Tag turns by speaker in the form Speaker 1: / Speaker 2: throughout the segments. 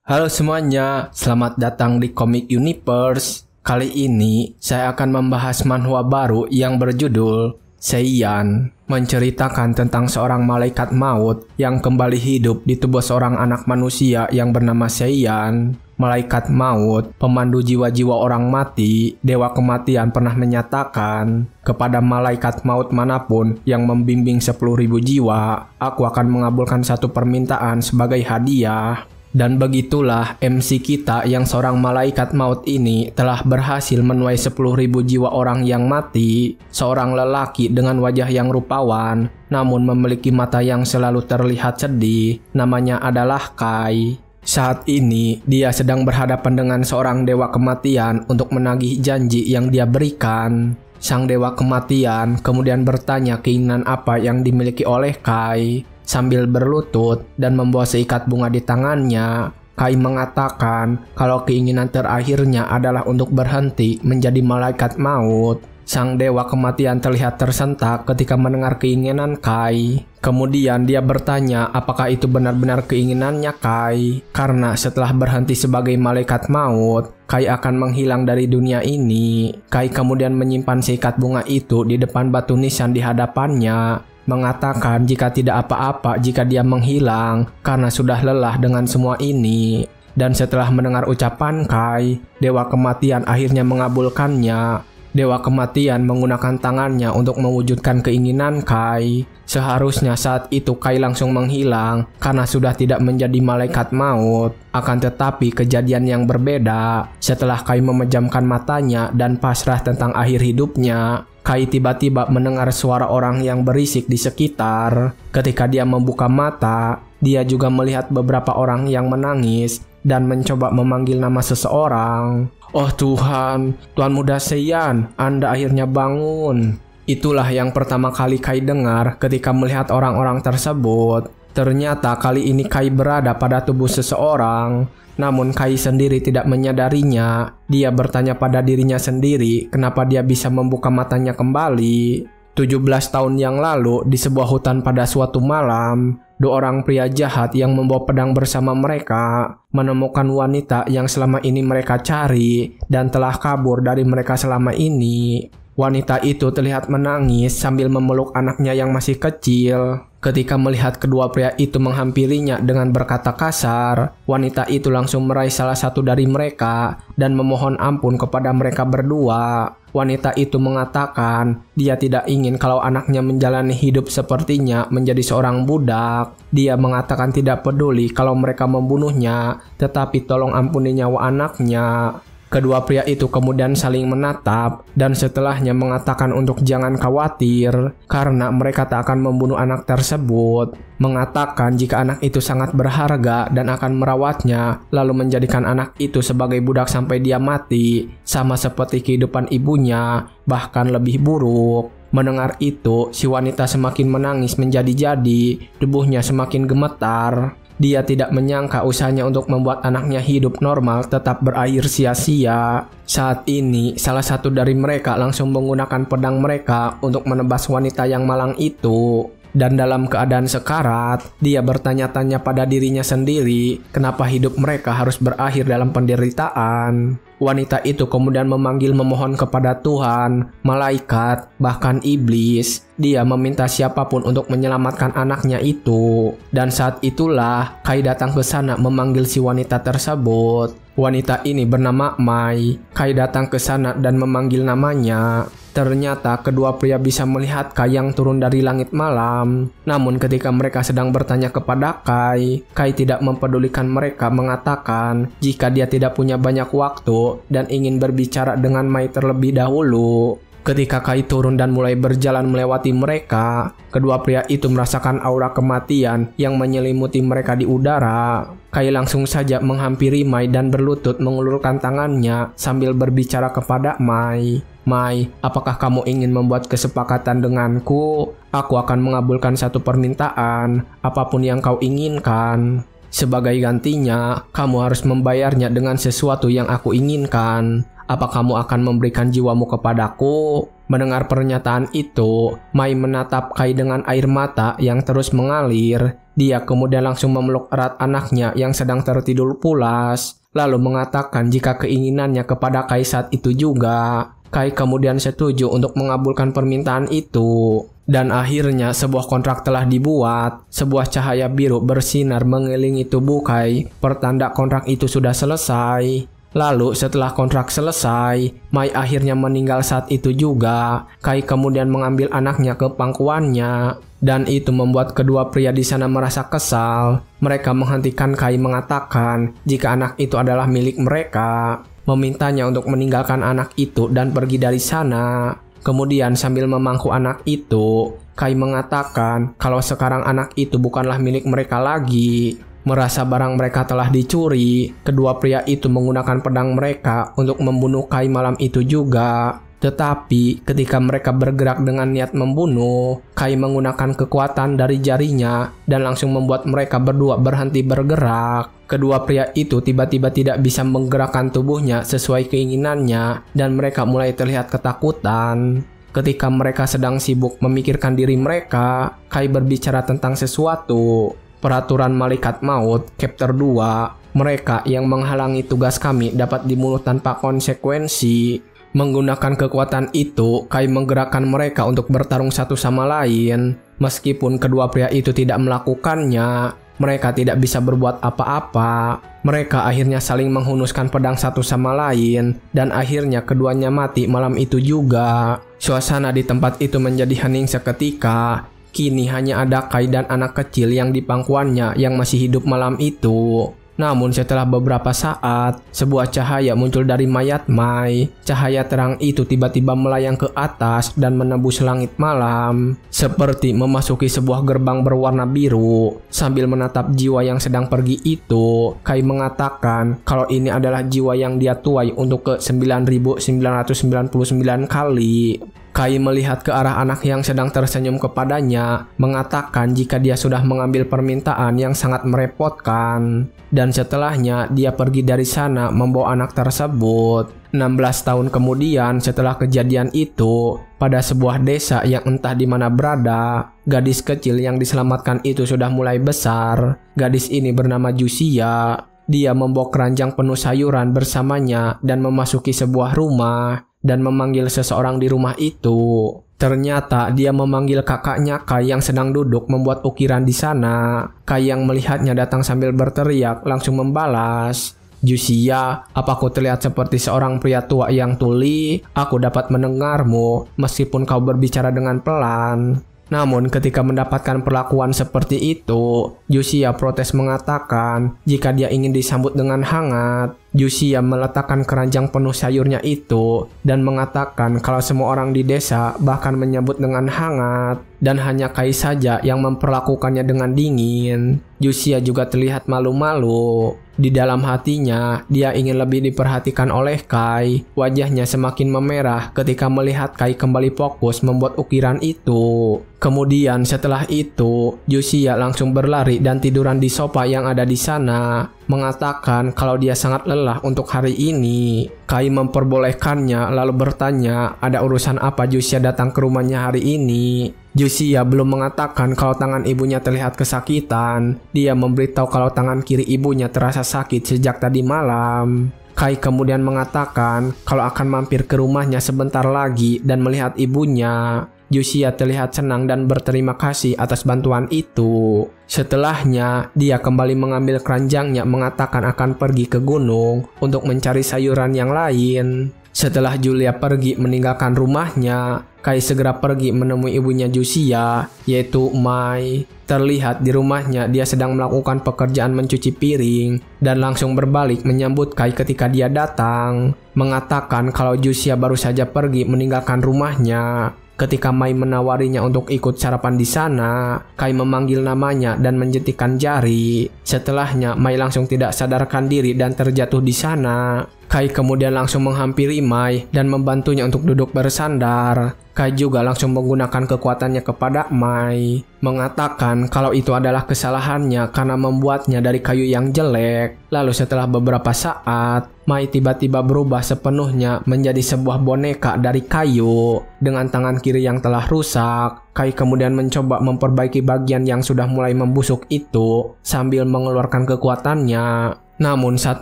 Speaker 1: Halo semuanya, selamat datang di Comic Universe. Kali ini saya akan membahas manhwa baru yang berjudul Seiyan, menceritakan tentang seorang malaikat maut yang kembali hidup di tubuh seorang anak manusia yang bernama Seiyan. Malaikat maut, pemandu jiwa-jiwa orang mati, dewa kematian pernah menyatakan kepada malaikat maut manapun yang membimbing 10.000 jiwa, aku akan mengabulkan satu permintaan sebagai hadiah. Dan begitulah MC kita yang seorang malaikat maut ini telah berhasil menuai 10.000 jiwa orang yang mati. Seorang lelaki dengan wajah yang rupawan, namun memiliki mata yang selalu terlihat sedih. Namanya adalah Kai. Saat ini, dia sedang berhadapan dengan seorang dewa kematian untuk menagih janji yang dia berikan. Sang dewa kematian kemudian bertanya keinginan apa yang dimiliki oleh Kai. Sambil berlutut dan membawa seikat bunga di tangannya, Kai mengatakan kalau keinginan terakhirnya adalah untuk berhenti menjadi malaikat maut. Sang dewa kematian terlihat tersentak ketika mendengar keinginan Kai. Kemudian dia bertanya apakah itu benar-benar keinginannya Kai. Karena setelah berhenti sebagai malaikat maut, Kai akan menghilang dari dunia ini. Kai kemudian menyimpan seikat bunga itu di depan batu nisan di hadapannya, mengatakan jika tidak apa-apa jika dia menghilang karena sudah lelah dengan semua ini. Dan setelah mendengar ucapan Kai, dewa kematian akhirnya mengabulkannya. Dewa kematian menggunakan tangannya untuk mewujudkan keinginan Kai. Seharusnya saat itu Kai langsung menghilang karena sudah tidak menjadi malaikat maut. Akan tetapi kejadian yang berbeda. Setelah Kai memejamkan matanya dan pasrah tentang akhir hidupnya, Kai tiba-tiba mendengar suara orang yang berisik di sekitar. Ketika dia membuka mata, dia juga melihat beberapa orang yang menangis dan mencoba memanggil nama seseorang. Oh Tuhan, Tuan Muda Seiyan, Anda akhirnya bangun. Itulah yang pertama kali Kai dengar ketika melihat orang-orang tersebut. Ternyata kali ini Kai berada pada tubuh seseorang. Namun Kai sendiri tidak menyadarinya. Dia bertanya pada dirinya sendiri kenapa dia bisa membuka matanya kembali. 17 tahun yang lalu di sebuah hutan pada suatu malam, dua orang pria jahat yang membawa pedang bersama mereka menemukan wanita yang selama ini mereka cari dan telah kabur dari mereka selama ini. Wanita itu terlihat menangis sambil memeluk anaknya yang masih kecil. Ketika melihat kedua pria itu menghampirinya dengan berkata kasar, wanita itu langsung meraih salah satu dari mereka dan memohon ampun kepada mereka berdua. Wanita itu mengatakan dia tidak ingin kalau anaknya menjalani hidup sepertinya menjadi seorang budak. Dia mengatakan tidak peduli kalau mereka membunuhnya, tetapi tolong ampuni nyawa anaknya. Kedua pria itu kemudian saling menatap dan setelahnya mengatakan untuk jangan khawatir karena mereka tak akan membunuh anak tersebut. Mengatakan jika anak itu sangat berharga dan akan merawatnya lalu menjadikan anak itu sebagai budak sampai dia mati, sama seperti kehidupan ibunya, bahkan lebih buruk. Mendengar itu, si wanita semakin menangis menjadi-jadi, tubuhnya semakin gemetar. Dia tidak menyangka usahanya untuk membuat anaknya hidup normal tetap berakhir sia-sia. Saat ini, salah satu dari mereka langsung menggunakan pedang mereka untuk menebas wanita yang malang itu. Dan dalam keadaan sekarat, dia bertanya-tanya pada dirinya sendiri, kenapa hidup mereka harus berakhir dalam penderitaan. Wanita itu kemudian memanggil memohon kepada Tuhan, malaikat, bahkan iblis. Dia meminta siapapun untuk menyelamatkan anaknya itu. Dan saat itulah Kai datang ke sana memanggil si wanita tersebut. Wanita ini bernama Mai. Kai datang ke sana dan memanggil namanya. Ternyata kedua pria bisa melihat Kai yang turun dari langit malam. Namun ketika mereka sedang bertanya kepada Kai, Kai tidak mempedulikan mereka, mengatakan jika dia tidak punya banyak waktu dan ingin berbicara dengan Mai terlebih dahulu. Ketika Kai turun dan mulai berjalan melewati mereka, kedua pria itu merasakan aura kematian yang menyelimuti mereka di udara. Kai langsung saja menghampiri Mai dan berlutut mengulurkan tangannya sambil berbicara kepada Mai. Mai, apakah kamu ingin membuat kesepakatan denganku? Aku akan mengabulkan satu permintaan, apapun yang kau inginkan. Sebagai gantinya, kamu harus membayarnya dengan sesuatu yang aku inginkan. apa kamu akan memberikan jiwamu kepadaku?" Mendengar pernyataan itu, Mai menatap Kai dengan air mata yang terus mengalir. Dia kemudian langsung memeluk erat anaknya yang sedang tertidur pulas, lalu mengatakan jika keinginannya kepada Kai saat itu juga. Kai kemudian setuju untuk mengabulkan permintaan itu. Dan akhirnya sebuah kontrak telah dibuat. Sebuah cahaya biru bersinar mengelilingi tubuh Kai, pertanda kontrak itu sudah selesai. Lalu setelah kontrak selesai, Mai akhirnya meninggal saat itu juga. Kai kemudian mengambil anaknya ke pangkuannya, dan itu membuat kedua pria di sana merasa kesal. Mereka menghentikan Kai mengatakan jika anak itu adalah milik mereka, memintanya untuk meninggalkan anak itu dan pergi dari sana. Kemudian sambil memangku anak itu, Kai mengatakan kalau sekarang anak itu bukanlah milik mereka lagi. Merasa barang mereka telah dicuri, kedua pria itu menggunakan pedang mereka untuk membunuh Kai malam itu juga. Tetapi ketika mereka bergerak dengan niat membunuh, Kai menggunakan kekuatan dari jarinya dan langsung membuat mereka berdua berhenti bergerak. Kedua pria itu tiba-tiba tidak bisa menggerakkan tubuhnya sesuai keinginannya dan mereka mulai terlihat ketakutan. Ketika mereka sedang sibuk memikirkan diri mereka, Kai berbicara tentang sesuatu. Peraturan malaikat maut, chapter 2, mereka yang menghalangi tugas kami dapat dibunuh tanpa konsekuensi. Menggunakan kekuatan itu, Kai menggerakkan mereka untuk bertarung satu sama lain. Meskipun kedua pria itu tidak melakukannya, mereka tidak bisa berbuat apa-apa. Mereka akhirnya saling menghunuskan pedang satu sama lain, dan akhirnya keduanya mati malam itu juga. Suasana di tempat itu menjadi hening seketika. Kini hanya ada Kai dan anak kecil yang di pangkuannya yang masih hidup malam itu. Namun setelah beberapa saat, sebuah cahaya muncul dari mayat Mai. Cahaya terang itu tiba-tiba melayang ke atas dan menembus langit malam, seperti memasuki sebuah gerbang berwarna biru. Sambil menatap jiwa yang sedang pergi itu, Kai mengatakan kalau ini adalah jiwa yang dia tuai untuk ke 9.999 kali. Kai melihat ke arah anak yang sedang tersenyum kepadanya, mengatakan jika dia sudah mengambil permintaan yang sangat merepotkan. Dan setelahnya dia pergi dari sana membawa anak tersebut. 16 tahun kemudian setelah kejadian itu, pada sebuah desa yang entah di mana berada, gadis kecil yang diselamatkan itu sudah mulai besar. Gadis ini bernama Jusia. Dia membawa keranjang penuh sayuran bersamanya dan memasuki sebuah rumah dan memanggil seseorang di rumah itu. Ternyata dia memanggil kakaknya Kai yang sedang duduk membuat ukiran di sana. Kai yang melihatnya datang sambil berteriak langsung membalas, "Jusia, apa aku terlihat seperti seorang pria tua yang tuli? Aku dapat mendengarmu meskipun kau berbicara dengan pelan." Namun ketika mendapatkan perlakuan seperti itu, Jusia protes mengatakan jika dia ingin disambut dengan hangat. Jusia meletakkan keranjang penuh sayurnya itu dan mengatakan kalau semua orang di desa bahkan menyambut dengan hangat dan hanya Kai saja yang memperlakukannya dengan dingin. Jusia juga terlihat malu-malu. Di dalam hatinya, dia ingin lebih diperhatikan oleh Kai. Wajahnya semakin memerah ketika melihat Kai kembali fokus membuat ukiran itu. Kemudian setelah itu, Jusia langsung berlari dan tiduran di sofa yang ada di sana, mengatakan kalau dia sangat lelah untuk hari ini. Kai memperbolehkannya lalu bertanya ada urusan apa Jusia datang ke rumahnya hari ini. Jusia belum mengatakan kalau tangan ibunya terlihat kesakitan. Dia memberitahu kalau tangan kiri ibunya terasa sakit sejak tadi malam. Kai kemudian mengatakan kalau akan mampir ke rumahnya sebentar lagi dan melihat ibunya. Jusia terlihat senang dan berterima kasih atas bantuan itu. Setelahnya, dia kembali mengambil keranjangnya mengatakan akan pergi ke gunung untuk mencari sayuran yang lain. Setelah Julia pergi meninggalkan rumahnya, Kai segera pergi menemui ibunya Jusia, yaitu Mai. Terlihat di rumahnya dia sedang melakukan pekerjaan mencuci piring dan langsung berbalik menyambut Kai ketika dia datang, mengatakan kalau Jusia baru saja pergi meninggalkan rumahnya. Ketika Mai menawarinya untuk ikut sarapan di sana, Kai memanggil namanya dan menjentikan jari. Setelahnya, Mai langsung tidak sadarkan diri dan terjatuh di sana. Kai kemudian langsung menghampiri Mai dan membantunya untuk duduk bersandar. Kai juga langsung menggunakan kekuatannya kepada Mai, mengatakan kalau itu adalah kesalahannya karena membuatnya dari kayu yang jelek. Lalu setelah beberapa saat, Mai tiba-tiba berubah sepenuhnya menjadi sebuah boneka dari kayu dengan tangan kiri yang telah rusak. Kai kemudian mencoba memperbaiki bagian yang sudah mulai membusuk itu sambil mengeluarkan kekuatannya. Namun saat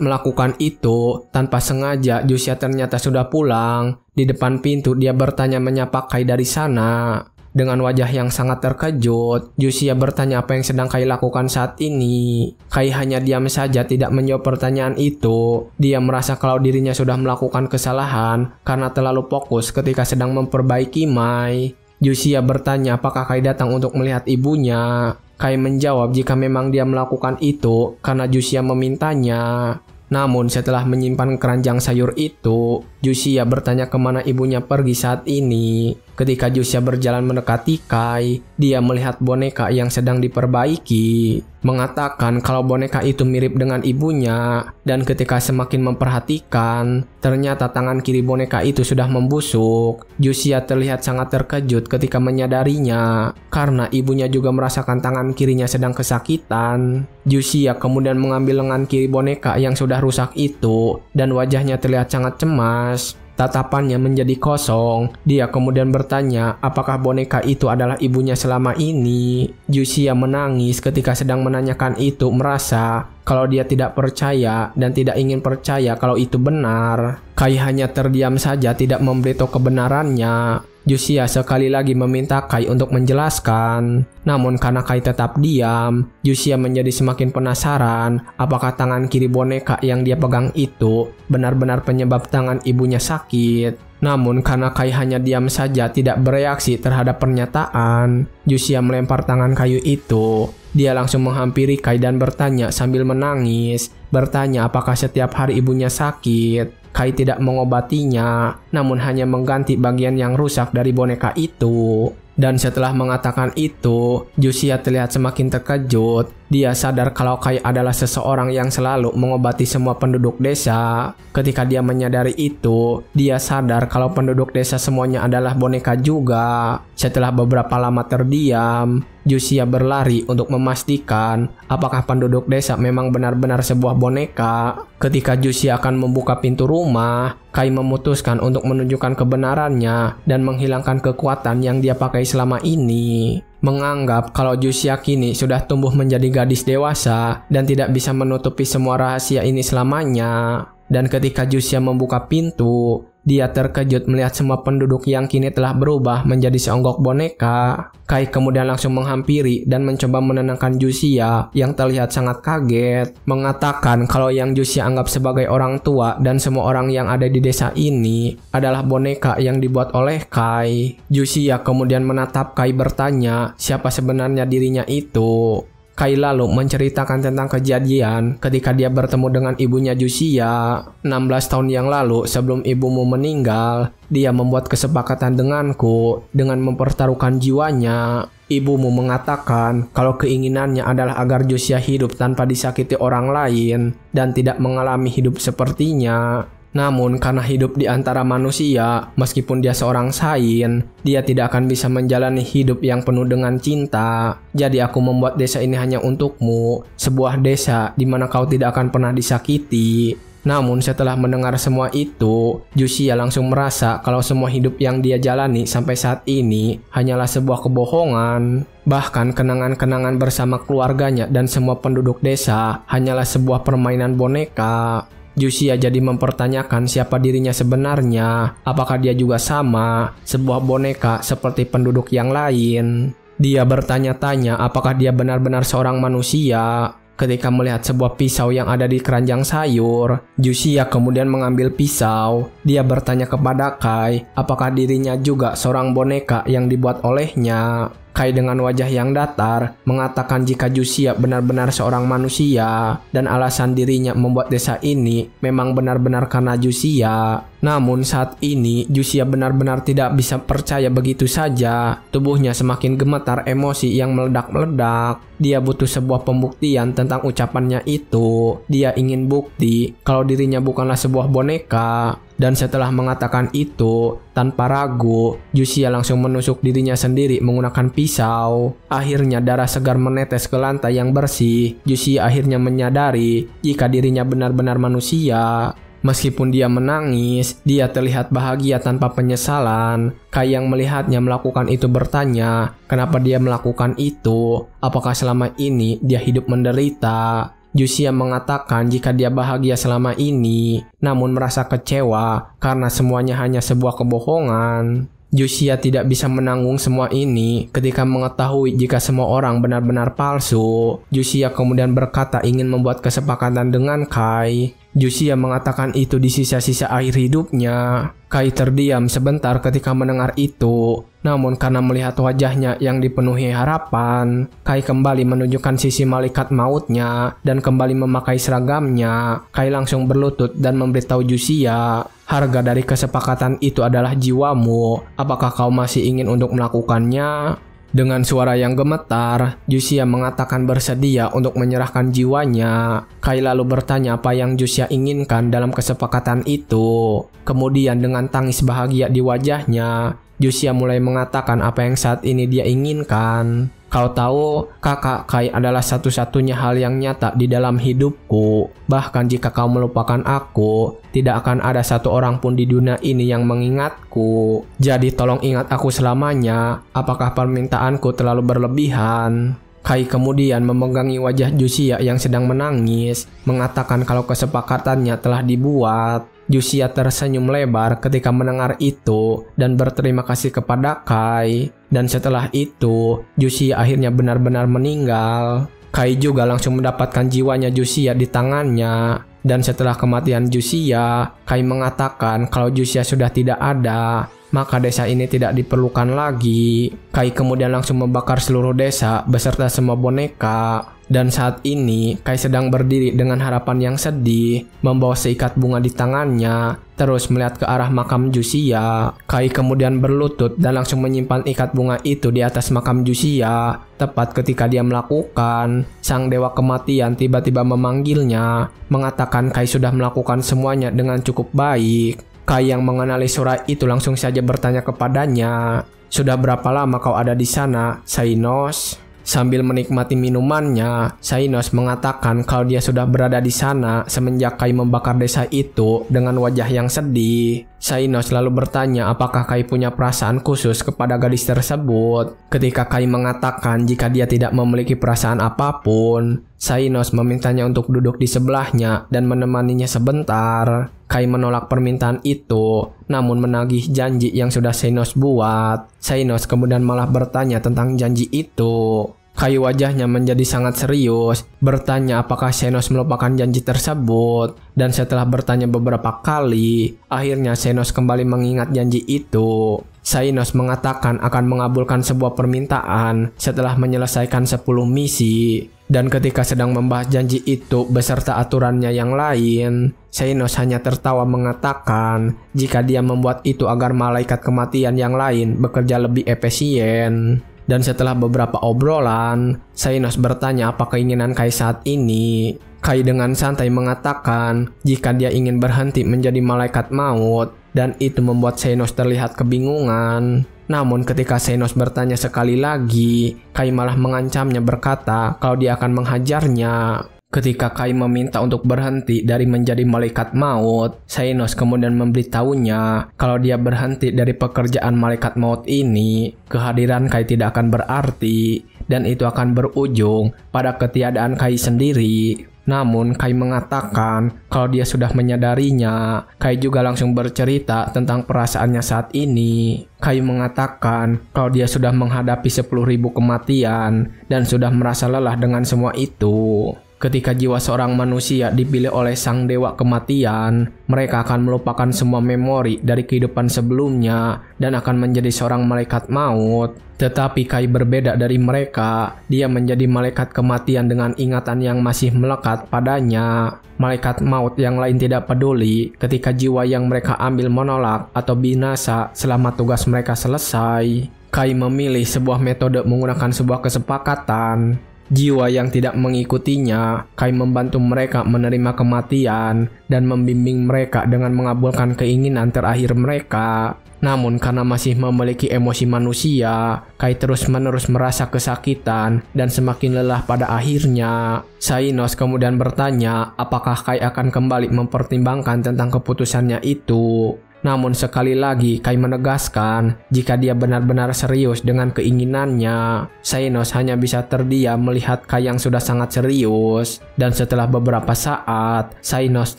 Speaker 1: melakukan itu, tanpa sengaja Jusia ternyata sudah pulang. Di depan pintu dia bertanya menyapa Kai dari sana. Dengan wajah yang sangat terkejut, Jusia bertanya apa yang sedang Kai lakukan saat ini. Kai hanya diam saja tidak menjawab pertanyaan itu. Dia merasa kalau dirinya sudah melakukan kesalahan karena terlalu fokus ketika sedang memperbaiki Mai. Jusia bertanya apakah Kai datang untuk melihat ibunya. Kai menjawab jika memang dia melakukan itu karena Jusia memintanya. Namun setelah menyimpan keranjang sayur itu, Jusia bertanya kemana ibunya pergi saat ini. Ketika Jusia berjalan mendekati Kai, dia melihat boneka yang sedang diperbaiki, mengatakan kalau boneka itu mirip dengan ibunya. Dan ketika semakin memperhatikan, ternyata tangan kiri boneka itu sudah membusuk. Jusia terlihat sangat terkejut ketika menyadarinya, karena ibunya juga merasakan tangan kirinya sedang kesakitan. Jusia kemudian mengambil lengan kiri boneka yang sudah rusak itu, dan wajahnya terlihat sangat cemas. Tatapannya menjadi kosong. Dia kemudian bertanya apakah boneka itu adalah ibunya selama ini. Jusia menangis ketika sedang menanyakan itu, merasa kalau dia tidak percaya dan tidak ingin percaya kalau itu benar. Kai hanya terdiam saja tidak memberitahu kebenarannya. Jusia sekali lagi meminta Kai untuk menjelaskan. Namun karena Kai tetap diam, Jusia menjadi semakin penasaran apakah tangan kiri boneka yang dia pegang itu benar-benar penyebab tangan ibunya sakit. Namun karena Kai hanya diam saja tidak bereaksi terhadap pernyataan, Jusia melempar tangan kayu itu. Dia langsung menghampiri Kai dan bertanya sambil menangis, bertanya apakah setiap hari ibunya sakit. Kai tidak mengobatinya, namun hanya mengganti bagian yang rusak dari boneka itu. Dan setelah mengatakan itu, Jusia terlihat semakin terkejut. Dia sadar kalau Kai adalah seseorang yang selalu mengobati semua penduduk desa. Ketika dia menyadari itu, dia sadar kalau penduduk desa semuanya adalah boneka juga. Setelah beberapa lama terdiam, Jusia berlari untuk memastikan apakah penduduk desa memang benar-benar sebuah boneka. Ketika Jusia akan membuka pintu rumah, Kai memutuskan untuk menunjukkan kebenarannya dan menghilangkan kekuatan yang dia pakai selama ini. Menganggap kalau Jusia kini sudah tumbuh menjadi gadis dewasa dan tidak bisa menutupi semua rahasia ini selamanya. Dan ketika Jusia membuka pintu, dia terkejut melihat semua penduduk yang kini telah berubah menjadi seonggok boneka. Kai kemudian langsung menghampiri dan mencoba menenangkan Jusia yang terlihat sangat kaget, mengatakan kalau yang Jusia anggap sebagai orang tua dan semua orang yang ada di desa ini adalah boneka yang dibuat oleh Kai. Jusia kemudian menatap Kai bertanya siapa sebenarnya dirinya itu. Kai lalu menceritakan tentang kejadian ketika dia bertemu dengan ibunya Jusia. 16 tahun yang lalu sebelum ibumu meninggal, dia membuat kesepakatan denganku dengan mempertaruhkan jiwanya. Ibumu mengatakan kalau keinginannya adalah agar Jusia hidup tanpa disakiti orang lain dan tidak mengalami hidup sepertinya. Namun karena hidup di antara manusia, meskipun dia seorang sain, dia tidak akan bisa menjalani hidup yang penuh dengan cinta. Jadi aku membuat desa ini hanya untukmu, sebuah desa di mana kau tidak akan pernah disakiti. Namun setelah mendengar semua itu, Jusia langsung merasa kalau semua hidup yang dia jalani sampai saat ini hanyalah sebuah kebohongan. Bahkan kenangan-kenangan bersama keluarganya dan semua penduduk desa hanyalah sebuah permainan boneka. Jusia jadi mempertanyakan siapa dirinya sebenarnya, apakah dia juga sama, sebuah boneka seperti penduduk yang lain. Dia bertanya-tanya apakah dia benar-benar seorang manusia. Ketika melihat sebuah pisau yang ada di keranjang sayur, Jusia kemudian mengambil pisau. Dia bertanya kepada Kai apakah dirinya juga seorang boneka yang dibuat olehnya. Kai dengan wajah yang datar mengatakan jika Jusia benar-benar seorang manusia dan alasan dirinya membuat desa ini memang benar-benar karena Jusia. Namun saat ini Jusia benar-benar tidak bisa percaya begitu saja. Tubuhnya semakin gemetar emosi yang meledak-meledak. Dia butuh sebuah pembuktian tentang ucapannya itu. Dia ingin bukti kalau dirinya bukanlah sebuah boneka. Dan setelah mengatakan itu, tanpa ragu, Jusia langsung menusuk dirinya sendiri menggunakan pisau. Akhirnya darah segar menetes ke lantai yang bersih. Jusia akhirnya menyadari jika dirinya benar-benar manusia. Meskipun dia menangis, dia terlihat bahagia tanpa penyesalan. Kai yang melihatnya melakukan itu bertanya, kenapa dia melakukan itu? Apakah selama ini dia hidup menderita? Jusia mengatakan jika dia bahagia selama ini, namun merasa kecewa karena semuanya hanya sebuah kebohongan. Jusia tidak bisa menanggung semua ini ketika mengetahui jika semua orang benar-benar palsu. Jusia kemudian berkata ingin membuat kesepakatan dengan Kai. Jusia mengatakan itu di sisa-sisa akhir hidupnya. Kai terdiam sebentar ketika mendengar itu. Namun karena melihat wajahnya yang dipenuhi harapan, Kai kembali menunjukkan sisi malaikat mautnya dan kembali memakai seragamnya. Kai langsung berlutut dan memberitahu Jusia, harga dari kesepakatan itu adalah jiwamu. Apakah kau masih ingin untuk melakukannya? Dengan suara yang gemetar, Jusia mengatakan bersedia untuk menyerahkan jiwanya. Kai lalu bertanya apa yang Jusia inginkan dalam kesepakatan itu. Kemudian dengan tangis bahagia di wajahnya, Jusia mulai mengatakan apa yang saat ini dia inginkan. Kau tahu, kakak Kai adalah satu-satunya hal yang nyata di dalam hidupku. Bahkan jika kau melupakan aku, tidak akan ada satu orang pun di dunia ini yang mengingatku. Jadi tolong ingat aku selamanya. Apakah permintaanku terlalu berlebihan? Kai kemudian memegangi wajah Jusia yang sedang menangis, mengatakan kalau kesepakatannya telah dibuat. Jusia tersenyum lebar ketika mendengar itu dan berterima kasih kepada Kai. Dan setelah itu, Jusia akhirnya benar-benar meninggal. Kai juga langsung mendapatkan jiwanya Jusia di tangannya. Dan setelah kematian Jusia, Kai mengatakan kalau Jusia sudah tidak ada, maka desa ini tidak diperlukan lagi. Kai kemudian langsung membakar seluruh desa beserta semua boneka. Dan saat ini, Kai sedang berdiri dengan harapan yang sedih, membawa seikat bunga di tangannya, terus melihat ke arah makam Jusia. Kai kemudian berlutut dan langsung menyimpan ikat bunga itu di atas makam Jusia. Tepat ketika dia melakukan, sang dewa kematian tiba-tiba memanggilnya, mengatakan Kai sudah melakukan semuanya dengan cukup baik. Kai yang mengenali surah itu langsung saja bertanya kepadanya, "Sudah berapa lama kau ada di sana, Sainos?" Sambil menikmati minumannya, Sainos mengatakan kalau dia sudah berada di sana semenjak Kai membakar desa itu dengan wajah yang sedih. Sainos lalu bertanya apakah Kai punya perasaan khusus kepada gadis tersebut. Ketika Kai mengatakan jika dia tidak memiliki perasaan apapun, Sainos memintanya untuk duduk di sebelahnya dan menemaninya sebentar. Kai menolak permintaan itu, namun menagih janji yang sudah Sainos buat. Sainos kemudian malah bertanya tentang janji itu. Kai wajahnya menjadi sangat serius, bertanya apakah Sainos melupakan janji tersebut. Dan setelah bertanya beberapa kali, akhirnya Sainos kembali mengingat janji itu. Sainos mengatakan akan mengabulkan sebuah permintaan setelah menyelesaikan 10 misi. Dan ketika sedang membahas janji itu beserta aturannya yang lain, Sainos hanya tertawa mengatakan jika dia membuat itu agar malaikat kematian yang lain bekerja lebih efisien. Dan setelah beberapa obrolan, Sainos bertanya apa keinginan Kai saat ini. Kai dengan santai mengatakan jika dia ingin berhenti menjadi malaikat maut, dan itu membuat Sainos terlihat kebingungan. Namun ketika Sainos bertanya sekali lagi, Kai malah mengancamnya berkata kalau dia akan menghajarnya. Ketika Kai meminta untuk berhenti dari menjadi malaikat maut, Sainos kemudian memberitahunya kalau dia berhenti dari pekerjaan malaikat maut ini, kehadiran Kai tidak akan berarti, dan itu akan berujung pada ketiadaan Kai sendiri. Namun Kai mengatakan kalau dia sudah menyadarinya. Kai juga langsung bercerita tentang perasaannya saat ini. Kai mengatakan kalau dia sudah menghadapi 10.000 kematian dan sudah merasa lelah dengan semua itu. Ketika jiwa seorang manusia dipilih oleh sang dewa kematian, mereka akan melupakan semua memori dari kehidupan sebelumnya dan akan menjadi seorang malaikat maut. Tetapi Kai berbeda dari mereka, dia menjadi malaikat kematian dengan ingatan yang masih melekat padanya. Malaikat maut yang lain tidak peduli ketika jiwa yang mereka ambil menolak atau binasa selama tugas mereka selesai. Kai memilih sebuah metode menggunakan sebuah kesepakatan. Jiwa yang tidak mengikutinya, Kai membantu mereka menerima kematian dan membimbing mereka dengan mengabulkan keinginan terakhir mereka. Namun karena masih memiliki emosi manusia, Kai terus-menerus merasa kesakitan dan semakin lelah pada akhirnya. Xainos kemudian bertanya apakah Kai akan kembali mempertimbangkan tentang keputusannya itu. Namun sekali lagi Kai menegaskan jika dia benar-benar serius dengan keinginannya. Xainos hanya bisa terdiam melihat Kai yang sudah sangat serius. Dan setelah beberapa saat, Xainos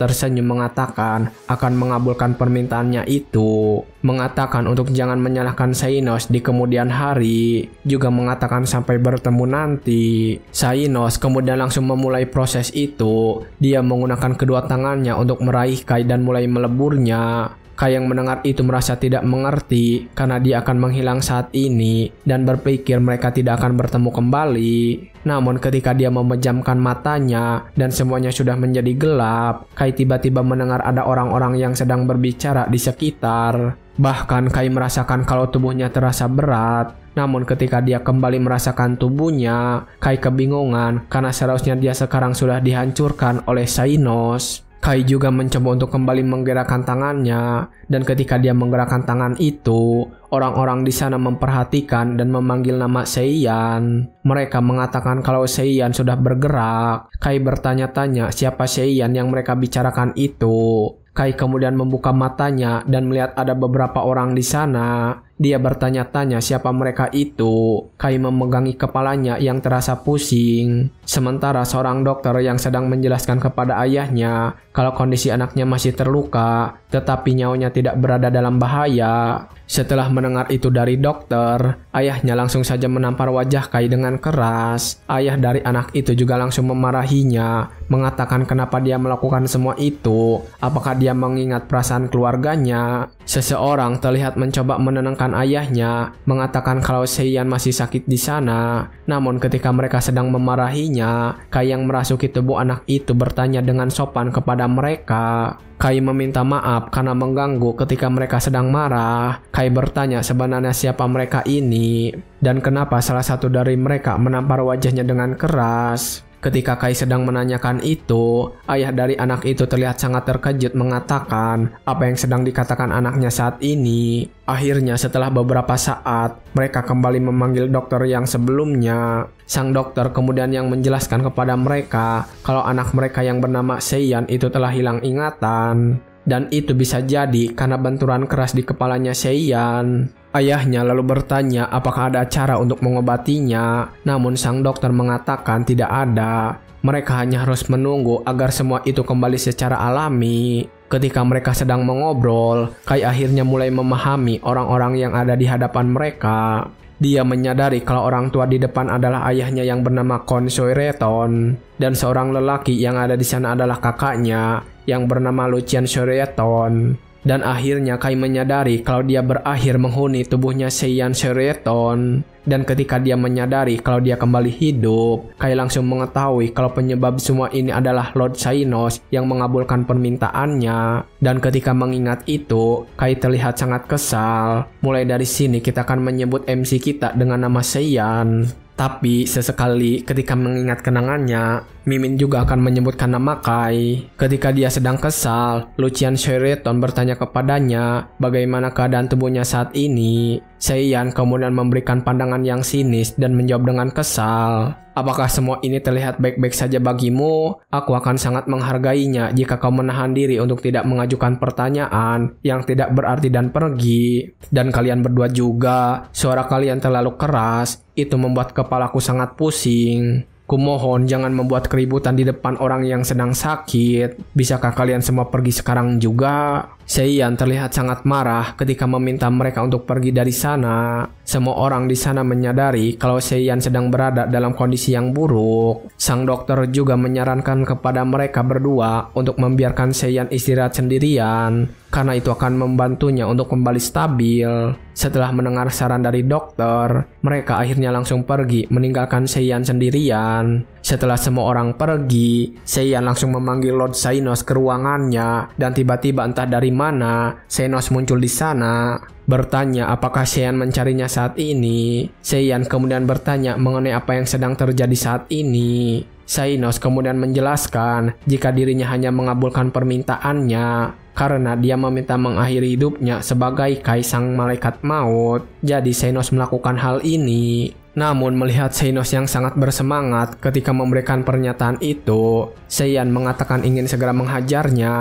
Speaker 1: tersenyum mengatakan akan mengabulkan permintaannya itu. Mengatakan untuk jangan menyalahkan Xainos di kemudian hari. Juga mengatakan sampai bertemu nanti. Xainos kemudian langsung memulai proses itu. Dia menggunakan kedua tangannya untuk meraih Kai dan mulai meleburnya. Kai yang mendengar itu merasa tidak mengerti karena dia akan menghilang saat ini dan berpikir mereka tidak akan bertemu kembali. Namun ketika dia memejamkan matanya dan semuanya sudah menjadi gelap, Kai tiba-tiba mendengar ada orang-orang yang sedang berbicara di sekitar. Bahkan Kai merasakan kalau tubuhnya terasa berat. Namun ketika dia kembali merasakan tubuhnya, Kai kebingungan karena seharusnya dia sekarang sudah dihancurkan oleh Xainos. Kai juga mencoba untuk kembali menggerakkan tangannya, dan ketika dia menggerakkan tangan itu, orang-orang di sana memperhatikan dan memanggil nama Seiyan. Mereka mengatakan kalau Seiyan sudah bergerak. Kai bertanya-tanya siapa Seiyan yang mereka bicarakan itu. Kai kemudian membuka matanya dan melihat ada beberapa orang di sana. Dia bertanya-tanya siapa mereka itu. Kai memegangi kepalanya yang terasa pusing. Sementara seorang dokter yang sedang menjelaskan kepada ayahnya kalau kondisi anaknya masih terluka, tetapi nyawanya tidak berada dalam bahaya. Setelah mendengar itu dari dokter, ayahnya langsung saja menampar wajah Kai dengan keras. Ayah dari anak itu juga langsung memarahinya, mengatakan kenapa dia melakukan semua itu. Apakah dia mengingat perasaan keluarganya? Seseorang terlihat mencoba menenangkan ayahnya, mengatakan kalau Seiyan masih sakit di sana. Namun ketika mereka sedang memarahinya, Kai yang merasuki tubuh anak itu bertanya dengan sopan kepada mereka. Kai meminta maaf karena mengganggu ketika mereka sedang marah. Kai bertanya sebenarnya siapa mereka ini dan kenapa salah satu dari mereka menampar wajahnya dengan keras. Ketika Kai sedang menanyakan itu, ayah dari anak itu terlihat sangat terkejut mengatakan apa yang sedang dikatakan anaknya saat ini. Akhirnya setelah beberapa saat, mereka kembali memanggil dokter yang sebelumnya. Sang dokter kemudian yang menjelaskan kepada mereka kalau anak mereka yang bernama Seiyan itu telah hilang ingatan. Dan itu bisa jadi karena benturan keras di kepalanya Seiyan. Ayahnya lalu bertanya apakah ada cara untuk mengobatinya, namun sang dokter mengatakan tidak ada. Mereka hanya harus menunggu agar semua itu kembali secara alami. Ketika mereka sedang mengobrol, Kai akhirnya mulai memahami orang-orang yang ada di hadapan mereka. Dia menyadari kalau orang tua di depan adalah ayahnya yang bernama Kon Soireton, dan seorang lelaki yang ada di sana adalah kakaknya yang bernama Lucian Soireton. Dan akhirnya Kai menyadari kalau dia berakhir menghuni tubuhnya Seiyan Soireton. Dan ketika dia menyadari kalau dia kembali hidup, Kai langsung mengetahui kalau penyebab semua ini adalah Lord Xainos yang mengabulkan permintaannya. Dan ketika mengingat itu, Kai terlihat sangat kesal. Mulai dari sini kita akan menyebut MC kita dengan nama Seiyan. Tapi sesekali ketika mengingat kenangannya, Mimin juga akan menyebutkan nama Kai. Ketika dia sedang kesal, Lucian Soireton bertanya kepadanya bagaimana keadaan tubuhnya saat ini. Seiyan kemudian memberikan pandangan yang sinis dan menjawab dengan kesal. Apakah semua ini terlihat baik-baik saja bagimu? Aku akan sangat menghargainya jika kau menahan diri untuk tidak mengajukan pertanyaan yang tidak berarti dan pergi. Dan kalian berdua juga, suara kalian terlalu keras. Itu membuat kepalaku sangat pusing. Kumohon jangan membuat keributan di depan orang yang sedang sakit. Bisakah kalian semua pergi sekarang juga? Seiyan terlihat sangat marah ketika meminta mereka untuk pergi dari sana. Semua orang di sana menyadari kalau Seiyan sedang berada dalam kondisi yang buruk. Sang dokter juga menyarankan kepada mereka berdua untuk membiarkan Seiyan istirahat sendirian, karena itu akan membantunya untuk kembali stabil. Setelah mendengar saran dari dokter, mereka akhirnya langsung pergi meninggalkan Seiyan sendirian. Setelah semua orang pergi, Seiyan langsung memanggil Lord Xainos ke ruangannya, dan tiba-tiba entah dari mana Xainos muncul di sana. Bertanya apakah Seiyan mencarinya saat ini. Seiyan kemudian bertanya mengenai apa yang sedang terjadi saat ini. Xainos kemudian menjelaskan jika dirinya hanya mengabulkan permintaannya karena dia meminta mengakhiri hidupnya sebagai kaisang malaikat maut. Jadi Xainos melakukan hal ini. Namun melihat Xainos yang sangat bersemangat ketika memberikan pernyataan itu, Seiyan mengatakan ingin segera menghajarnya.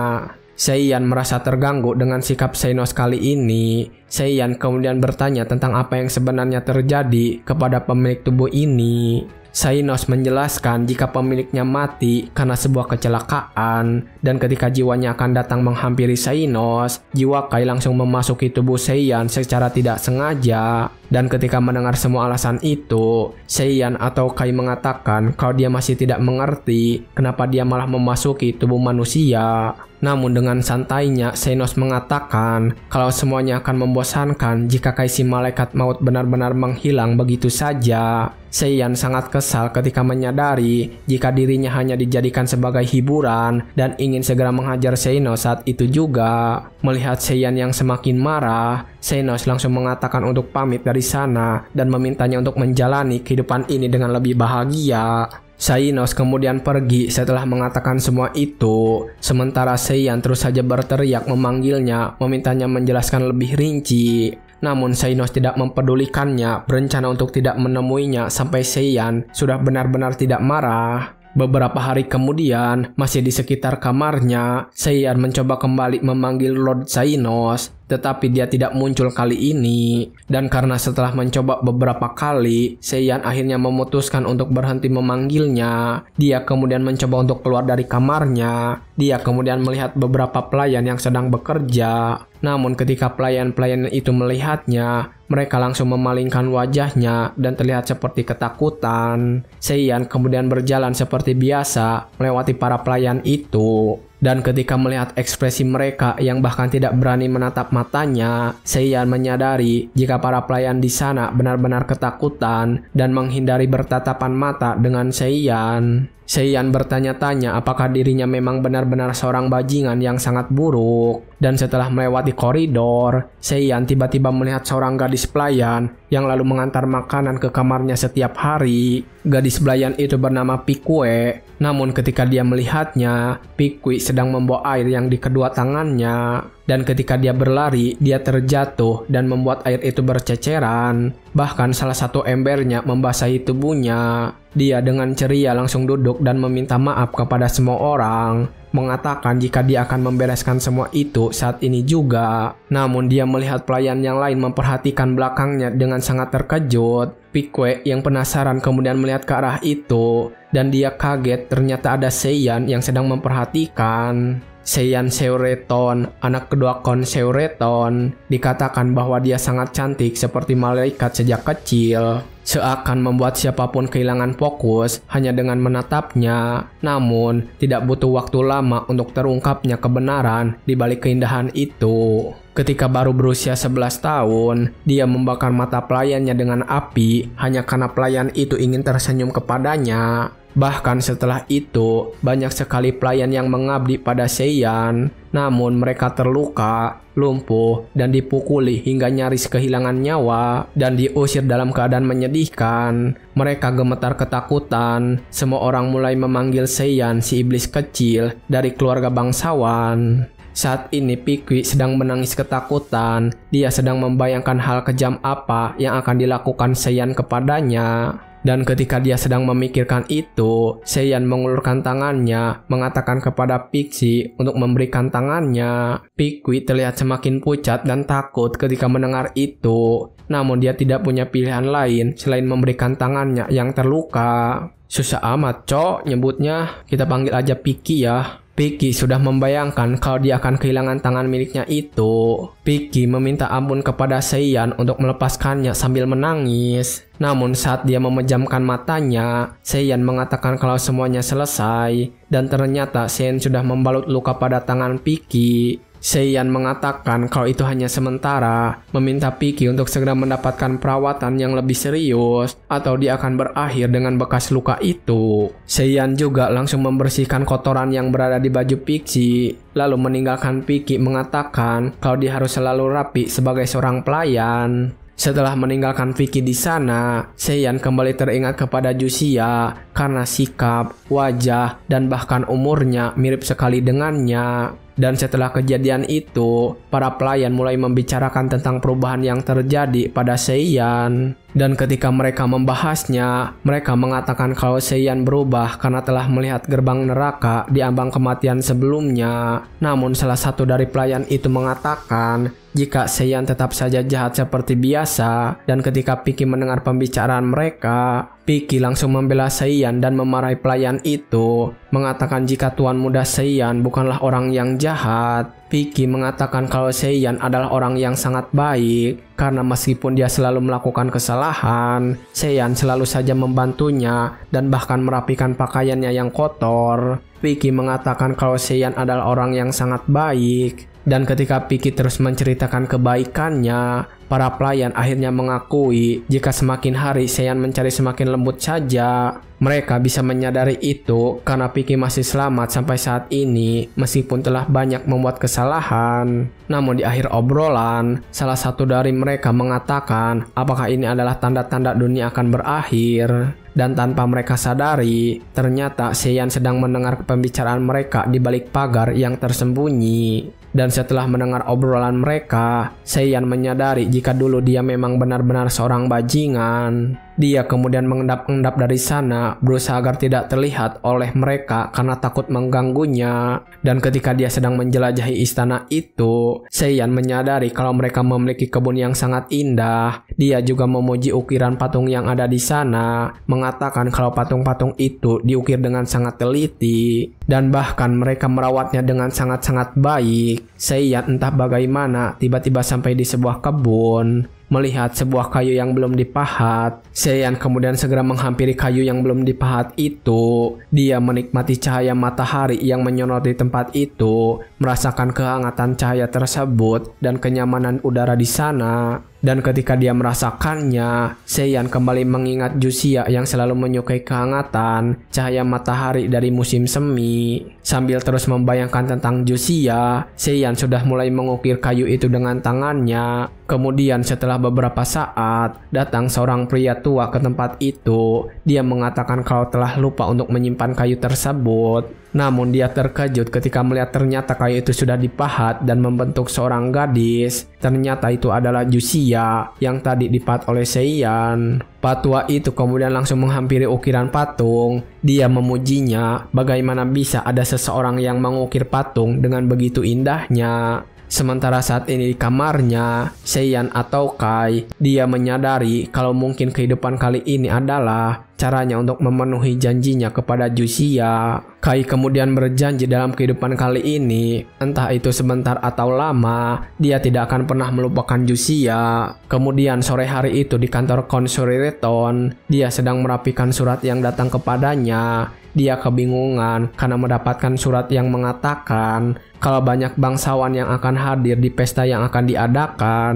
Speaker 1: Seiyan merasa terganggu dengan sikap Xainos kali ini. Seiyan kemudian bertanya tentang apa yang sebenarnya terjadi kepada pemilik tubuh ini. Xainos menjelaskan jika pemiliknya mati karena sebuah kecelakaan, dan ketika jiwanya akan datang menghampiri Xainos, jiwa Kai langsung memasuki tubuh Seiyan secara tidak sengaja. Dan ketika mendengar semua alasan itu, Seiyan atau Kai mengatakan kalau dia masih tidak mengerti kenapa dia malah memasuki tubuh manusia. Namun dengan santainya Xainos mengatakan kalau semuanya akan membosankan jika Kai si malaikat maut benar-benar menghilang begitu saja. Seiyan sangat kesal ketika menyadari jika dirinya hanya dijadikan sebagai hiburan dan ingin segera menghajar Xainos saat itu juga. Melihat Seiyan yang semakin marah, Xainos langsung mengatakan untuk pamit dari sana dan memintanya untuk menjalani kehidupan ini dengan lebih bahagia. Xainos kemudian pergi setelah mengatakan semua itu, sementara Seiyan terus saja berteriak memanggilnya, memintanya menjelaskan lebih rinci. Namun Xainos tidak mempedulikannya, berencana untuk tidak menemuinya sampai Seiyan sudah benar-benar tidak marah. Beberapa hari kemudian, masih di sekitar kamarnya, Seiyan mencoba kembali memanggil Lord Xainos, tetapi dia tidak muncul kali ini. Dan karena setelah mencoba beberapa kali, Seiyan akhirnya memutuskan untuk berhenti memanggilnya. Dia kemudian mencoba untuk keluar dari kamarnya. Dia kemudian melihat beberapa pelayan yang sedang bekerja. Namun ketika pelayan-pelayan itu melihatnya, mereka langsung memalingkan wajahnya dan terlihat seperti ketakutan. Seiyan kemudian berjalan seperti biasa melewati para pelayan itu. Dan ketika melihat ekspresi mereka yang bahkan tidak berani menatap matanya, Seiyan menyadari jika para pelayan di sana benar-benar ketakutan dan menghindari bertatapan mata dengan Seiyan. Seiyan bertanya-tanya apakah dirinya memang benar-benar seorang bajingan yang sangat buruk. Dan setelah melewati koridor, Seiyan tiba-tiba melihat seorang gadis pelayan yang lalu mengantar makanan ke kamarnya setiap hari. Gadis pelayan itu bernama Pikue. Namun ketika dia melihatnya, Pikui sedang membawa air yang di kedua tangannya. Dan ketika dia berlari, dia terjatuh dan membuat air itu berceceran. Bahkan salah satu embernya membasahi tubuhnya. Dia dengan ceria langsung duduk dan meminta maaf kepada semua orang, mengatakan jika dia akan membereskan semua itu saat ini juga. Namun dia melihat pelayan yang lain memperhatikan belakangnya dengan sangat terkejut. Pikue yang penasaran kemudian melihat ke arah itu, dan dia kaget ternyata ada Seiyan yang sedang memperhatikan. Seiyan Seureton, anak kedua Kon Seureton, dikatakan bahwa dia sangat cantik seperti malaikat sejak kecil. Seakan membuat siapapun kehilangan fokus hanya dengan menatapnya. Namun, tidak butuh waktu lama untuk terungkapnya kebenaran di balik keindahan itu. Ketika baru berusia 11 tahun, dia membakar mata pelayannya dengan api hanya karena pelayan itu ingin tersenyum kepadanya. Bahkan setelah itu, banyak sekali pelayan yang mengabdi pada Seiyan. Namun mereka terluka, lumpuh, dan dipukuli hingga nyaris kehilangan nyawa dan diusir dalam keadaan menyedihkan. Mereka gemetar ketakutan. Semua orang mulai memanggil Seiyan si iblis kecil dari keluarga bangsawan. Saat ini Pikui sedang menangis ketakutan. Dia sedang membayangkan hal kejam apa yang akan dilakukan Seiyan kepadanya. Dan ketika dia sedang memikirkan itu, Seiyan mengulurkan tangannya, mengatakan kepada Pixie untuk memberikan tangannya. Pikui terlihat semakin pucat dan takut ketika mendengar itu. Namun dia tidak punya pilihan lain selain memberikan tangannya yang terluka. Susah amat, Cok, nyebutnya. Kita panggil aja Piki ya. Vicky sudah membayangkan kalau dia akan kehilangan tangan miliknya itu. Vicky meminta ampun kepada Seiyan untuk melepaskannya sambil menangis. Namun saat dia memejamkan matanya, Seiyan mengatakan kalau semuanya selesai. Dan ternyata Seiyan sudah membalut luka pada tangan Vicky. Seiyan mengatakan kalau itu hanya sementara, meminta Vicky untuk segera mendapatkan perawatan yang lebih serius atau dia akan berakhir dengan bekas luka itu. Seiyan juga langsung membersihkan kotoran yang berada di baju Vicky, lalu meninggalkan Vicky mengatakan kalau dia harus selalu rapi sebagai seorang pelayan. Setelah meninggalkan Vicky di sana, Seiyan kembali teringat kepada Jusia karena sikap, wajah, dan bahkan umurnya mirip sekali dengannya. Dan setelah kejadian itu, para pelayan mulai membicarakan tentang perubahan yang terjadi pada Seiyan. Dan ketika mereka membahasnya, mereka mengatakan kalau Seiyan berubah karena telah melihat gerbang neraka di ambang kematian sebelumnya. Namun salah satu dari pelayan itu mengatakan jika Seiyan tetap saja jahat seperti biasa. Dan ketika Vicky mendengar pembicaraan mereka, Vicky langsung membela Seiyan dan memarahi pelayan itu, mengatakan jika tuan muda Seiyan bukanlah orang yang jahat. Vicky mengatakan kalau Seiyan adalah orang yang sangat baik, karena meskipun dia selalu melakukan kesalahan, Seiyan selalu saja membantunya dan bahkan merapikan pakaiannya yang kotor. Vicky mengatakan kalau Seiyan adalah orang yang sangat baik. Dan ketika Vicky terus menceritakan kebaikannya, para pelayan akhirnya mengakui jika semakin hari Seiyan mencari semakin lembut saja. Mereka bisa menyadari itu karena Vicky masih selamat sampai saat ini meskipun telah banyak membuat kesalahan. Namun di akhir obrolan, salah satu dari mereka mengatakan apakah ini adalah tanda-tanda dunia akan berakhir. Dan tanpa mereka sadari, ternyata Seiyan sedang mendengar pembicaraan mereka di balik pagar yang tersembunyi. Dan setelah mendengar obrolan mereka, Seiyan menyadari jika dulu dia memang benar-benar seorang bajingan. Dia kemudian mengendap-endap dari sana, berusaha agar tidak terlihat oleh mereka karena takut mengganggunya. Dan ketika dia sedang menjelajahi istana itu, Seiyan menyadari kalau mereka memiliki kebun yang sangat indah. Dia juga memuji ukiran patung yang ada di sana, mengatakan kalau patung-patung itu diukir dengan sangat teliti. Dan bahkan mereka merawatnya dengan sangat-sangat baik. Seiyan entah bagaimana tiba-tiba sampai di sebuah kebun. Melihat sebuah kayu yang belum dipahat, Seiyan kemudian segera menghampiri kayu yang belum dipahat itu. Dia menikmati cahaya matahari yang menyoroti tempat itu, merasakan kehangatan cahaya tersebut dan kenyamanan udara di sana. Dan ketika dia merasakannya, Seiyan kembali mengingat Jusia yang selalu menyukai kehangatan cahaya matahari dari musim semi. Sambil terus membayangkan tentang Jusia, Seiyan sudah mulai mengukir kayu itu dengan tangannya. Kemudian setelah beberapa saat, datang seorang pria tua ke tempat itu. Dia mengatakan kalau telah lupa untuk menyimpan kayu tersebut. Namun dia terkejut ketika melihat ternyata kayu itu sudah dipahat dan membentuk seorang gadis. Ternyata itu adalah Jusia yang tadi dipahat oleh Seiyan. Patua itu kemudian langsung menghampiri ukiran patung. Dia memujinya bagaimana bisa ada seseorang yang mengukir patung dengan begitu indahnya. Sementara saat ini di kamarnya, Seiyan atau Kai, dia menyadari kalau mungkin kehidupan kali ini adalah caranya untuk memenuhi janjinya kepada Jusia. Kai kemudian berjanji dalam kehidupan kali ini, entah itu sebentar atau lama, dia tidak akan pernah melupakan Jusia. Kemudian sore hari itu di kantor Konsurireton, dia sedang merapikan surat yang datang kepadanya. Dia kebingungan karena mendapatkan surat yang mengatakan kalau banyak bangsawan yang akan hadir di pesta yang akan diadakan.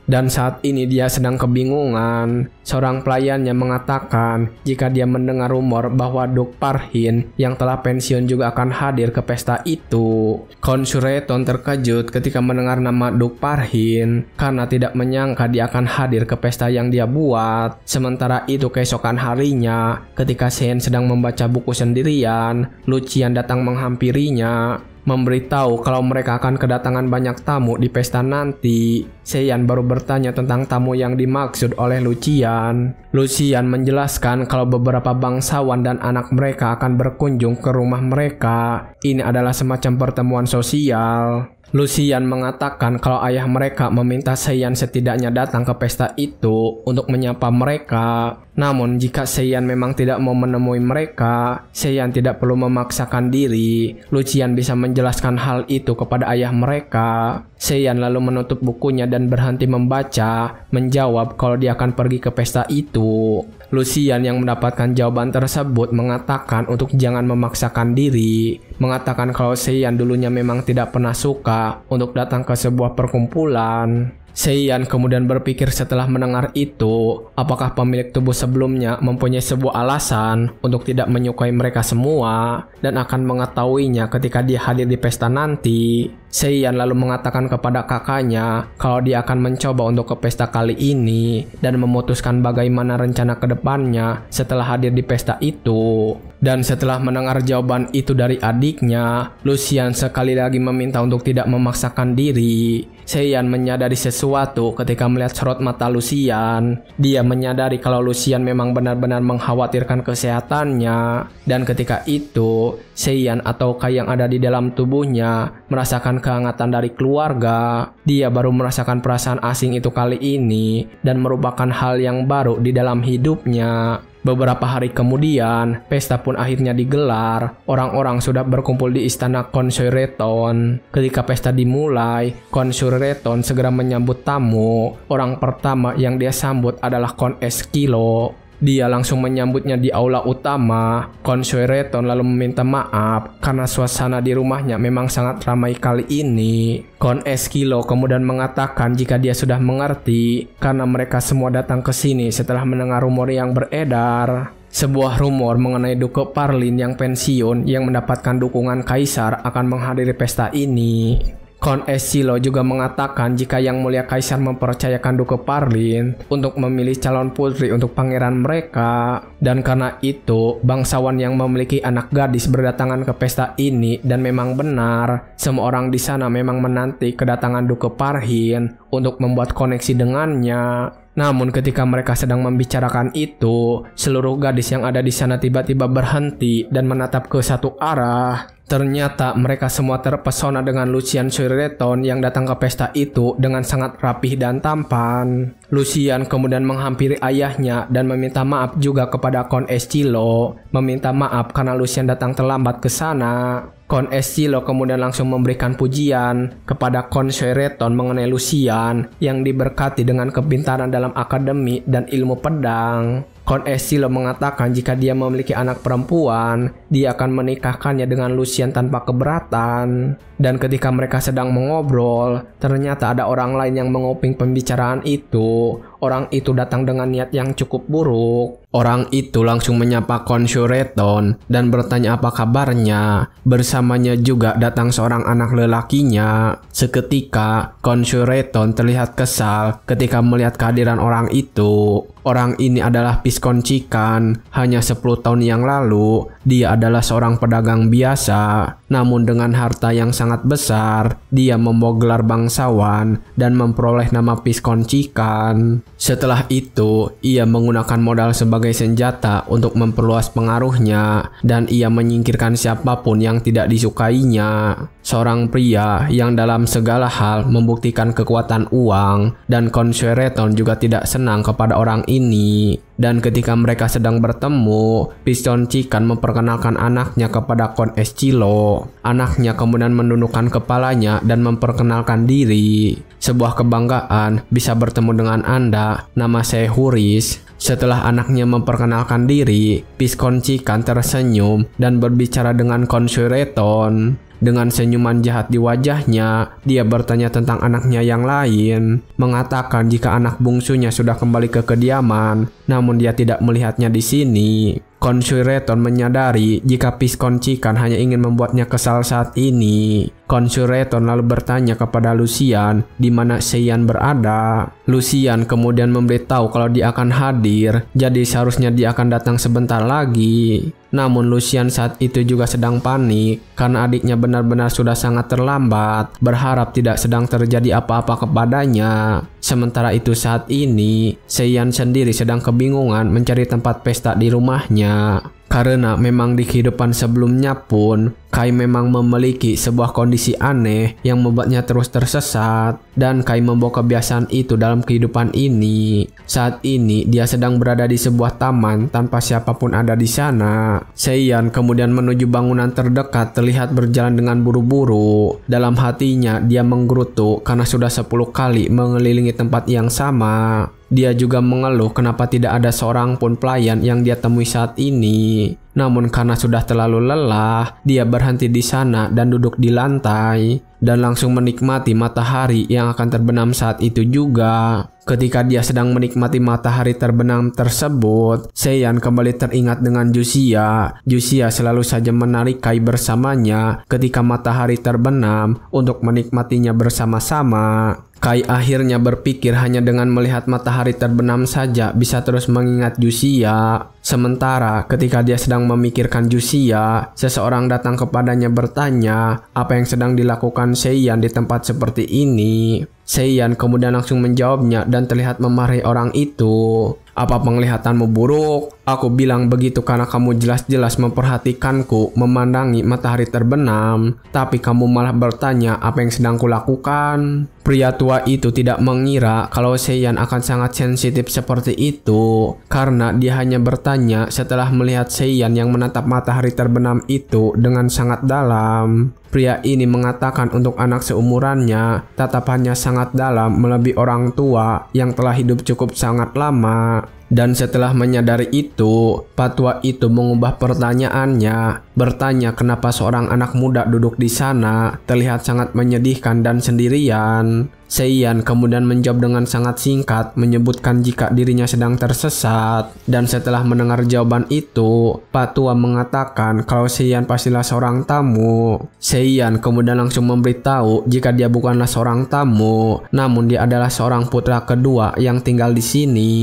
Speaker 1: Dan saat ini dia sedang kebingungan. Seorang pelayannya mengatakan jika dia mendengar rumor bahwa Duk Parhin yang telah pensiun juga akan hadir ke pesta itu. Konsureton terkejut ketika mendengar nama Duk Parhin karena tidak menyangka dia akan hadir ke pesta yang dia buat. Sementara itu keesokan harinya, ketika Seiyan sedang membaca buku sendirian, Lucian datang menghampirinya, memberitahu kalau mereka akan kedatangan banyak tamu di pesta nanti. Seiyan baru bertanya tentang tamu yang dimaksud oleh Lucian. Lucian menjelaskan kalau beberapa bangsawan dan anak mereka akan berkunjung ke rumah mereka. Ini adalah semacam pertemuan sosial. Lucian mengatakan kalau ayah mereka meminta Seiyan setidaknya datang ke pesta itu untuk menyapa mereka. Namun jika Seiyan memang tidak mau menemui mereka, Seiyan tidak perlu memaksakan diri. Lucian bisa menjelaskan hal itu kepada ayah mereka. Seiyan lalu menutup bukunya dan berhenti membaca, menjawab kalau dia akan pergi ke pesta itu. Lucian yang mendapatkan jawaban tersebut mengatakan untuk jangan memaksakan diri, mengatakan kalau Seiyan dulunya memang tidak pernah suka untuk datang ke sebuah perkumpulan. Seiyan kemudian berpikir setelah mendengar itu, apakah pemilik tubuh sebelumnya mempunyai sebuah alasan untuk tidak menyukai mereka semua dan akan mengetahuinya ketika dia hadir di pesta nanti. Seiyan lalu mengatakan kepada kakaknya kalau dia akan mencoba untuk ke pesta kali ini dan memutuskan bagaimana rencana ke depannya setelah hadir di pesta itu. Dan setelah mendengar jawaban itu dari adiknya, Lucian sekali lagi meminta untuk tidak memaksakan diri. Seiyan menyadari sesuatu ketika melihat sorot mata Lucian. Dia menyadari kalau Lucian memang benar-benar mengkhawatirkan kesehatannya. Dan ketika itu, Seiyan atau Kai yang ada di dalam tubuhnya merasakan kehangatan dari keluarga. Dia baru merasakan perasaan asing itu kali ini dan merupakan hal yang baru di dalam hidupnya. Beberapa hari kemudian, pesta pun akhirnya digelar. Orang-orang sudah berkumpul di istana Konshureton. Ketika pesta dimulai, Konshureton segera menyambut tamu. Orang pertama yang dia sambut adalah Kon Eskilo. Dia langsung menyambutnya di aula utama. Konshureton lalu meminta maaf karena suasana di rumahnya memang sangat ramai kali ini. Kon Eskilo kemudian mengatakan jika dia sudah mengerti karena mereka semua datang ke sini setelah mendengar rumor yang beredar. Sebuah rumor mengenai Duke Parlin yang pensiun yang mendapatkan dukungan kaisar akan menghadiri pesta ini. Kon Eskilo juga mengatakan jika Yang Mulia Kaisar mempercayakan Duke Parlin untuk memilih calon putri untuk pangeran mereka. Dan karena itu, bangsawan yang memiliki anak gadis berdatangan ke pesta ini dan memang benar, semua orang di sana memang menanti kedatangan Duke Parlin untuk membuat koneksi dengannya. Namun ketika mereka sedang membicarakan itu, seluruh gadis yang ada di sana tiba-tiba berhenti dan menatap ke satu arah. Ternyata mereka semua terpesona dengan Lucian Shuireton yang datang ke pesta itu dengan sangat rapih dan tampan. Lucian kemudian menghampiri ayahnya dan meminta maaf juga kepada Kon Eskilo. Meminta maaf karena Lucian datang terlambat ke sana. Kon Eskilo kemudian langsung memberikan pujian kepada Kon Shuireton mengenai Lucian yang diberkati dengan kepintaran dalam akademi dan ilmu pedang. Kon Eskilo mengatakan jika dia memiliki anak perempuan, dia akan menikahkannya dengan Lucian tanpa keberatan. Dan ketika mereka sedang mengobrol, ternyata ada orang lain yang menguping pembicaraan itu. Orang itu datang dengan niat yang cukup buruk. Orang itu langsung menyapa Kon Shuireton dan bertanya apa kabarnya. Bersamanya juga datang seorang anak lelakinya. Seketika, Kon Shuireton terlihat kesal ketika melihat kehadiran orang itu. Orang ini adalah Piskon Chikan. Hanya 10 tahun yang lalu, dia adalah seorang pedagang biasa. Namun dengan harta yang sangat besar, dia membawa gelar bangsawan dan memperoleh nama Piskon Chikan. Setelah itu, ia menggunakan modal sebagai senjata untuk memperluas pengaruhnya dan ia menyingkirkan siapapun yang tidak disukainya. Seorang pria yang dalam segala hal membuktikan kekuatan uang dan Kon Shuireton juga tidak senang kepada orang ini. Dan ketika mereka sedang bertemu, Piskon Chikan memperkenalkan anaknya kepada Kon Eskilo. Anaknya kemudian menundukkan kepalanya dan memperkenalkan diri. Sebuah kebanggaan bisa bertemu dengan Anda, nama saya Huris. Setelah anaknya memperkenalkan diri, Piskon Chikan tersenyum dan berbicara dengan Kon Shuireton. Dengan senyuman jahat di wajahnya, dia bertanya tentang anaknya yang lain, mengatakan jika anak bungsunya sudah kembali ke kediaman, namun dia tidak melihatnya di sini. Kon Shuireton menyadari jika Piskon Chikan hanya ingin membuatnya kesal saat ini. Kon Shuireton lalu bertanya kepada Lucian di mana Seiyan berada. Lucian kemudian memberitahu kalau dia akan hadir, jadi seharusnya dia akan datang sebentar lagi. Namun Lucian saat itu juga sedang panik karena adiknya benar-benar sudah sangat terlambat, berharap tidak sedang terjadi apa-apa kepadanya. Sementara itu saat ini, Seiyan sendiri sedang kebingungan mencari tempat pesta di rumahnya. Karena memang di kehidupan sebelumnya pun, Kai memang memiliki sebuah kondisi aneh yang membuatnya terus tersesat, dan Kai membawa kebiasaan itu dalam kehidupan ini. Saat ini dia sedang berada di sebuah taman tanpa siapapun ada di sana. Seiyan kemudian menuju bangunan terdekat terlihat berjalan dengan buru-buru. Dalam hatinya dia menggerutu karena sudah 10 kali mengelilingi tempat yang sama. Dia juga mengeluh kenapa tidak ada seorang pun pelayan yang dia temui saat ini. Namun karena sudah terlalu lelah, dia berhenti di sana dan duduk di lantai dan langsung menikmati matahari yang akan terbenam saat itu juga. Ketika dia sedang menikmati matahari terbenam tersebut, Seiyan kembali teringat dengan Jusia. Jusia selalu saja menarik Kai bersamanya ketika matahari terbenam untuk menikmatinya bersama-sama. Kai akhirnya berpikir hanya dengan melihat matahari terbenam saja bisa terus mengingat Jusia. Sementara ketika dia sedang memikirkan Jusia, seseorang datang kepadanya bertanya apa yang sedang dilakukan Seiyan di tempat seperti ini. Seiyan kemudian langsung menjawabnya dan terlihat memarahi orang itu. Apa penglihatanmu buruk? Aku bilang begitu karena kamu jelas-jelas memperhatikanku memandangi matahari terbenam, tapi kamu malah bertanya apa yang sedang kulakukan. Pria tua itu tidak mengira kalau Seiyan akan sangat sensitif seperti itu, karena dia hanya bertanya setelah melihat Seiyan yang menatap matahari terbenam itu dengan sangat dalam. Pria ini mengatakan untuk anak seumurannya, tatapannya sangat dalam melebihi orang tua yang telah hidup cukup sangat lama. Dan setelah menyadari itu, Patua itu mengubah pertanyaannya, bertanya kenapa seorang anak muda duduk di sana terlihat sangat menyedihkan dan sendirian. Seiyan kemudian menjawab dengan sangat singkat, menyebutkan jika dirinya sedang tersesat. Dan setelah mendengar jawaban itu, Patua mengatakan kalau Seiyan pastilah seorang tamu. Seiyan kemudian langsung memberitahu jika dia bukanlah seorang tamu, namun dia adalah seorang putra kedua yang tinggal di sini.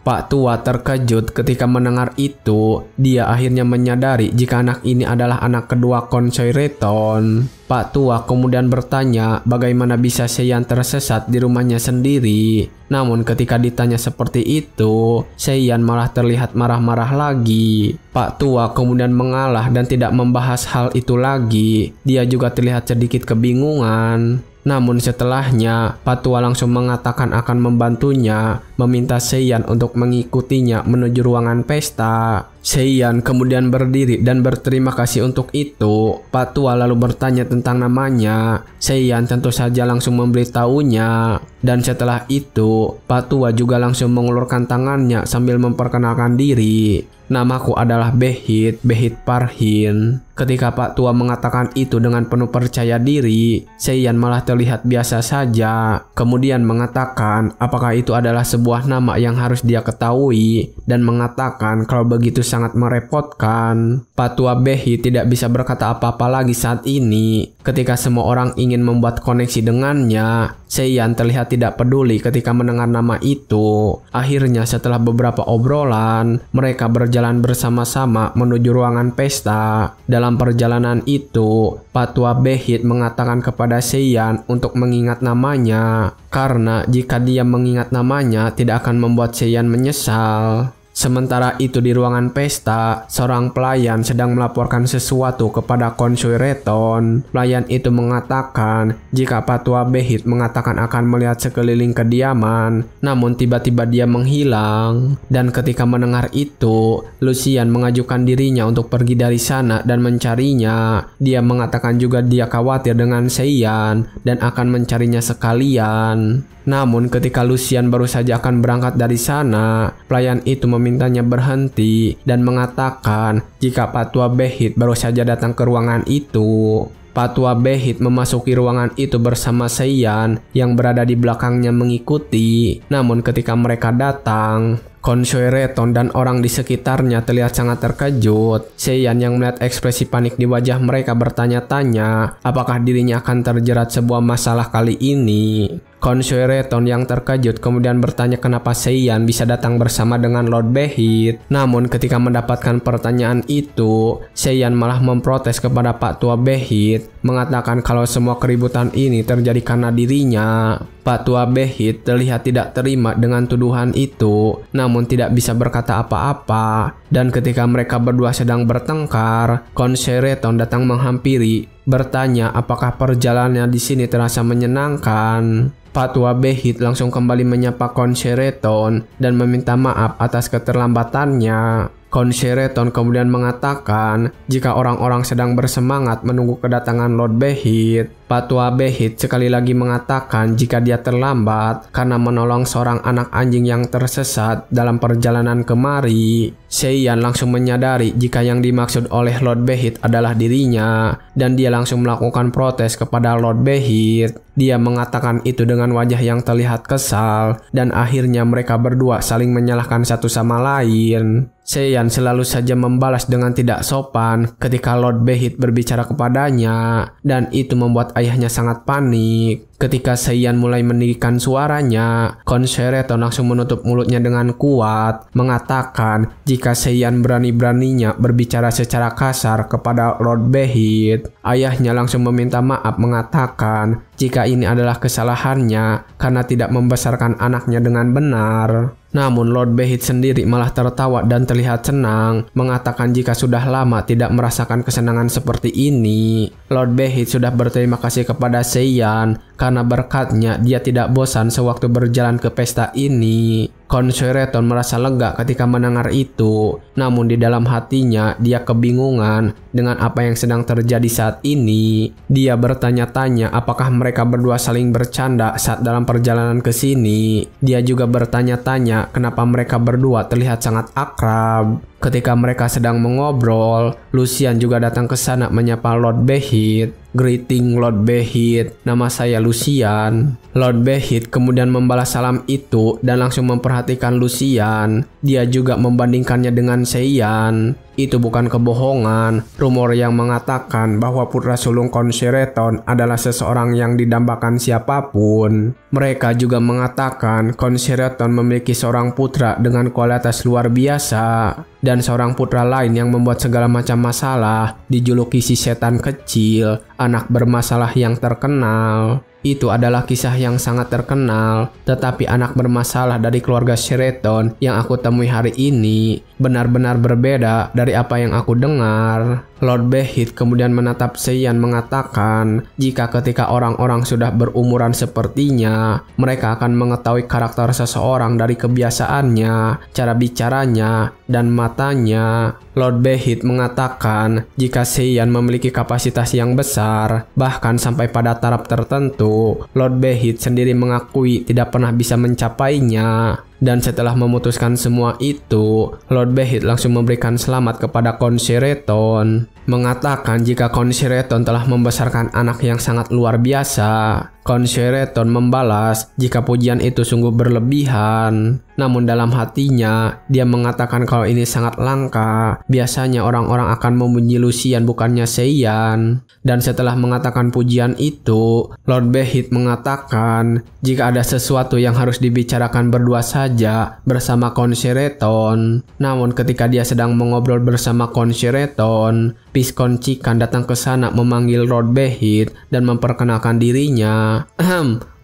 Speaker 1: Pak Tua terkejut ketika mendengar itu. Dia akhirnya menyadari jika anak ini adalah anak kedua Khonsoi Reton. Pak Tua kemudian bertanya bagaimana bisa Seiyan tersesat di rumahnya sendiri. Namun ketika ditanya seperti itu, Seiyan malah terlihat marah-marah lagi. Pak Tua kemudian mengalah dan tidak membahas hal itu lagi. Dia juga terlihat sedikit kebingungan. Namun setelahnya, Pak Tua langsung mengatakan akan membantunya, meminta Seiyan untuk mengikutinya menuju ruangan pesta. Seiyan kemudian berdiri dan berterima kasih untuk itu. Pak Tua lalu bertanya tentang namanya. Seiyan tentu saja langsung memberitahunya. Dan setelah itu, Pak Tua juga langsung mengulurkan tangannya sambil memperkenalkan diri. Namaku adalah Behit Parhin. Ketika Pak Tua mengatakan itu dengan penuh percaya diri, Seiyan malah terlihat biasa saja. Kemudian mengatakan apakah itu adalah sebuah nama yang harus dia ketahui, dan mengatakan kalau begitu sangat merepotkan. Pak Tua Behit tidak bisa berkata apa-apa lagi saat ini. Ketika semua orang ingin membuat koneksi dengannya, Seiyan terlihat tidak peduli ketika mendengar nama itu. Akhirnya setelah beberapa obrolan, mereka berjalan bersama-sama menuju ruangan pesta. Dalam perjalanan itu, Pak Tua Behit mengatakan kepada Seiyan untuk mengingat namanya, karena jika dia mengingat namanya tidak akan membuat Seiyan menyesal. Sementara itu di ruangan pesta, seorang pelayan sedang melaporkan sesuatu kepada Khonsoi Reton. Pelayan itu mengatakan jika Pak Tua Behit mengatakan akan melihat sekeliling kediaman, namun tiba-tiba dia menghilang. Dan ketika mendengar itu, Lucian mengajukan dirinya untuk pergi dari sana dan mencarinya. Dia mengatakan juga dia khawatir dengan Seiyan dan akan mencarinya sekalian. Namun ketika Lucian baru saja akan berangkat dari sana, pelayan itu memintanya berhenti dan mengatakan jika Pak Tua Behit baru saja datang ke ruangan itu. Pak Tua Behit memasuki ruangan itu bersama Seiyan yang berada di belakangnya mengikuti. Namun ketika mereka datang, Khonsoi Reton dan orang di sekitarnya terlihat sangat terkejut. Seiyan yang melihat ekspresi panik di wajah mereka bertanya-tanya apakah dirinya akan terjerat sebuah masalah kali ini. Khonsoi Reton yang terkejut kemudian bertanya kenapa Seiyan bisa datang bersama dengan Lord Behit. Namun ketika mendapatkan pertanyaan itu, Seiyan malah memprotes kepada Pak Tua Behit, mengatakan kalau semua keributan ini terjadi karena dirinya. Pak Tua Behit terlihat tidak terima dengan tuduhan itu, namun tidak bisa berkata apa-apa. Dan ketika mereka berdua sedang bertengkar, Concerton datang menghampiri, bertanya apakah perjalanannya di sini terasa menyenangkan. Patua Behit langsung kembali menyapa Concerton dan meminta maaf atas keterlambatannya. Concerton kemudian mengatakan jika orang-orang sedang bersemangat menunggu kedatangan Lord Behit. Patua Behit sekali lagi mengatakan jika dia terlambat karena menolong seorang anak anjing yang tersesat dalam perjalanan kemari. Seiyan langsung menyadari jika yang dimaksud oleh Lord Behit adalah dirinya, dan dia langsung melakukan protes kepada Lord Behit. Dia mengatakan itu dengan wajah yang terlihat kesal, dan akhirnya mereka berdua saling menyalahkan satu sama lain. Seiyan selalu saja membalas dengan tidak sopan ketika Lord Behit berbicara kepadanya, dan itu membuat ayahnya sangat panik. Ketika Seiyan mulai meninggikan suaranya, Concerton langsung menutup mulutnya dengan kuat, mengatakan jika Seiyan berani-beraninya berbicara secara kasar kepada Lord Behit. Ayahnya langsung meminta maaf, mengatakan jika ini adalah kesalahannya karena tidak membesarkan anaknya dengan benar. Namun Lord Behit sendiri malah tertawa dan terlihat senang, mengatakan jika sudah lama tidak merasakan kesenangan seperti ini. Lord Behit sudah berterima kasih kepada Seiyan karena berkatnya dia tidak bosan sewaktu berjalan ke pesta ini. Concerton merasa lega ketika mendengar itu, namun di dalam hatinya dia kebingungan dengan apa yang sedang terjadi saat ini. Dia bertanya-tanya apakah mereka berdua saling bercanda saat dalam perjalanan ke sini. Dia juga bertanya-tanya kenapa mereka berdua terlihat sangat akrab. Ketika mereka sedang mengobrol, Lucian juga datang ke sana menyapa Lord Behit. "Greeting Lord Behit, nama saya Lucian." Lord Behit kemudian membalas salam itu dan langsung memperhatikan Lucian. Dia juga membandingkannya dengan Seiyan. Itu bukan kebohongan. Rumor yang mengatakan bahwa putra sulung Concerton adalah seseorang yang didambakan siapapun. Mereka juga mengatakan Concerton memiliki seorang putra dengan kualitas luar biasa, dan seorang putra lain yang membuat segala macam masalah, dijuluki si setan kecil, anak bermasalah yang terkenal. Itu adalah kisah yang sangat terkenal, tetapi anak bermasalah dari keluarga Sheraton yang aku temui hari ini benar-benar berbeda dari apa yang aku dengar. Lord Behit kemudian menatap Seiyan, mengatakan jika ketika orang-orang sudah berumuran sepertinya, mereka akan mengetahui karakter seseorang dari kebiasaannya, cara bicaranya, dan matanya. Lord Behit mengatakan jika Seiyan memiliki kapasitas yang besar, bahkan sampai pada taraf tertentu, Lord Behit sendiri mengakui tidak pernah bisa mencapainya. Dan setelah memutuskan semua itu, Lord Behit langsung memberikan selamat kepada Concerton, mengatakan jika Concerton telah membesarkan anak yang sangat luar biasa. Concerton membalas jika pujian itu sungguh berlebihan. Namun dalam hatinya, dia mengatakan kalau ini sangat langka. Biasanya orang-orang akan memuji Lucian bukannya Seiyan. Dan setelah mengatakan pujian itu, Lord Behit mengatakan jika ada sesuatu yang harus dibicarakan berdua saja bersama Concerton. Namun ketika dia sedang mengobrol bersama Concerton, Piscon Cikan datang ke sana memanggil Lord Behit dan memperkenalkan dirinya.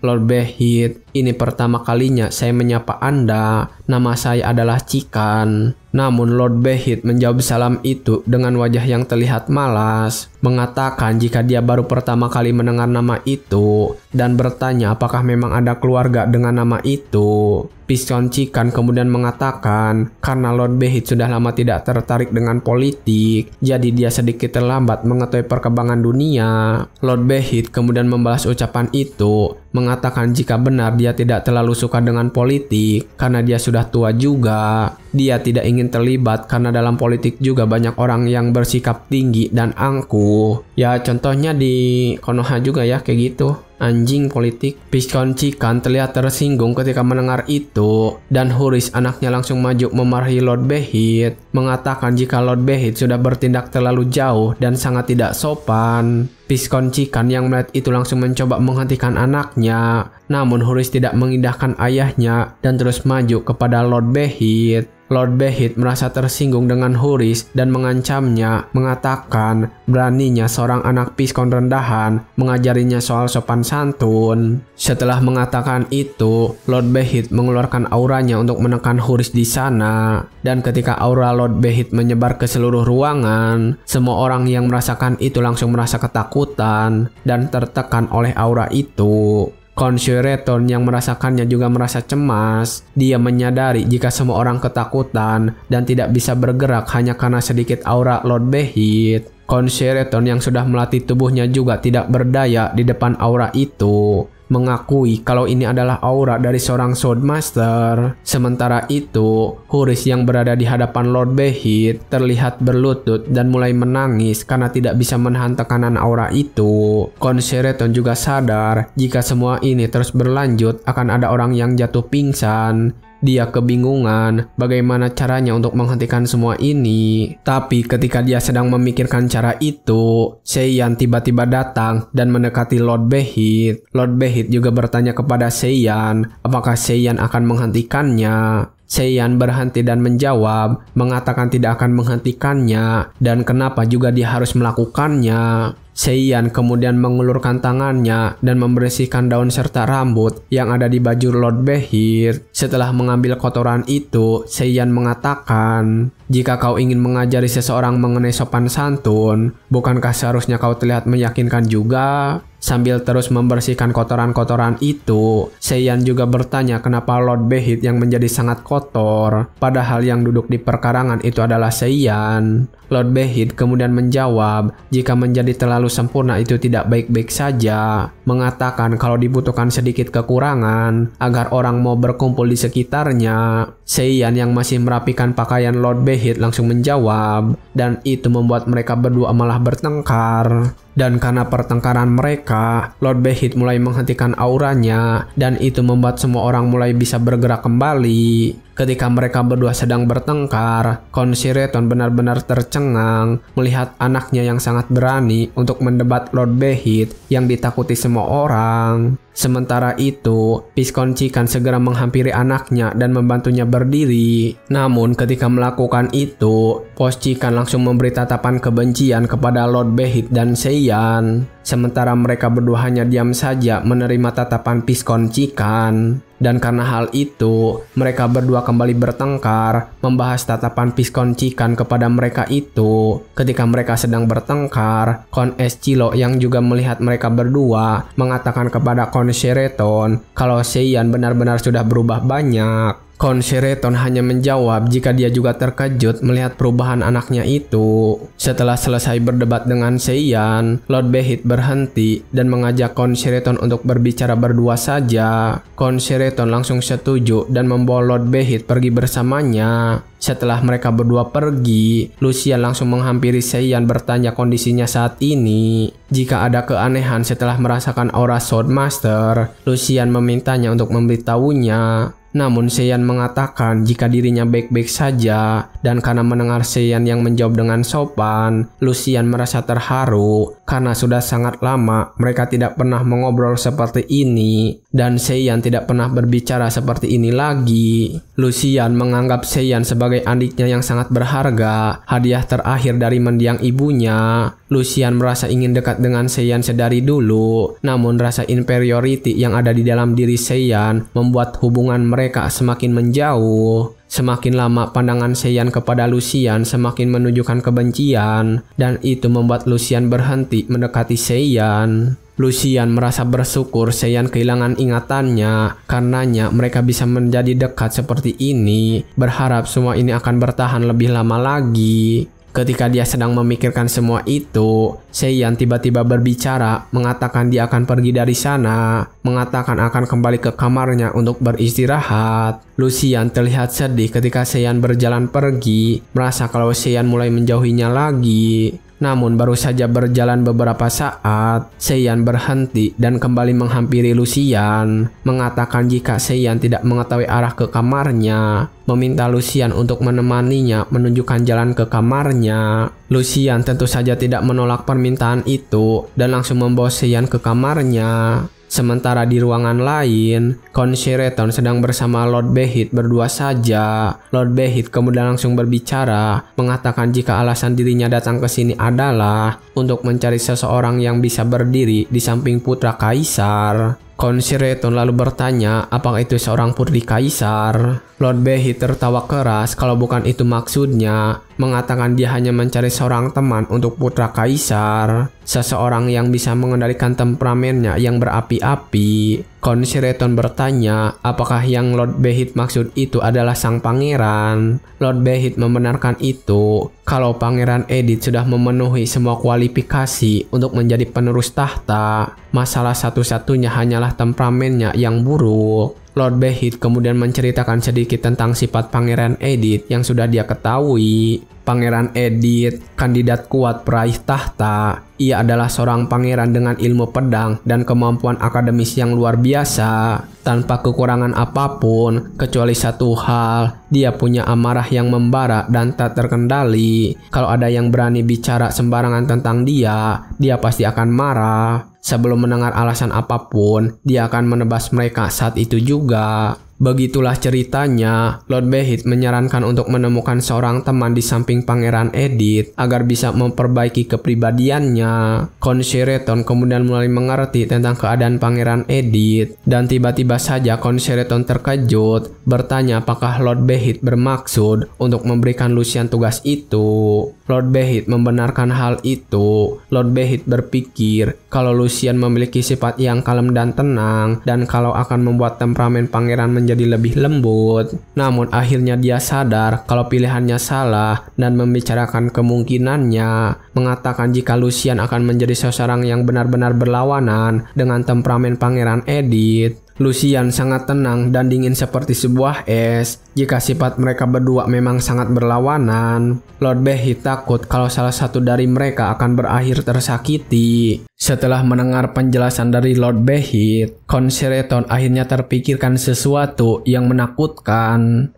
Speaker 1: Lord Behit, ini pertama kalinya saya menyapa Anda. Nama saya adalah Cikan. Namun Lord Behit menjawab salam itu dengan wajah yang terlihat malas, mengatakan jika dia baru pertama kali mendengar nama itu dan bertanya apakah memang ada keluarga dengan nama itu. Piscon Cikan kemudian mengatakan karena Lord Behit sudah lama tidak tertarik dengan politik, jadi dia sedikit terlambat mengetahui perkembangan dunia. Lord Behit kemudian membalas ucapan itu, mengatakan jika benar dia tidak terlalu suka dengan politik karena dia sudah tua juga. Dia tidak ingin terlibat karena dalam politik juga banyak orang yang bersikap tinggi dan angkuh. Ya contohnya di Konoha juga ya kayak gitu. Anjing politik. Piscon Cikan terlihat tersinggung ketika mendengar itu, dan Huris anaknya langsung maju memarahi Lord Behit, mengatakan jika Lord Behit sudah bertindak terlalu jauh dan sangat tidak sopan. Piscon Cikan yang melihat itu langsung mencoba menghentikan anaknya, namun Huris tidak mengindahkan ayahnya dan terus maju kepada Lord Behit. Lord Behit merasa tersinggung dengan Huris dan mengancamnya, mengatakan beraninya seorang anak piskon rendahan mengajarinya soal sopan santun. Setelah mengatakan itu, Lord Behit mengeluarkan auranya untuk menekan Huris di sana. Dan ketika aura Lord Behit menyebar ke seluruh ruangan, semua orang yang merasakan itu langsung merasa ketakutan dan tertekan oleh aura itu. Concerton yang merasakannya juga merasa cemas. Dia menyadari jika semua orang ketakutan dan tidak bisa bergerak hanya karena sedikit aura Lord Behit. Concerton yang sudah melatih tubuhnya juga tidak berdaya di depan aura itu, mengakui kalau ini adalah aura dari seorang Swordmaster. Sementara itu, Huris yang berada di hadapan Lord Behit terlihat berlutut dan mulai menangis karena tidak bisa menahan tekanan aura itu. Concerton juga sadar jika semua ini terus berlanjut akan ada orang yang jatuh pingsan. Dia kebingungan bagaimana caranya untuk menghentikan semua ini. Tapi ketika dia sedang memikirkan cara itu, Seiyan tiba-tiba datang dan mendekati Lord Behit. Lord Behit juga bertanya kepada Seiyan apakah Seiyan akan menghentikannya. Seiyan berhenti dan menjawab, mengatakan tidak akan menghentikannya dan kenapa juga dia harus melakukannya. Seiyan kemudian mengulurkan tangannya dan membersihkan daun serta rambut yang ada di baju Lord Behit. Setelah mengambil kotoran itu, Seiyan mengatakan, "Jika kau ingin mengajari seseorang mengenai sopan santun, bukankah seharusnya kau terlihat meyakinkan juga?" Sambil terus membersihkan kotoran-kotoran itu, Seiyan juga bertanya kenapa Lord Behit yang menjadi sangat kotor, padahal yang duduk di perkarangan itu adalah Seiyan. Lord Behit kemudian menjawab jika menjadi terlalu sempurna itu tidak baik-baik saja, mengatakan kalau dibutuhkan sedikit kekurangan agar orang mau berkumpul di sekitarnya. Seiyan yang masih merapikan pakaian Lord Behit langsung menjawab, dan itu membuat mereka berdua malah bertengkar. Dan karena pertengkaran mereka, Lord Behit mulai menghentikan auranya dan itu membuat semua orang mulai bisa bergerak kembali. Ketika mereka berdua sedang bertengkar, Concerton benar-benar tercengang melihat anaknya yang sangat berani untuk mendebat Lord Behit yang ditakuti semua orang. Sementara itu, Piskon Chikan segera menghampiri anaknya dan membantunya berdiri. Namun ketika melakukan itu, Pos Chikan langsung memberi tatapan kebencian kepada Lord Behit dan Seiyan. Sementara mereka berdua hanya diam saja menerima tatapan Piskon Chikan. Dan karena hal itu, mereka berdua kembali bertengkar, membahas tatapan Piskon Chikan kepada mereka itu. Ketika mereka sedang bertengkar, Kon Eschilo yang juga melihat mereka berdua mengatakan kepada Concerton kalau Seiyan benar-benar sudah berubah banyak. Concerton hanya menjawab jika dia juga terkejut melihat perubahan anaknya itu. Setelah selesai berdebat dengan Seiyan, Lord Behit berhenti dan mengajak Concerton untuk berbicara berdua saja. Concerton langsung setuju dan membawa Lord Behit pergi bersamanya. Setelah mereka berdua pergi, Lucian langsung menghampiri Seiyan bertanya kondisinya saat ini. Jika ada keanehan setelah merasakan aura Swordmaster, Lucian memintanya untuk memberitahunya. Namun Seiyan mengatakan jika dirinya baik-baik saja, dan karena mendengar Seiyan yang menjawab dengan sopan, Lucian merasa terharu karena sudah sangat lama mereka tidak pernah mengobrol seperti ini dan Seiyan tidak pernah berbicara seperti ini lagi. Lucian menganggap Seiyan sebagai adiknya yang sangat berharga, hadiah terakhir dari mendiang ibunya. Lucian merasa ingin dekat dengan Seiyan sedari dulu, namun rasa inferiority yang ada di dalam diri Seiyan membuat hubungan mereka semakin menjauh. Semakin lama pandangan Seiyan kepada Lucian semakin menunjukkan kebencian, dan itu membuat Lucian berhenti mendekati Seiyan. Lucian merasa bersyukur Seiyan kehilangan ingatannya, karenanya mereka bisa menjadi dekat seperti ini, berharap semua ini akan bertahan lebih lama lagi. Ketika dia sedang memikirkan semua itu, Seiyan tiba-tiba berbicara, mengatakan dia akan pergi dari sana, mengatakan akan kembali ke kamarnya untuk beristirahat. Lucian terlihat sedih ketika Seiyan berjalan pergi, merasa kalau Seiyan mulai menjauhinya lagi. Namun baru saja berjalan beberapa saat, Seiyan berhenti dan kembali menghampiri Lucian, mengatakan jika Seiyan tidak mengetahui arah ke kamarnya, meminta Lucian untuk menemaninya menunjukkan jalan ke kamarnya. Lucian tentu saja tidak menolak permintaan itu dan langsung membawa Seiyan ke kamarnya. Sementara di ruangan lain, Concerton sedang bersama Lord Behit berdua saja. Lord Behit kemudian langsung berbicara, mengatakan jika alasan dirinya datang ke sini adalah untuk mencari seseorang yang bisa berdiri di samping putra kaisar. Concerton lalu bertanya apakah itu seorang putri kaisar. Lord Behit tertawa keras kalau bukan itu maksudnya, mengatakan dia hanya mencari seorang teman untuk putra kaisar, seseorang yang bisa mengendalikan temperamennya yang berapi-api. Concerton bertanya apakah yang Lord Behit maksud itu adalah sang pangeran. Lord Behit membenarkan itu, kalau Pangeran Edith sudah memenuhi semua kualifikasi untuk menjadi penerus tahta. Masalah satu-satunya hanyalah temperamennya yang buruk. Lord Behit kemudian menceritakan sedikit tentang sifat Pangeran Edith yang sudah dia ketahui. Pangeran Edith, kandidat kuat peraih tahta. Ia adalah seorang pangeran dengan ilmu pedang dan kemampuan akademis yang luar biasa. Tanpa kekurangan apapun, kecuali satu hal, dia punya amarah yang membara dan tak terkendali. Kalau ada yang berani bicara sembarangan tentang dia pasti akan marah. Sebelum mendengar alasan apapun, dia akan menebas mereka saat itu juga. Begitulah ceritanya. Lord Behit menyarankan untuk menemukan seorang teman di samping Pangeran Edith agar bisa memperbaiki kepribadiannya. Concerton kemudian mulai mengerti tentang keadaan Pangeran Edith, dan tiba-tiba saja Concerton terkejut, bertanya apakah Lord Behit bermaksud untuk memberikan Lucian tugas itu. Lord Behit membenarkan hal itu. Lord Behit berpikir kalau Lucian memiliki sifat yang kalem dan tenang, dan kalau akan membuat temperamen pangeran menjadi lebih lembut. Namun akhirnya dia sadar kalau pilihannya salah dan membicarakan kemungkinannya, mengatakan jika Lucian akan menjadi seseorang yang benar-benar berlawanan dengan temperamen Pangeran Edith. Lucian sangat tenang dan dingin seperti sebuah es. Jika sifat mereka berdua memang sangat berlawanan, Lord Behit takut kalau salah satu dari mereka akan berakhir tersakiti. Setelah mendengar penjelasan dari Lord Behit, Concerton akhirnya terpikirkan sesuatu yang menakutkan.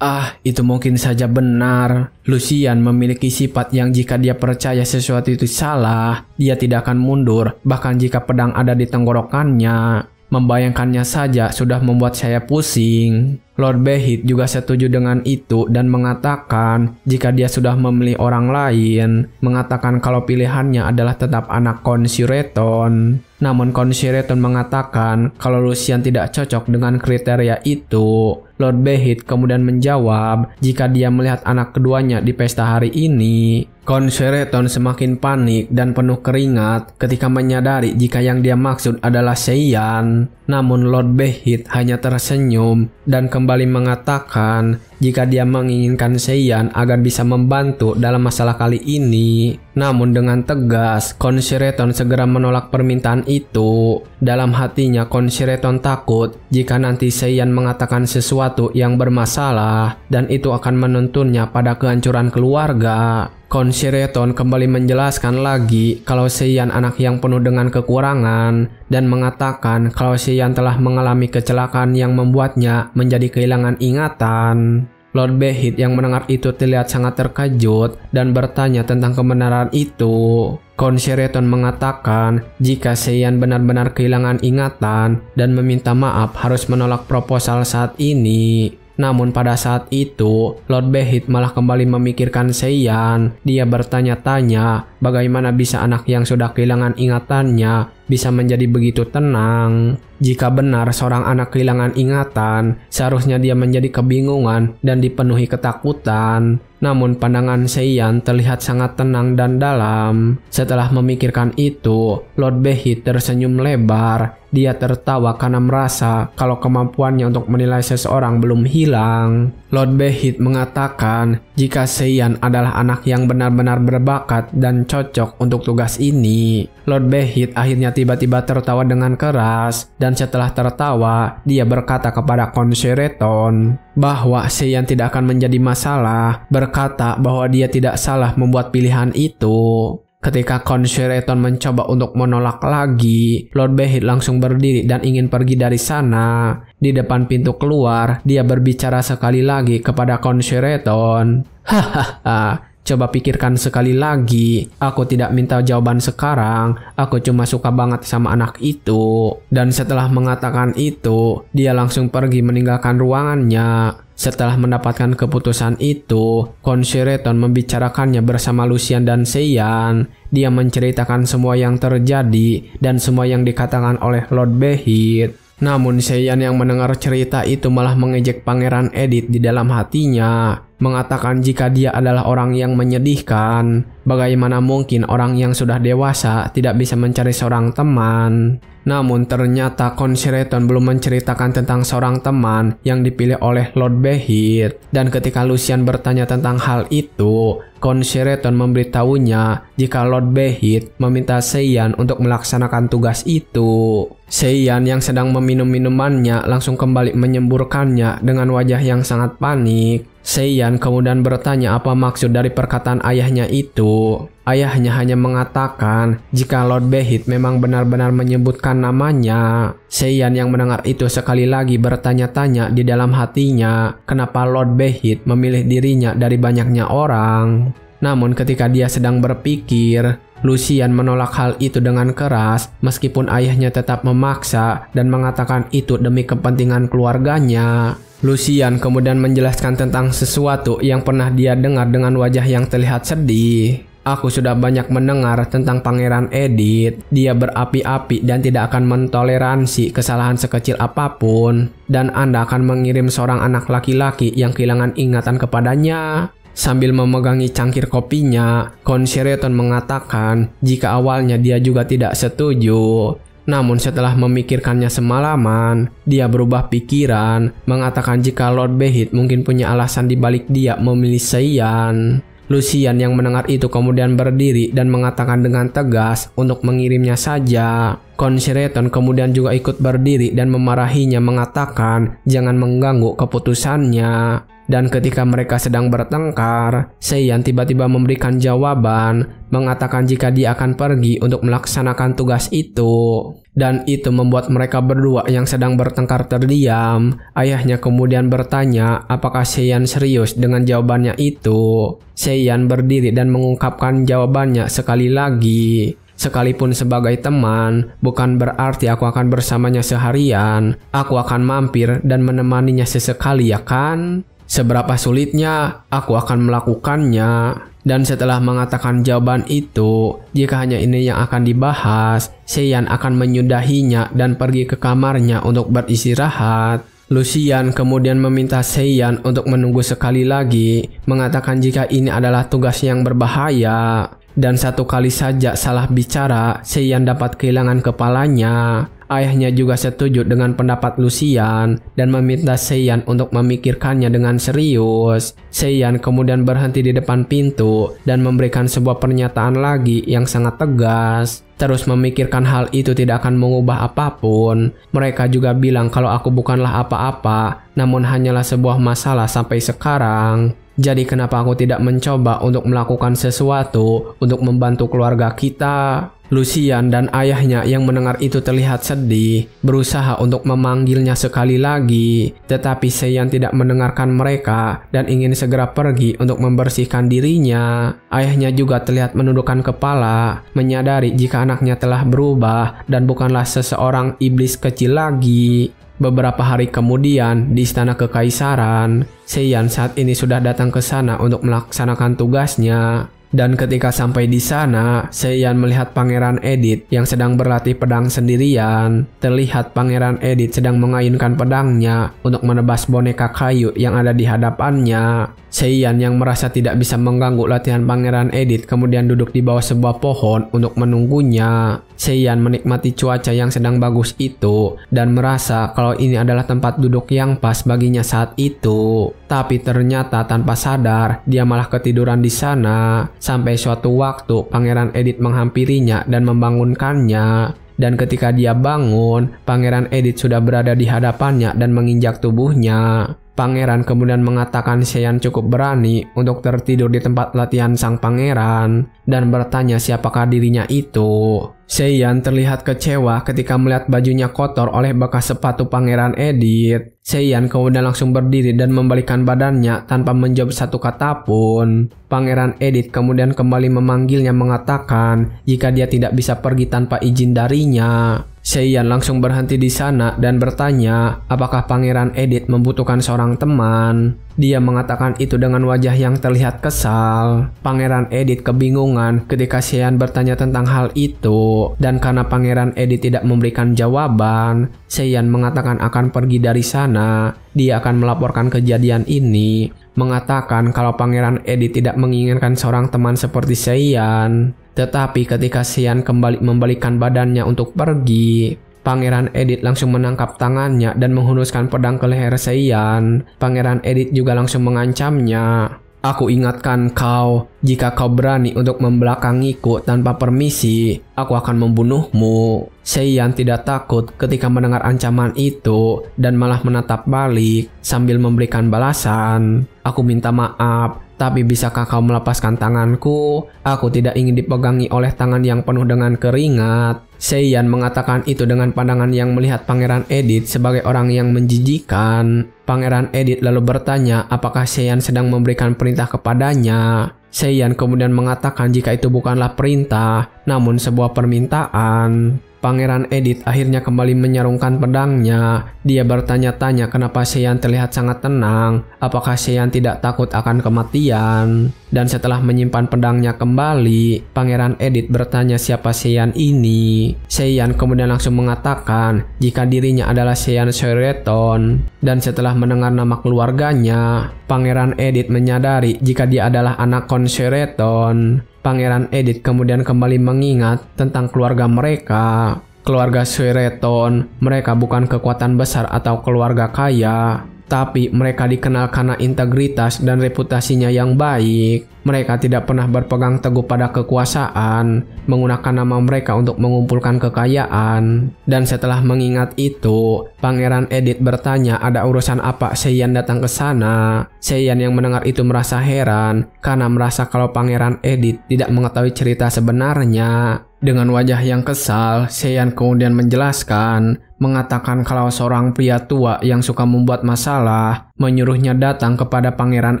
Speaker 1: Itu mungkin saja benar. Lucian memiliki sifat yang jika dia percaya sesuatu itu salah, dia tidak akan mundur, bahkan jika pedang ada di tenggorokannya. Membayangkannya saja sudah membuat saya pusing. Lord Behit juga setuju dengan itu dan mengatakan jika dia sudah memilih orang lain, mengatakan kalau pilihannya adalah tetap anak Concerton. Namun Concerton mengatakan kalau Lucian tidak cocok dengan kriteria itu. Lord Behit kemudian menjawab jika dia melihat anak keduanya di pesta hari ini. Concerton semakin panik dan penuh keringat ketika menyadari jika yang dia maksud adalah Seiyan. Namun Lord Behit hanya tersenyum dan kembali mengatakan jika dia menginginkan Seiyan agar bisa membantu dalam masalah kali ini. Namun dengan tegas, Concerton segera menolak permintaan itu. Dalam hatinya Concerton takut jika nanti Seiyan mengatakan sesuatu yang bermasalah dan itu akan menuntunnya pada kehancuran keluarga. Concerton kembali menjelaskan lagi kalau Seiyan anak yang penuh dengan kekurangan dan mengatakan kalau Seiyan telah mengalami kecelakaan yang membuatnya menjadi kehilangan ingatan. Lord Behit yang mendengar itu terlihat sangat terkejut dan bertanya tentang kebenaran itu. Concerton mengatakan jika Seiyan benar-benar kehilangan ingatan dan meminta maaf harus menolak proposal saat ini. Namun pada saat itu, Lord Behit malah kembali memikirkan Seiyan. Dia bertanya-tanya bagaimana bisa anak yang sudah kehilangan ingatannya bisa menjadi begitu tenang. Jika benar seorang anak kehilangan ingatan, seharusnya dia menjadi kebingungan dan dipenuhi ketakutan. Namun pandangan Seiyan terlihat sangat tenang dan dalam. Setelah memikirkan itu, Lord Behit tersenyum lebar. Dia tertawa karena merasa kalau kemampuannya untuk menilai seseorang belum hilang. Lord Behit mengatakan jika Seiyan adalah anak yang benar-benar berbakat dan cocok untuk tugas ini. Lord Behit akhirnya tiba-tiba tertawa dengan keras, dan setelah tertawa, dia berkata kepada Concerton bahwa Seiyan tidak akan menjadi masalah, berkata bahwa dia tidak salah membuat pilihan itu. Ketika Concerton mencoba untuk menolak lagi, Lord Behit langsung berdiri dan ingin pergi dari sana. Di depan pintu keluar, dia berbicara sekali lagi kepada Concerton. Hahaha, Coba pikirkan sekali lagi. Aku tidak minta jawaban sekarang. Aku cuma suka banget sama anak itu. Dan setelah mengatakan itu, dia langsung pergi meninggalkan ruangannya. Setelah mendapatkan keputusan itu, Kon Sheraton membicarakannya bersama Lucian dan Seiyan. Dia menceritakan semua yang terjadi dan semua yang dikatakan oleh Lord Behit. Namun Seiyan yang mendengar cerita itu malah mengejek Pangeran Edith di dalam hatinya, mengatakan jika dia adalah orang yang menyedihkan. Bagaimana mungkin orang yang sudah dewasa tidak bisa mencari seorang teman? Namun ternyata Kon Sheraton belum menceritakan tentang seorang teman yang dipilih oleh Lord Behit. Dan ketika Lucian bertanya tentang hal itu, Kon Sheraton memberitahunya jika Lord Behit meminta Seiyan untuk melaksanakan tugas itu. Seiyan yang sedang meminum minumannya langsung kembali menyemburkannya dengan wajah yang sangat panik. Seiyan kemudian bertanya apa maksud dari perkataan ayahnya itu. Ayahnya hanya mengatakan jika Lord Behit memang benar-benar menyebutkan namanya. Seiyan yang mendengar itu sekali lagi bertanya-tanya di dalam hatinya kenapa Lord Behit memilih dirinya dari banyaknya orang. Namun ketika dia sedang berpikir, Lucian menolak hal itu dengan keras meskipun ayahnya tetap memaksa dan mengatakan itu demi kepentingan keluarganya. Lucian kemudian menjelaskan tentang sesuatu yang pernah dia dengar dengan wajah yang terlihat sedih. Aku sudah banyak mendengar tentang Pangeran Edith. Dia berapi-api dan tidak akan mentoleransi kesalahan sekecil apapun. Dan Anda akan mengirim seorang anak laki-laki yang kehilangan ingatan kepadanya. Sambil memegangi cangkir kopinya, Kon Sheraton mengatakan jika awalnya dia juga tidak setuju. Namun setelah memikirkannya semalaman, dia berubah pikiran, mengatakan jika Lord Behit mungkin punya alasan di balik dia memilih Seiyan. Lucian yang mendengar itu kemudian berdiri dan mengatakan dengan tegas untuk mengirimnya saja. Kon Sheraton kemudian juga ikut berdiri dan memarahinya mengatakan jangan mengganggu keputusannya. Dan ketika mereka sedang bertengkar, Seiyan tiba-tiba memberikan jawaban, mengatakan jika dia akan pergi untuk melaksanakan tugas itu. Dan itu membuat mereka berdua yang sedang bertengkar terdiam. Ayahnya kemudian bertanya apakah Seiyan serius dengan jawabannya itu. Seiyan berdiri dan mengungkapkan jawabannya sekali lagi. Sekalipun sebagai teman, bukan berarti aku akan bersamanya seharian. Aku akan mampir dan menemaninya sesekali, ya kan? Seberapa sulitnya, aku akan melakukannya. Dan setelah mengatakan jawaban itu, jika hanya ini yang akan dibahas, Seiyan akan menyudahinya dan pergi ke kamarnya untuk beristirahat. Lucian kemudian meminta Seiyan untuk menunggu sekali lagi, mengatakan jika ini adalah tugas yang berbahaya. Dan satu kali saja salah bicara, Seiyan dapat kehilangan kepalanya. Ayahnya juga setuju dengan pendapat Lucian dan meminta Seiyan untuk memikirkannya dengan serius. Seiyan kemudian berhenti di depan pintu dan memberikan sebuah pernyataan lagi yang sangat tegas. Terus memikirkan hal itu tidak akan mengubah apapun. Mereka juga bilang kalau aku bukanlah apa-apa, namun hanyalah sebuah masalah sampai sekarang. Jadi kenapa aku tidak mencoba untuk melakukan sesuatu untuk membantu keluarga kita? Lucian dan ayahnya yang mendengar itu terlihat sedih, berusaha untuk memanggilnya sekali lagi. Tetapi Seiyan tidak mendengarkan mereka dan ingin segera pergi untuk membersihkan dirinya. Ayahnya juga terlihat menundukkan kepala, menyadari jika anaknya telah berubah dan bukanlah seseorang iblis kecil lagi. Beberapa hari kemudian, di Istana Kekaisaran, Seiyan saat ini sudah datang ke sana untuk melaksanakan tugasnya. Dan ketika sampai di sana, Seiyan melihat Pangeran Edith yang sedang berlatih pedang sendirian. Terlihat Pangeran Edith sedang mengayunkan pedangnya untuk menebas boneka kayu yang ada di hadapannya. Seiyan yang merasa tidak bisa mengganggu latihan Pangeran Edith kemudian duduk di bawah sebuah pohon untuk menunggunya. Seiyan menikmati cuaca yang sedang bagus itu dan merasa kalau ini adalah tempat duduk yang pas baginya saat itu. Tapi ternyata tanpa sadar dia malah ketiduran di sana sampai suatu waktu Pangeran Edith menghampirinya dan membangunkannya. Dan ketika dia bangun, Pangeran Edith sudah berada di hadapannya dan menginjak tubuhnya. Pangeran kemudian mengatakan Seiyan cukup berani untuk tertidur di tempat latihan sang pangeran dan bertanya siapakah dirinya itu. Seiyan terlihat kecewa ketika melihat bajunya kotor oleh bekas sepatu Pangeran Edith. Seiyan kemudian langsung berdiri dan membalikkan badannya tanpa menjawab satu kata pun. Pangeran Edith kemudian kembali memanggilnya mengatakan jika dia tidak bisa pergi tanpa izin darinya. Seiyan langsung berhenti di sana dan bertanya apakah Pangeran Edith membutuhkan seorang teman. Dia mengatakan itu dengan wajah yang terlihat kesal. Pangeran Edith kebingungan ketika Seiyan bertanya tentang hal itu, dan karena Pangeran Edith tidak memberikan jawaban, Seiyan mengatakan akan pergi dari sana. Dia akan melaporkan kejadian ini, mengatakan kalau Pangeran Edith tidak menginginkan seorang teman seperti Seiyan. Tetapi ketika Seiyan kembali membalikkan badannya untuk pergi, Pangeran Edith langsung menangkap tangannya dan menghunuskan pedang ke leher Seiyan. Pangeran Edith juga langsung mengancamnya. Aku ingatkan kau, jika kau berani untuk membelakangiku tanpa permisi, aku akan membunuhmu. Seiyan tidak takut ketika mendengar ancaman itu dan malah menatap balik sambil memberikan balasan. Aku minta maaf, tapi bisakah kau melepaskan tanganku? Aku tidak ingin dipegangi oleh tangan yang penuh dengan keringat. Seiyan mengatakan itu dengan pandangan yang melihat Pangeran Edith sebagai orang yang menjijikan. Pangeran Edith lalu bertanya apakah Seiyan sedang memberikan perintah kepadanya. Seiyan kemudian mengatakan jika itu bukanlah perintah, namun sebuah permintaan. Pangeran Edith akhirnya kembali menyarungkan pedangnya. Dia bertanya-tanya kenapa Seiyan terlihat sangat tenang. Apakah Seiyan tidak takut akan kematian? Dan setelah menyimpan pedangnya kembali, Pangeran Edith bertanya siapa Seiyan ini. Seiyan kemudian langsung mengatakan jika dirinya adalah Seiyan Shoireton. Dan setelah mendengar nama keluarganya, Pangeran Edith menyadari jika dia adalah anak Kon Shoireton. Pangeran Edith kemudian kembali mengingat tentang keluarga mereka. Keluarga Shoireton, mereka bukan kekuatan besar atau keluarga kaya, tapi mereka dikenal karena integritas dan reputasinya yang baik. Mereka tidak pernah berpegang teguh pada kekuasaan, menggunakan nama mereka untuk mengumpulkan kekayaan. Dan setelah mengingat itu, Pangeran Edith bertanya ada urusan apa Seiyan datang ke sana. Seiyan yang mendengar itu merasa heran, karena merasa kalau Pangeran Edith tidak mengetahui cerita sebenarnya. Dengan wajah yang kesal, Seiyan kemudian menjelaskan, mengatakan kalau seorang pria tua yang suka membuat masalah menyuruhnya datang kepada Pangeran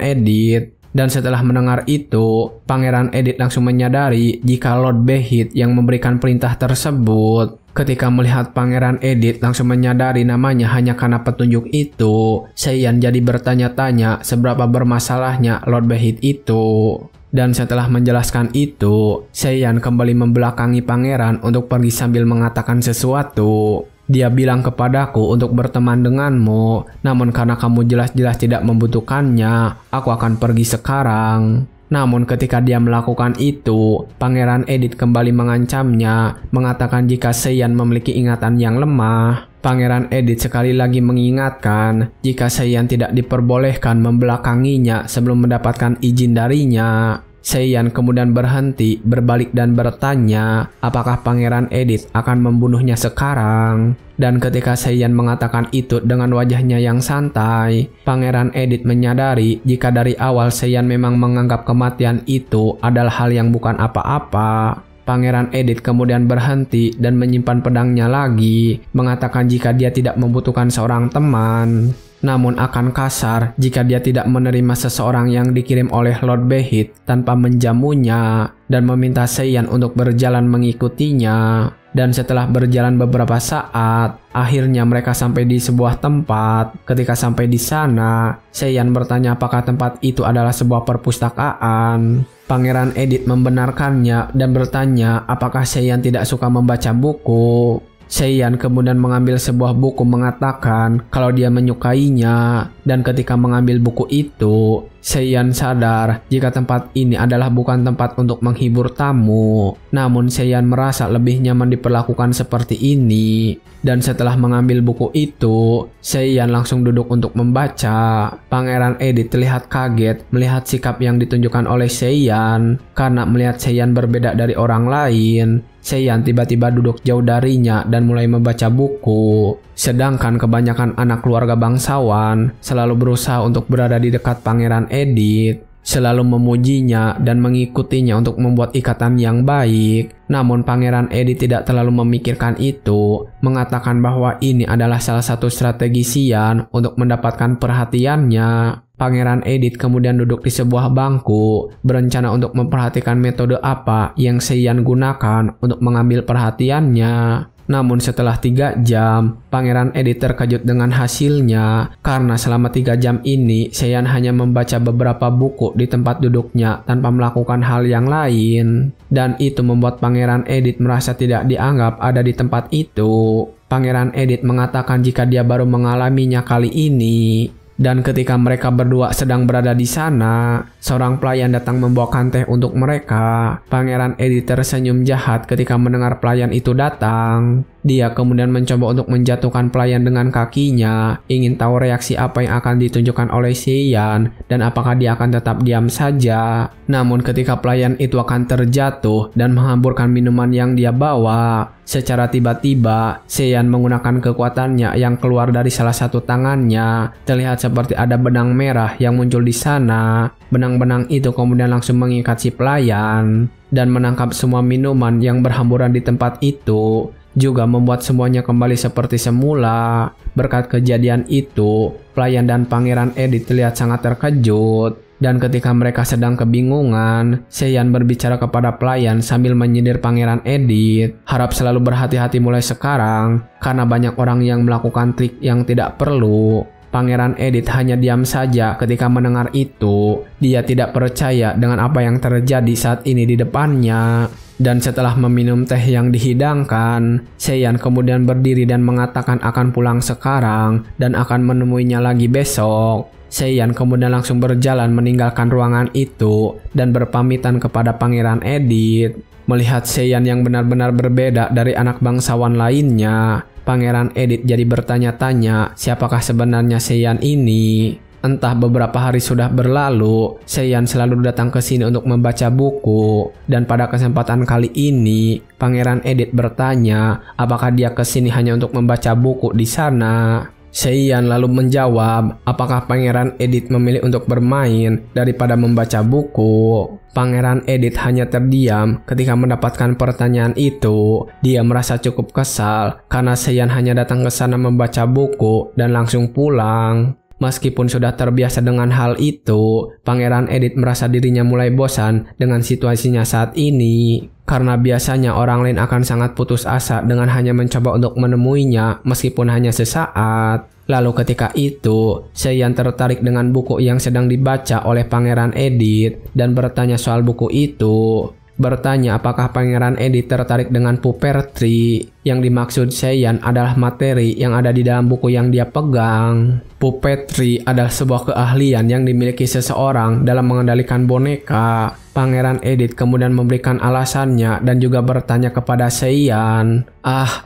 Speaker 1: Edith. Dan setelah mendengar itu, Pangeran Edith langsung menyadari jika Lord Beheat yang memberikan perintah tersebut. Ketika melihat Pangeran Edith langsung menyadari namanya hanya karena petunjuk itu, Seiyan jadi bertanya-tanya seberapa bermasalahnya Lord Beheat itu. Dan setelah menjelaskan itu, Seiyan kembali membelakangi pangeran untuk pergi sambil mengatakan sesuatu. Dia bilang kepadaku untuk berteman denganmu, namun karena kamu jelas-jelas tidak membutuhkannya, aku akan pergi sekarang. Namun ketika dia melakukan itu, Pangeran Edith kembali mengancamnya, mengatakan jika Seiyan memiliki ingatan yang lemah. Pangeran Edith sekali lagi mengingatkan jika Seiyan tidak diperbolehkan membelakanginya sebelum mendapatkan izin darinya. Seiyan kemudian berhenti, berbalik dan bertanya apakah Pangeran Edith akan membunuhnya sekarang. Dan ketika Seiyan mengatakan itu dengan wajahnya yang santai, Pangeran Edith menyadari jika dari awal Seiyan memang menganggap kematian itu adalah hal yang bukan apa-apa. Pangeran Edith kemudian berhenti dan menyimpan pedangnya lagi, mengatakan jika dia tidak membutuhkan seorang teman, namun akan kasar jika dia tidak menerima seseorang yang dikirim oleh Lord Beheat tanpa menjamunya, dan meminta Seiyan untuk berjalan mengikutinya. Dan setelah berjalan beberapa saat, akhirnya mereka sampai di sebuah tempat. Ketika sampai di sana, Seiyan bertanya apakah tempat itu adalah sebuah perpustakaan. Pangeran Edith membenarkannya dan bertanya apakah Seiyan tidak suka membaca buku. Seiyan kemudian mengambil sebuah buku mengatakan kalau dia menyukainya, dan ketika mengambil buku itu, Seiyan sadar jika tempat ini adalah bukan tempat untuk menghibur tamu. Namun Seiyan merasa lebih nyaman diperlakukan seperti ini. Dan setelah mengambil buku itu, Seiyan langsung duduk untuk membaca. Pangeran Edith terlihat kaget melihat sikap yang ditunjukkan oleh Seiyan. Karena melihat Seiyan berbeda dari orang lain, Seiyan tiba-tiba duduk jauh darinya dan mulai membaca buku. Sedangkan kebanyakan anak keluarga bangsawan selalu berusaha untuk berada di dekat Pangeran Edith, selalu memujinya dan mengikutinya untuk membuat ikatan yang baik. Namun Pangeran Edith tidak terlalu memikirkan itu, mengatakan bahwa ini adalah salah satu strategi Seiyan untuk mendapatkan perhatiannya. Pangeran Edith kemudian duduk di sebuah bangku, berencana untuk memperhatikan metode apa yang Seiyan gunakan untuk mengambil perhatiannya. Namun setelah 3 jam, Pangeran Edith terkejut dengan hasilnya, karena selama 3 jam ini Seiyan hanya membaca beberapa buku di tempat duduknya tanpa melakukan hal yang lain. Dan itu membuat Pangeran Edith merasa tidak dianggap ada di tempat itu. Pangeran Edith mengatakan jika dia baru mengalaminya kali ini. Dan ketika mereka berdua sedang berada di sana, seorang pelayan datang membawakan teh untuk mereka. Pangeran Edith tersenyum jahat ketika mendengar pelayan itu datang. Dia kemudian mencoba untuk menjatuhkan pelayan dengan kakinya, ingin tahu reaksi apa yang akan ditunjukkan oleh Seiyan dan apakah dia akan tetap diam saja. Namun ketika pelayan itu akan terjatuh dan menghamburkan minuman yang dia bawa, secara tiba-tiba Seiyan menggunakan kekuatannya yang keluar dari salah satu tangannya. Terlihat seperti ada benang merah yang muncul di sana. Benang-benang itu kemudian langsung mengikat si pelayan dan menangkap semua minuman yang berhamburan di tempat itu, juga membuat semuanya kembali seperti semula. Berkat kejadian itu, pelayan dan Pangeran Edith terlihat sangat terkejut. Dan ketika mereka sedang kebingungan, Seiyan berbicara kepada pelayan sambil menyindir Pangeran Edith. Harap selalu berhati-hati mulai sekarang, karena banyak orang yang melakukan trik yang tidak perlu. Pangeran Edith hanya diam saja ketika mendengar itu. Dia tidak percaya dengan apa yang terjadi saat ini di depannya. Dan setelah meminum teh yang dihidangkan, Seiyan kemudian berdiri dan mengatakan akan pulang sekarang dan akan menemuinya lagi besok. Seiyan kemudian langsung berjalan meninggalkan ruangan itu dan berpamitan kepada Pangeran Edith. Melihat Seiyan yang benar-benar berbeda dari anak bangsawan lainnya, Pangeran Edith jadi bertanya-tanya siapakah sebenarnya Seiyan ini. Entah beberapa hari sudah berlalu, Seiyan selalu datang ke sini untuk membaca buku. Dan pada kesempatan kali ini, Pangeran Edith bertanya apakah dia ke sini hanya untuk membaca buku di sana. Seiyan lalu menjawab apakah Pangeran Edith memilih untuk bermain daripada membaca buku. Pangeran Edith hanya terdiam ketika mendapatkan pertanyaan itu. Dia merasa cukup kesal karena Seiyan hanya datang ke sana membaca buku dan langsung pulang. Meskipun sudah terbiasa dengan hal itu, Pangeran Edith merasa dirinya mulai bosan dengan situasinya saat ini. Karena biasanya orang lain akan sangat putus asa dengan hanya mencoba untuk menemuinya meskipun hanya sesaat. Lalu ketika itu, Seiyan tertarik dengan buku yang sedang dibaca oleh Pangeran Edith dan bertanya soal buku itu. Bertanya apakah Pangeran Edith tertarik dengan pupertry. Yang dimaksud Seiyan adalah materi yang ada di dalam buku yang dia pegang. Puppetry adalah sebuah keahlian yang dimiliki seseorang dalam mengendalikan boneka. Pangeran Edith kemudian memberikan alasannya dan juga bertanya kepada Seiyan.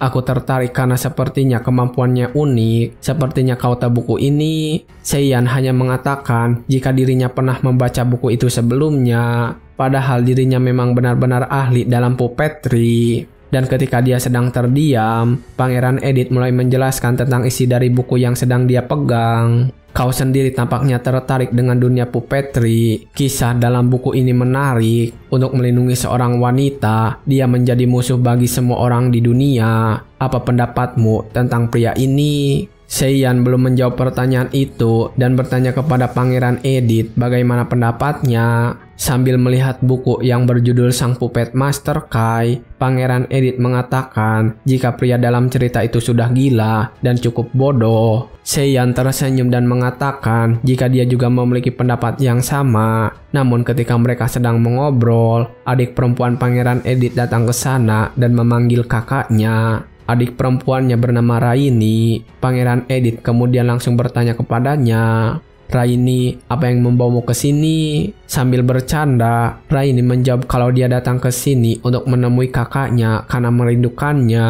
Speaker 1: Aku tertarik karena sepertinya kemampuannya unik. Sepertinya kau tahu buku ini. Seiyan hanya mengatakan jika dirinya pernah membaca buku itu sebelumnya. Padahal dirinya memang benar-benar ahli dalam puppetry. Dan ketika dia sedang terdiam, Pangeran Edith mulai menjelaskan tentang isi dari buku yang sedang dia pegang. Kau sendiri tampaknya tertarik dengan dunia puppetry. Kisah dalam buku ini menarik. Untuk melindungi seorang wanita, dia menjadi musuh bagi semua orang di dunia. Apa pendapatmu tentang pria ini? Seiyan belum menjawab pertanyaan itu dan bertanya kepada Pangeran Edith bagaimana pendapatnya. Sambil melihat buku yang berjudul Sang Puppet Master Kai, Pangeran Edith mengatakan jika pria dalam cerita itu sudah gila dan cukup bodoh. Seiyan tersenyum dan mengatakan jika dia juga memiliki pendapat yang sama. Namun ketika mereka sedang mengobrol, adik perempuan Pangeran Edith datang ke sana dan memanggil kakaknya. Adik perempuannya bernama Raini. Pangeran Edith kemudian langsung bertanya kepadanya, "Raini, apa yang membawamu ke sini?" Sambil bercanda, Raini menjawab kalau dia datang ke sini untuk menemui kakaknya karena merindukannya.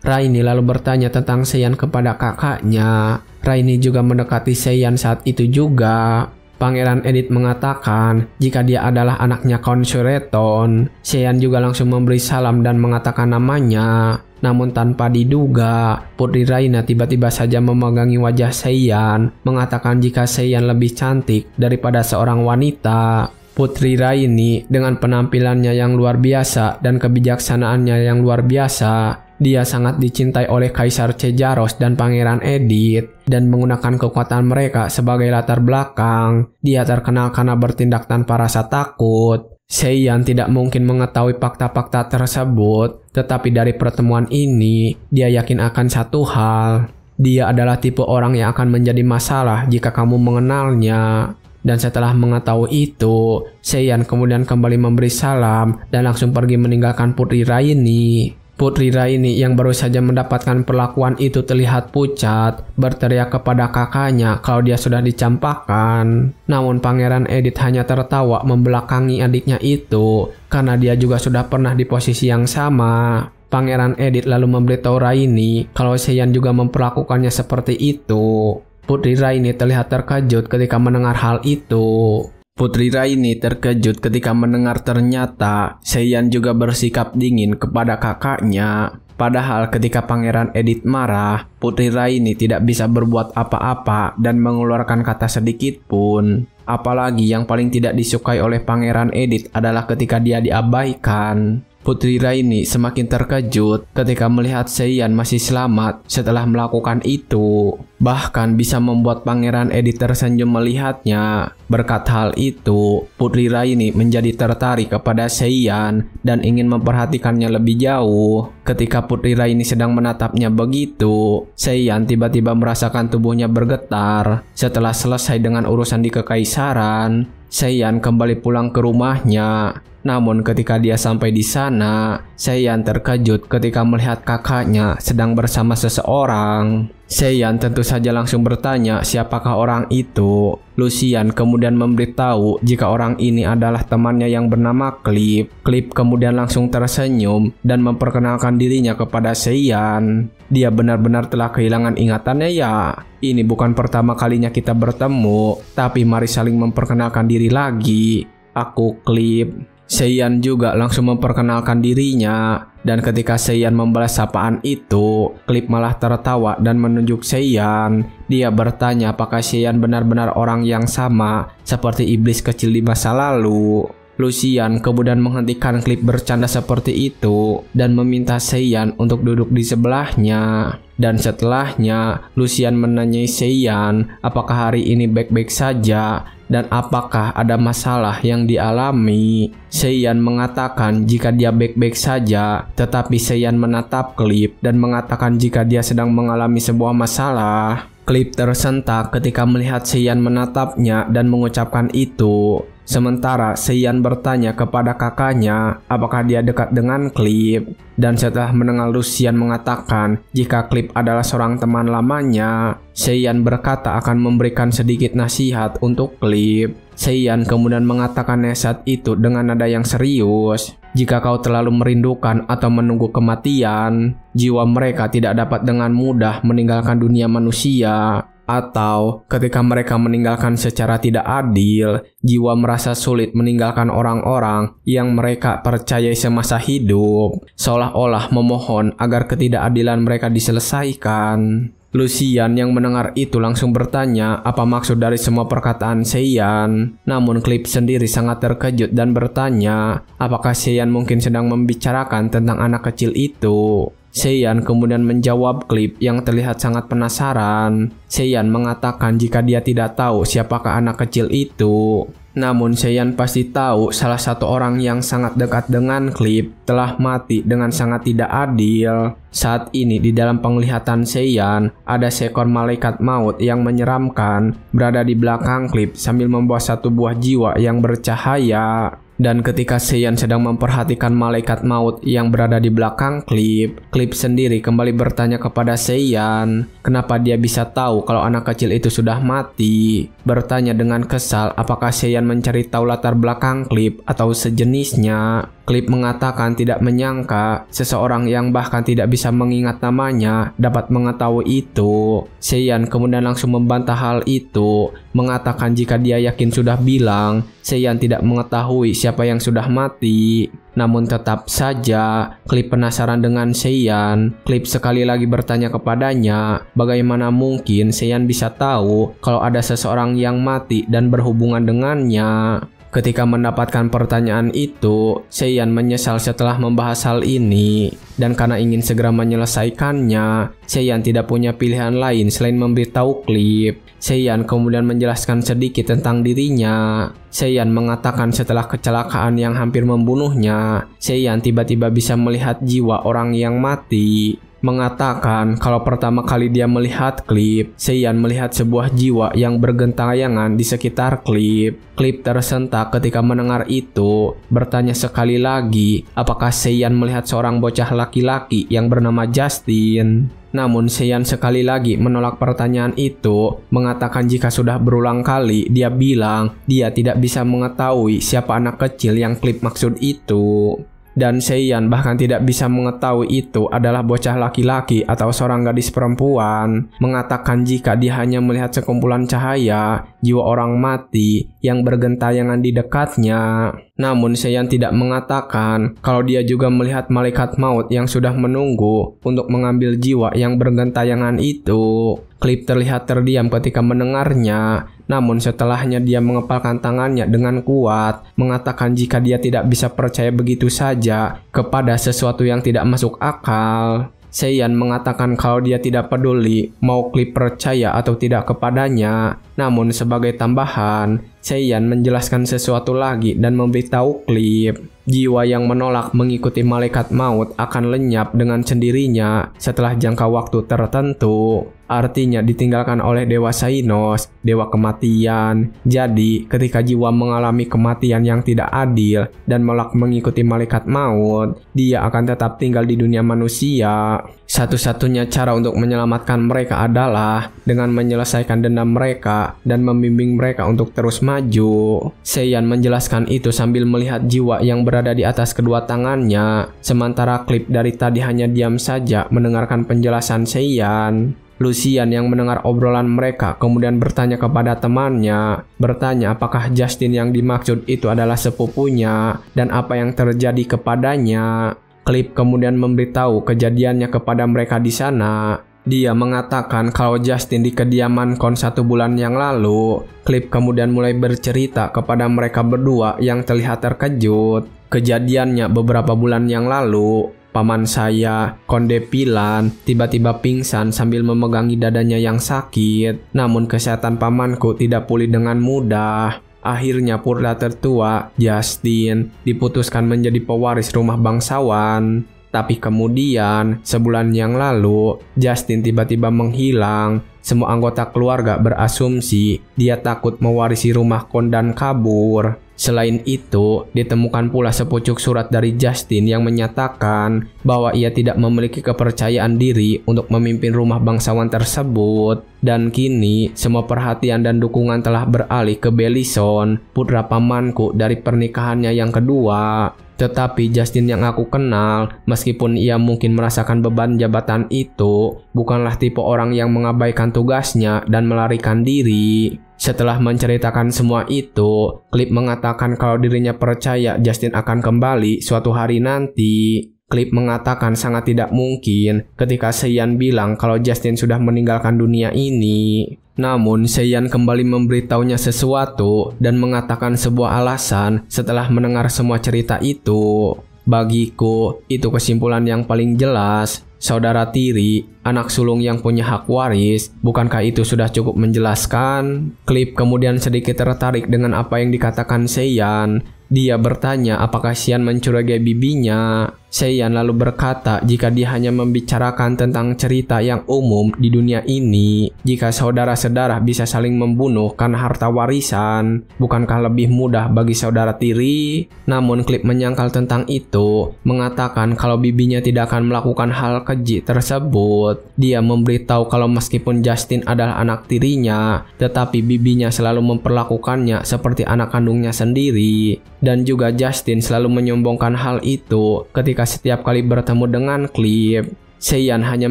Speaker 1: Raini lalu bertanya tentang Seiyan kepada kakaknya. Raini juga mendekati Seiyan saat itu juga. Pangeran Edith mengatakan jika dia adalah anaknya Count Sureton. Seiyan juga langsung memberi salam dan mengatakan namanya. Namun tanpa diduga, Putri Raina tiba-tiba saja memegangi wajah Seiyan, mengatakan jika Seiyan lebih cantik daripada seorang wanita. Putri Raini dengan penampilannya yang luar biasa dan kebijaksanaannya yang luar biasa, dia sangat dicintai oleh Kaisar Cejaros dan Pangeran Edith, dan menggunakan kekuatan mereka sebagai latar belakang. Dia terkenal karena bertindak tanpa rasa takut. Seiyan tidak mungkin mengetahui fakta-fakta tersebut, tetapi dari pertemuan ini, dia yakin akan satu hal. Dia adalah tipe orang yang akan menjadi masalah jika kamu mengenalnya. Dan setelah mengetahui itu, Seiyan kemudian kembali memberi salam dan langsung pergi meninggalkan Putri Raini. Putri Raini yang baru saja mendapatkan perlakuan itu terlihat pucat, berteriak kepada kakaknya kalau dia sudah dicampakkan. Namun Pangeran Edith hanya tertawa membelakangi adiknya itu, karena dia juga sudah pernah di posisi yang sama. Pangeran Edith lalu memberitahu Raini kalau Seiyan juga memperlakukannya seperti itu. Putri Raini terlihat terkejut ketika mendengar hal itu. Putri Raini terkejut ketika mendengar ternyata Seiyan juga bersikap dingin kepada kakaknya. Padahal ketika Pangeran Edith marah, Putri Raini tidak bisa berbuat apa-apa dan mengeluarkan kata sedikit pun. Apalagi yang paling tidak disukai oleh Pangeran Edith adalah ketika dia diabaikan. Putri Raini semakin terkejut ketika melihat Seiyan masih selamat setelah melakukan itu. Bahkan bisa membuat Pangeran Edith tersenyum melihatnya. Berkat hal itu, Putri Raini menjadi tertarik kepada Seiyan dan ingin memperhatikannya lebih jauh. Ketika Putri Raini sedang menatapnya begitu, Seiyan tiba-tiba merasakan tubuhnya bergetar. Setelah selesai dengan urusan di kekaisaran, Seiyan kembali pulang ke rumahnya. Namun ketika dia sampai di sana, Seiyan terkejut ketika melihat kakaknya sedang bersama seseorang. Seiyan tentu saja langsung bertanya siapakah orang itu. Lucian kemudian memberitahu jika orang ini adalah temannya yang bernama Clip. Clip kemudian langsung tersenyum dan memperkenalkan dirinya kepada Seiyan. Dia benar-benar telah kehilangan ingatannya ya. Ini bukan pertama kalinya kita bertemu, tapi mari saling memperkenalkan diri lagi. Aku Clip. Seiyan juga langsung memperkenalkan dirinya, dan ketika Seiyan membalas sapaan itu, Clip malah tertawa dan menunjuk Seiyan. Dia bertanya apakah Seiyan benar-benar orang yang sama seperti iblis kecil di masa lalu. Lucian kemudian menghentikan Clip bercanda seperti itu dan meminta Seiyan untuk duduk di sebelahnya. Dan setelahnya, Lucian menanyai Seiyan apakah hari ini baik-baik saja dan apakah ada masalah yang dialami. Seiyan mengatakan jika dia baik-baik saja, tetapi Seiyan menatap Clip dan mengatakan jika dia sedang mengalami sebuah masalah. Clip tersentak ketika melihat Seiyan menatapnya dan mengucapkan itu. Sementara Seiyan bertanya kepada kakaknya apakah dia dekat dengan Clip. Dan setelah mendengar Lucian mengatakan jika Clip adalah seorang teman lamanya, Seiyan berkata akan memberikan sedikit nasihat untuk Clip. Seiyan kemudian mengatakan nasihat itu dengan nada yang serius. Jika kau terlalu merindukan atau menunggu kematian, jiwa mereka tidak dapat dengan mudah meninggalkan dunia manusia. Atau ketika mereka meninggalkan secara tidak adil, jiwa merasa sulit meninggalkan orang-orang yang mereka percayai semasa hidup, seolah-olah memohon agar ketidakadilan mereka diselesaikan. Lucian yang mendengar itu langsung bertanya apa maksud dari semua perkataan Seiyan. Namun Clip sendiri sangat terkejut dan bertanya apakah Seiyan mungkin sedang membicarakan tentang anak kecil itu. Seiyan kemudian menjawab Clip yang terlihat sangat penasaran. Seiyan mengatakan jika dia tidak tahu siapakah anak kecil itu. Namun Seiyan pasti tahu salah satu orang yang sangat dekat dengan Clip telah mati dengan sangat tidak adil. Saat ini di dalam penglihatan Seiyan ada seekor malaikat maut yang menyeramkan berada di belakang Clip sambil membawa satu buah jiwa yang bercahaya. Dan ketika Seiyan sedang memperhatikan malaikat maut yang berada di belakang Clip, Clip sendiri kembali bertanya kepada Seiyan, kenapa dia bisa tahu kalau anak kecil itu sudah mati. Bertanya dengan kesal apakah Seiyan mencari tahu latar belakang Clip atau sejenisnya. Clip mengatakan tidak menyangka seseorang yang bahkan tidak bisa mengingat namanya dapat mengetahui itu. Seiyan kemudian langsung membantah hal itu, mengatakan jika dia yakin sudah bilang, Seiyan tidak mengetahui siapa yang sudah mati. Namun tetap saja, Clip penasaran dengan Seiyan. Clip sekali lagi bertanya kepadanya, bagaimana mungkin Seiyan bisa tahu kalau ada seseorang yang mati dan berhubungan dengannya. Ketika mendapatkan pertanyaan itu, Seiyan menyesal setelah membahas hal ini. Dan karena ingin segera menyelesaikannya, Seiyan tidak punya pilihan lain selain memberitahu Clip. Seiyan kemudian menjelaskan sedikit tentang dirinya. Seiyan mengatakan setelah kecelakaan yang hampir membunuhnya, Seiyan tiba-tiba bisa melihat jiwa orang yang mati. Mengatakan kalau pertama kali dia melihat Clip, Seiyan melihat sebuah jiwa yang bergentayangan di sekitar Clip. Clip tersentak ketika mendengar itu, bertanya sekali lagi apakah Seiyan melihat seorang bocah laki-laki yang bernama Justin. Namun Seiyan sekali lagi menolak pertanyaan itu, mengatakan jika sudah berulang kali dia bilang dia tidak bisa mengetahui siapa anak kecil yang Clip maksud itu. Dan Seiyan bahkan tidak bisa mengetahui itu adalah bocah laki-laki atau seorang gadis perempuan. Mengatakan jika dia hanya melihat sekumpulan cahaya, jiwa orang mati yang bergentayangan di dekatnya. Namun Seiyan tidak mengatakan kalau dia juga melihat malaikat maut yang sudah menunggu untuk mengambil jiwa yang bergentayangan itu. Clip terlihat terdiam ketika mendengarnya, namun setelahnya dia mengepalkan tangannya dengan kuat, mengatakan jika dia tidak bisa percaya begitu saja kepada sesuatu yang tidak masuk akal. Seiyan mengatakan kalau dia tidak peduli mau Clip percaya atau tidak kepadanya. Namun sebagai tambahan, Seiyan menjelaskan sesuatu lagi dan memberitahu Clip, jiwa yang menolak mengikuti malaikat maut akan lenyap dengan sendirinya setelah jangka waktu tertentu. Artinya ditinggalkan oleh Dewa Xainos, Dewa Kematian. Jadi ketika jiwa mengalami kematian yang tidak adil dan menolak mengikuti malaikat maut, dia akan tetap tinggal di dunia manusia. Satu-satunya cara untuk menyelamatkan mereka adalah dengan menyelesaikan dendam mereka dan membimbing mereka untuk terus maju. Seiyan menjelaskan itu sambil melihat jiwa yang berada di atas kedua tangannya, sementara Clip dari tadi hanya diam saja mendengarkan penjelasan Seiyan. Lucian yang mendengar obrolan mereka kemudian bertanya kepada temannya, bertanya apakah Justin yang dimaksud itu adalah sepupunya dan apa yang terjadi kepadanya. Clip kemudian memberitahu kejadiannya kepada mereka di sana. Dia mengatakan kalau Justin di kediaman Kon 1 bulan yang lalu. Clip kemudian mulai bercerita kepada mereka berdua yang terlihat terkejut. Kejadiannya beberapa bulan yang lalu, paman saya, Konde Pilan, tiba-tiba pingsan sambil memegangi dadanya yang sakit. Namun kesehatan pamanku tidak pulih dengan mudah. Akhirnya purla tertua, Justin, diputuskan menjadi pewaris rumah bangsawan. Tapi kemudian, sebulan yang lalu, Justin tiba-tiba menghilang. Semua anggota keluarga berasumsi dia takut mewarisi rumah Kon dan kabur. Selain itu, ditemukan pula sepucuk surat dari Justin yang menyatakan bahwa ia tidak memiliki kepercayaan diri untuk memimpin rumah bangsawan tersebut. Dan kini, semua perhatian dan dukungan telah beralih ke Bellison, putra pamanku dari pernikahannya yang kedua. Tetapi Justin yang aku kenal, meskipun ia mungkin merasakan beban jabatan itu, bukanlah tipe orang yang mengabaikan tugasnya dan melarikan diri. Setelah menceritakan semua itu, Clip mengatakan kalau dirinya percaya Justin akan kembali suatu hari nanti. Clip mengatakan sangat tidak mungkin ketika Seiyan bilang kalau Justin sudah meninggalkan dunia ini. Namun Seiyan kembali memberitahunya sesuatu dan mengatakan sebuah alasan setelah mendengar semua cerita itu. Bagiku, itu kesimpulan yang paling jelas. Saudara tiri, anak sulung yang punya hak waris, bukankah itu sudah cukup menjelaskan? Clip kemudian sedikit tertarik dengan apa yang dikatakan Seiyan. Dia bertanya apakah Seiyan mencurigai bibinya. Seiyan lalu berkata jika dia hanya membicarakan tentang cerita yang umum di dunia ini, jika saudara-saudara bisa saling membunuh karena harta warisan, bukankah lebih mudah bagi saudara tiri? Namun klip menyangkal tentang itu, mengatakan kalau bibinya tidak akan melakukan hal keji tersebut. Dia memberitahu kalau meskipun Justin adalah anak tirinya, tetapi bibinya selalu memperlakukannya seperti anak kandungnya sendiri. Dan juga Justin selalu menyombongkan hal itu ketika setiap kali bertemu dengan Clip. Seiyan hanya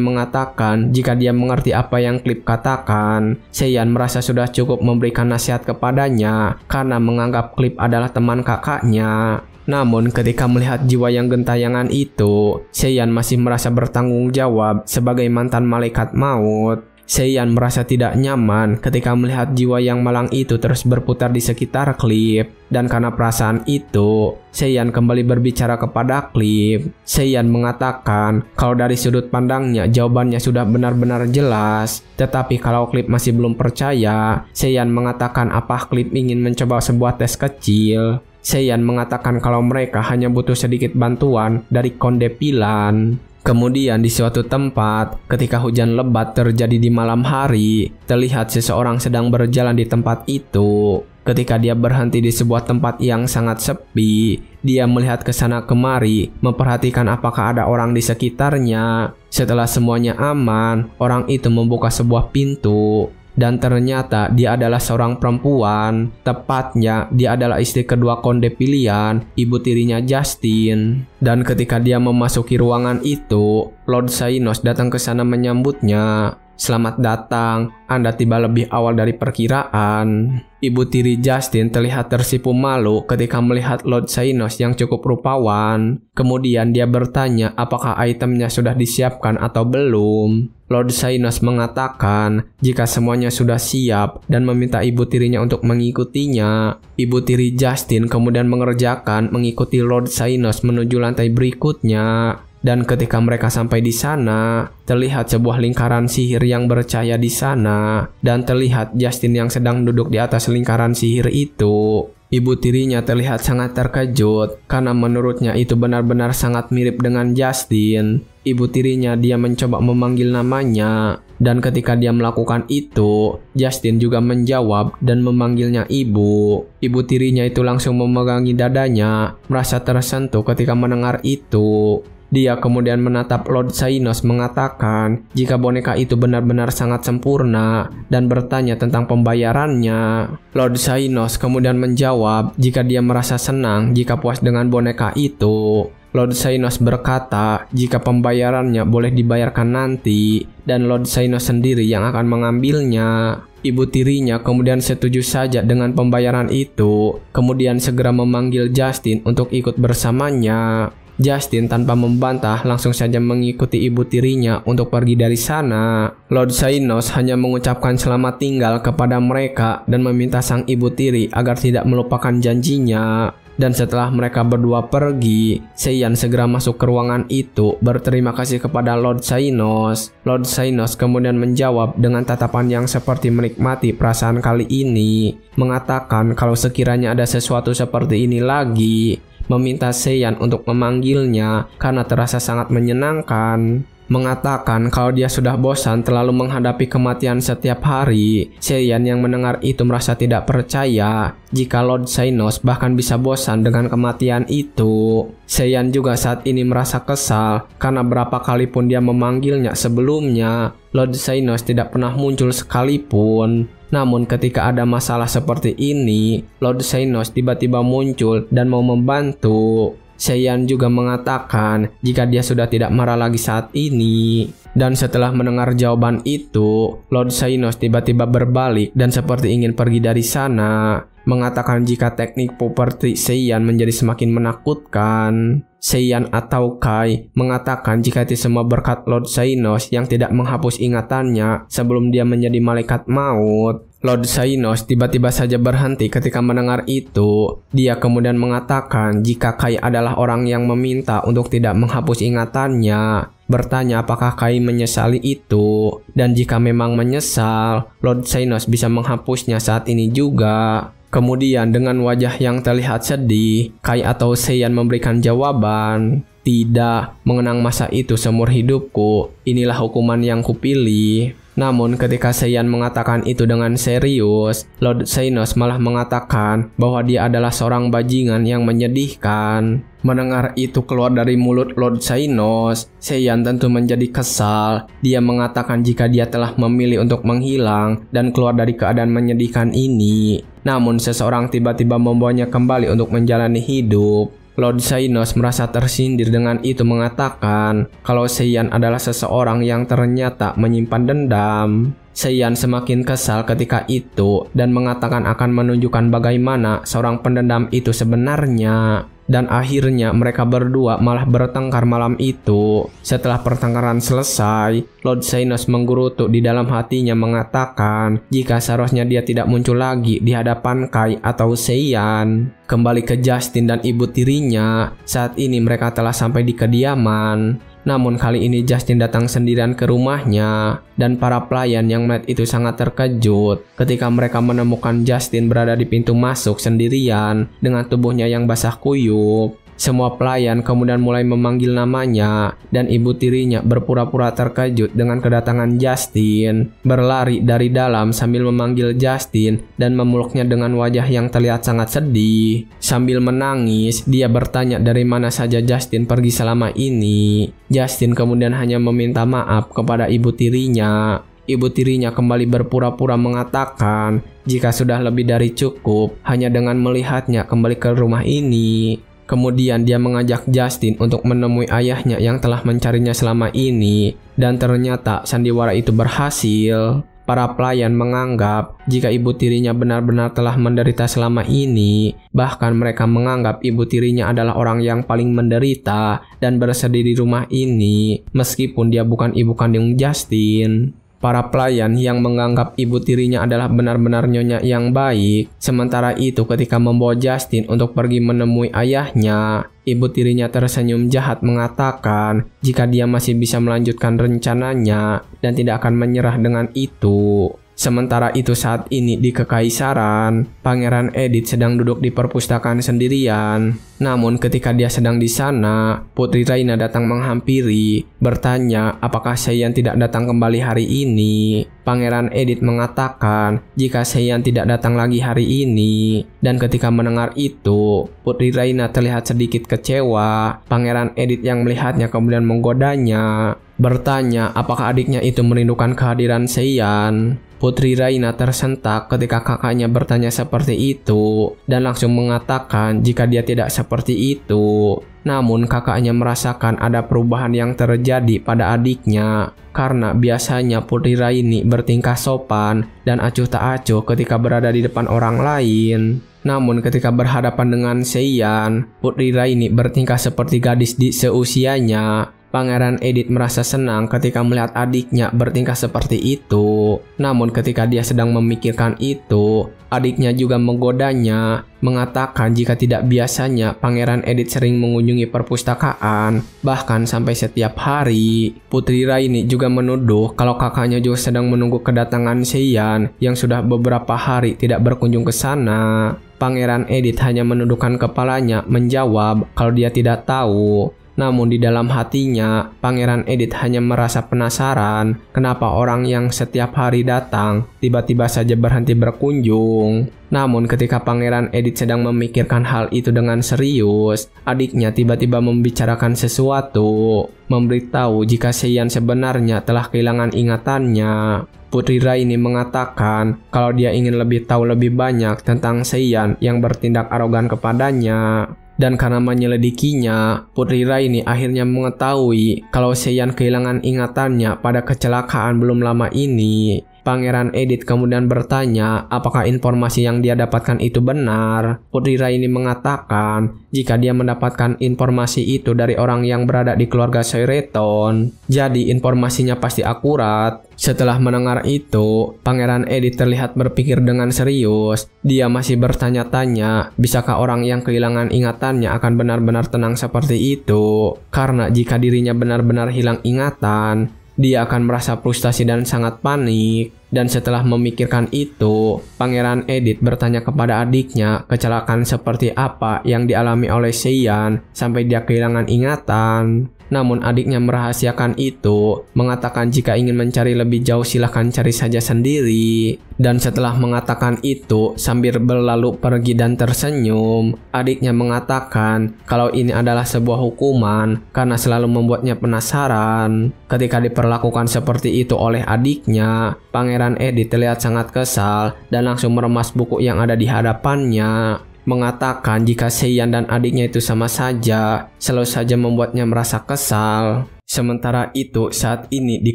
Speaker 1: mengatakan jika dia mengerti apa yang Clip katakan. Seiyan merasa sudah cukup memberikan nasihat kepadanya karena menganggap Clip adalah teman kakaknya. Namun ketika melihat jiwa yang gentayangan itu, Seiyan masih merasa bertanggung jawab sebagai mantan malaikat maut. Seiyan merasa tidak nyaman ketika melihat jiwa yang malang itu terus berputar di sekitar Clip. Dan karena perasaan itu, Seiyan kembali berbicara kepada Clip. Seiyan mengatakan kalau dari sudut pandangnya jawabannya sudah benar-benar jelas. Tetapi kalau Clip masih belum percaya, Seiyan mengatakan apa Clip ingin mencoba sebuah tes kecil. Seiyan mengatakan kalau mereka hanya butuh sedikit bantuan dari Konde Pilan. Kemudian di suatu tempat, ketika hujan lebat terjadi di malam hari, terlihat seseorang sedang berjalan di tempat itu. Ketika dia berhenti di sebuah tempat yang sangat sepi, dia melihat ke sana kemari, memperhatikan apakah ada orang di sekitarnya. Setelah semuanya aman, orang itu membuka sebuah pintu. Dan ternyata dia adalah seorang perempuan. Tepatnya dia adalah istri kedua Konde Pilihan, ibu tirinya Justin. Dan ketika dia memasuki ruangan itu, Lord Xainos datang ke sana menyambutnya. Selamat datang, Anda tiba lebih awal dari perkiraan. Ibu tiri Justin terlihat tersipu malu ketika melihat Lord Xainos yang cukup rupawan. Kemudian dia bertanya apakah itemnya sudah disiapkan atau belum. Lord Xainos mengatakan jika semuanya sudah siap dan meminta ibu tirinya untuk mengikutinya. Ibu tiri Justin kemudian mengerjakan mengikuti Lord Xainos menuju lantai berikutnya. Dan ketika mereka sampai di sana, terlihat sebuah lingkaran sihir yang bercahaya di sana. Dan terlihat Justin yang sedang duduk di atas lingkaran sihir itu. Ibu tirinya terlihat sangat terkejut karena menurutnya itu benar-benar sangat mirip dengan Justin. Ibu tirinya dia mencoba memanggil namanya. Dan ketika dia melakukan itu, Justin juga menjawab dan memanggilnya ibu. Ibu tirinya itu langsung memegangi dadanya, merasa tersentuh ketika mendengar itu. Dia kemudian menatap Lord Xainos mengatakan jika boneka itu benar-benar sangat sempurna dan bertanya tentang pembayarannya. Lord Xainos kemudian menjawab jika dia merasa senang jika puas dengan boneka itu. Lord Xainos berkata jika pembayarannya boleh dibayarkan nanti dan Lord Xainos sendiri yang akan mengambilnya. Ibu tirinya kemudian setuju saja dengan pembayaran itu, kemudian segera memanggil Justin untuk ikut bersamanya. Justin tanpa membantah langsung saja mengikuti ibu tirinya untuk pergi dari sana. Lord Xainos hanya mengucapkan selamat tinggal kepada mereka dan meminta sang ibu tiri agar tidak melupakan janjinya. Dan setelah mereka berdua pergi, Seiyan segera masuk ke ruangan itu berterima kasih kepada Lord Xainos. Lord Xainos kemudian menjawab dengan tatapan yang seperti menikmati perasaan kali ini, mengatakan kalau sekiranya ada sesuatu seperti ini lagi, meminta Seiyan untuk memanggilnya karena terasa sangat menyenangkan. Mengatakan kalau dia sudah bosan terlalu menghadapi kematian setiap hari. Seiyan yang mendengar itu merasa tidak percaya jika Lord Xainos bahkan bisa bosan dengan kematian itu. Seiyan juga saat ini merasa kesal karena berapa kali pun dia memanggilnya sebelumnya, Lord Xainos tidak pernah muncul sekalipun. Namun ketika ada masalah seperti ini, Lord Xainos tiba-tiba muncul dan mau membantu. Seiyan juga mengatakan jika dia sudah tidak marah lagi saat ini. Dan setelah mendengar jawaban itu, Lord Xainos tiba-tiba berbalik dan seperti ingin pergi dari sana, mengatakan jika teknik puberti Seiyan menjadi semakin menakutkan. Seiyan atau Kai mengatakan jika itu semua berkat Lord Xainos yang tidak menghapus ingatannya sebelum dia menjadi malaikat maut. Lord Xainos tiba-tiba saja berhenti ketika mendengar itu. Dia kemudian mengatakan jika Kai adalah orang yang meminta untuk tidak menghapus ingatannya. Bertanya apakah Kai menyesali itu. Dan jika memang menyesal, Lord Xainos bisa menghapusnya saat ini juga. Kemudian dengan wajah yang terlihat sedih, Kai atau Seiyan memberikan jawaban. Tidak, mengenang masa itu seumur hidupku, inilah hukuman yang kupilih. Namun ketika Seiyan mengatakan itu dengan serius, Lord Xenos malah mengatakan bahwa dia adalah seorang bajingan yang menyedihkan. Mendengar itu keluar dari mulut Lord Xenos, Seiyan tentu menjadi kesal. Dia mengatakan jika dia telah memilih untuk menghilang dan keluar dari keadaan menyedihkan ini. Namun seseorang tiba-tiba membawanya kembali untuk menjalani hidup. Lord Xenos merasa tersindir dengan itu, mengatakan kalau Seiyan adalah seseorang yang ternyata menyimpan dendam. Seiyan semakin kesal ketika itu dan mengatakan akan menunjukkan bagaimana seorang pendendam itu sebenarnya. Dan akhirnya mereka berdua malah bertengkar malam itu. Setelah pertengkaran selesai, Lord Xenos menggerutu di dalam hatinya, mengatakan jika seharusnya dia tidak muncul lagi di hadapan Kai atau Seiyan. Kembali ke Justin dan ibu tirinya, saat ini mereka telah sampai di kediaman. Namun kali ini Justin datang sendirian ke rumahnya, dan para pelayan yang melihat itu sangat terkejut ketika mereka menemukan Justin berada di pintu masuk sendirian dengan tubuhnya yang basah kuyup. Semua pelayan kemudian mulai memanggil namanya, dan ibu tirinya berpura-pura terkejut dengan kedatangan Justin, berlari dari dalam sambil memanggil Justin dan memeluknya dengan wajah yang terlihat sangat sedih. Sambil menangis, dia bertanya dari mana saja Justin pergi selama ini. Justin kemudian hanya meminta maaf kepada ibu tirinya. Ibu tirinya kembali berpura-pura mengatakan jika sudah lebih dari cukup hanya dengan melihatnya kembali ke rumah ini. Kemudian dia mengajak Justin untuk menemui ayahnya yang telah mencarinya selama ini, dan ternyata sandiwara itu berhasil. Para pelayan menganggap jika ibu tirinya benar-benar telah menderita selama ini, bahkan mereka menganggap ibu tirinya adalah orang yang paling menderita dan bersedih di rumah ini, meskipun dia bukan ibu kandung Justin. Para pelayan yang menganggap ibu tirinya adalah benar-benar nyonya yang baik. Sementara itu ketika membawa Justin untuk pergi menemui ayahnya, ibu tirinya tersenyum jahat mengatakan jika dia masih bisa melanjutkan rencananya dan tidak akan menyerah dengan itu. Sementara itu saat ini di Kekaisaran, Pangeran Edith sedang duduk di perpustakaan sendirian. Namun ketika dia sedang di sana, Putri Raina datang menghampiri, bertanya apakah Seiyan tidak datang kembali hari ini. Pangeran Edith mengatakan jika Seiyan tidak datang lagi hari ini. Dan ketika mendengar itu, Putri Raina terlihat sedikit kecewa. Pangeran Edith yang melihatnya kemudian menggodanya, bertanya apakah adiknya itu merindukan kehadiran Seiyan. Putri Raina tersentak ketika kakaknya bertanya seperti itu dan langsung mengatakan jika dia tidak seperti itu. Namun kakaknya merasakan ada perubahan yang terjadi pada adiknya karena biasanya Putri Raini bertingkah sopan dan acuh tak acuh ketika berada di depan orang lain. Namun ketika berhadapan dengan Seiyan, Putri Raini bertingkah seperti gadis di seusianya. Pangeran Edith merasa senang ketika melihat adiknya bertingkah seperti itu. Namun ketika dia sedang memikirkan itu, adiknya juga menggodanya, mengatakan jika tidak biasanya Pangeran Edith sering mengunjungi perpustakaan, bahkan sampai setiap hari. Putri Raini juga menuduh kalau kakaknya juga sedang menunggu kedatangan Seiyan yang sudah beberapa hari tidak berkunjung ke sana. Pangeran Edith hanya menundukkan kepalanya menjawab kalau dia tidak tahu. Namun di dalam hatinya, Pangeran Edith hanya merasa penasaran kenapa orang yang setiap hari datang tiba-tiba saja berhenti berkunjung. Namun ketika Pangeran Edith sedang memikirkan hal itu dengan serius, adiknya tiba-tiba membicarakan sesuatu, memberitahu jika Seiyan sebenarnya telah kehilangan ingatannya. Putri Raini mengatakan kalau dia ingin lebih tahu lebih banyak tentang Seiyan yang bertindak arogan kepadanya. Dan karena menyelidikinya, Putri Raini akhirnya mengetahui kalau Seiyan kehilangan ingatannya pada kecelakaan belum lama ini. Pangeran Edith kemudian bertanya apakah informasi yang dia dapatkan itu benar. Putri Raini mengatakan jika dia mendapatkan informasi itu dari orang yang berada di keluarga Soireton, jadi informasinya pasti akurat. Setelah mendengar itu, Pangeran Edith terlihat berpikir dengan serius. Dia masih bertanya-tanya, bisakah orang yang kehilangan ingatannya akan benar-benar tenang seperti itu? Karena jika dirinya benar-benar hilang ingatan, dia akan merasa frustasi dan sangat panik. Dan setelah memikirkan itu, Pangeran Edith bertanya kepada adiknya kecelakaan seperti apa yang dialami oleh Seiyan sampai dia kehilangan ingatan. Namun adiknya merahasiakan itu, mengatakan jika ingin mencari lebih jauh silahkan cari saja sendiri. Dan setelah mengatakan itu, sambil berlalu pergi dan tersenyum, adiknya mengatakan kalau ini adalah sebuah hukuman karena selalu membuatnya penasaran. Ketika diperlakukan seperti itu oleh adiknya, Pangeran Edith terlihat sangat kesal dan langsung meremas buku yang ada di hadapannya, mengatakan jika Seiyan dan adiknya itu sama saja, selalu saja membuatnya merasa kesal. Sementara itu, saat ini di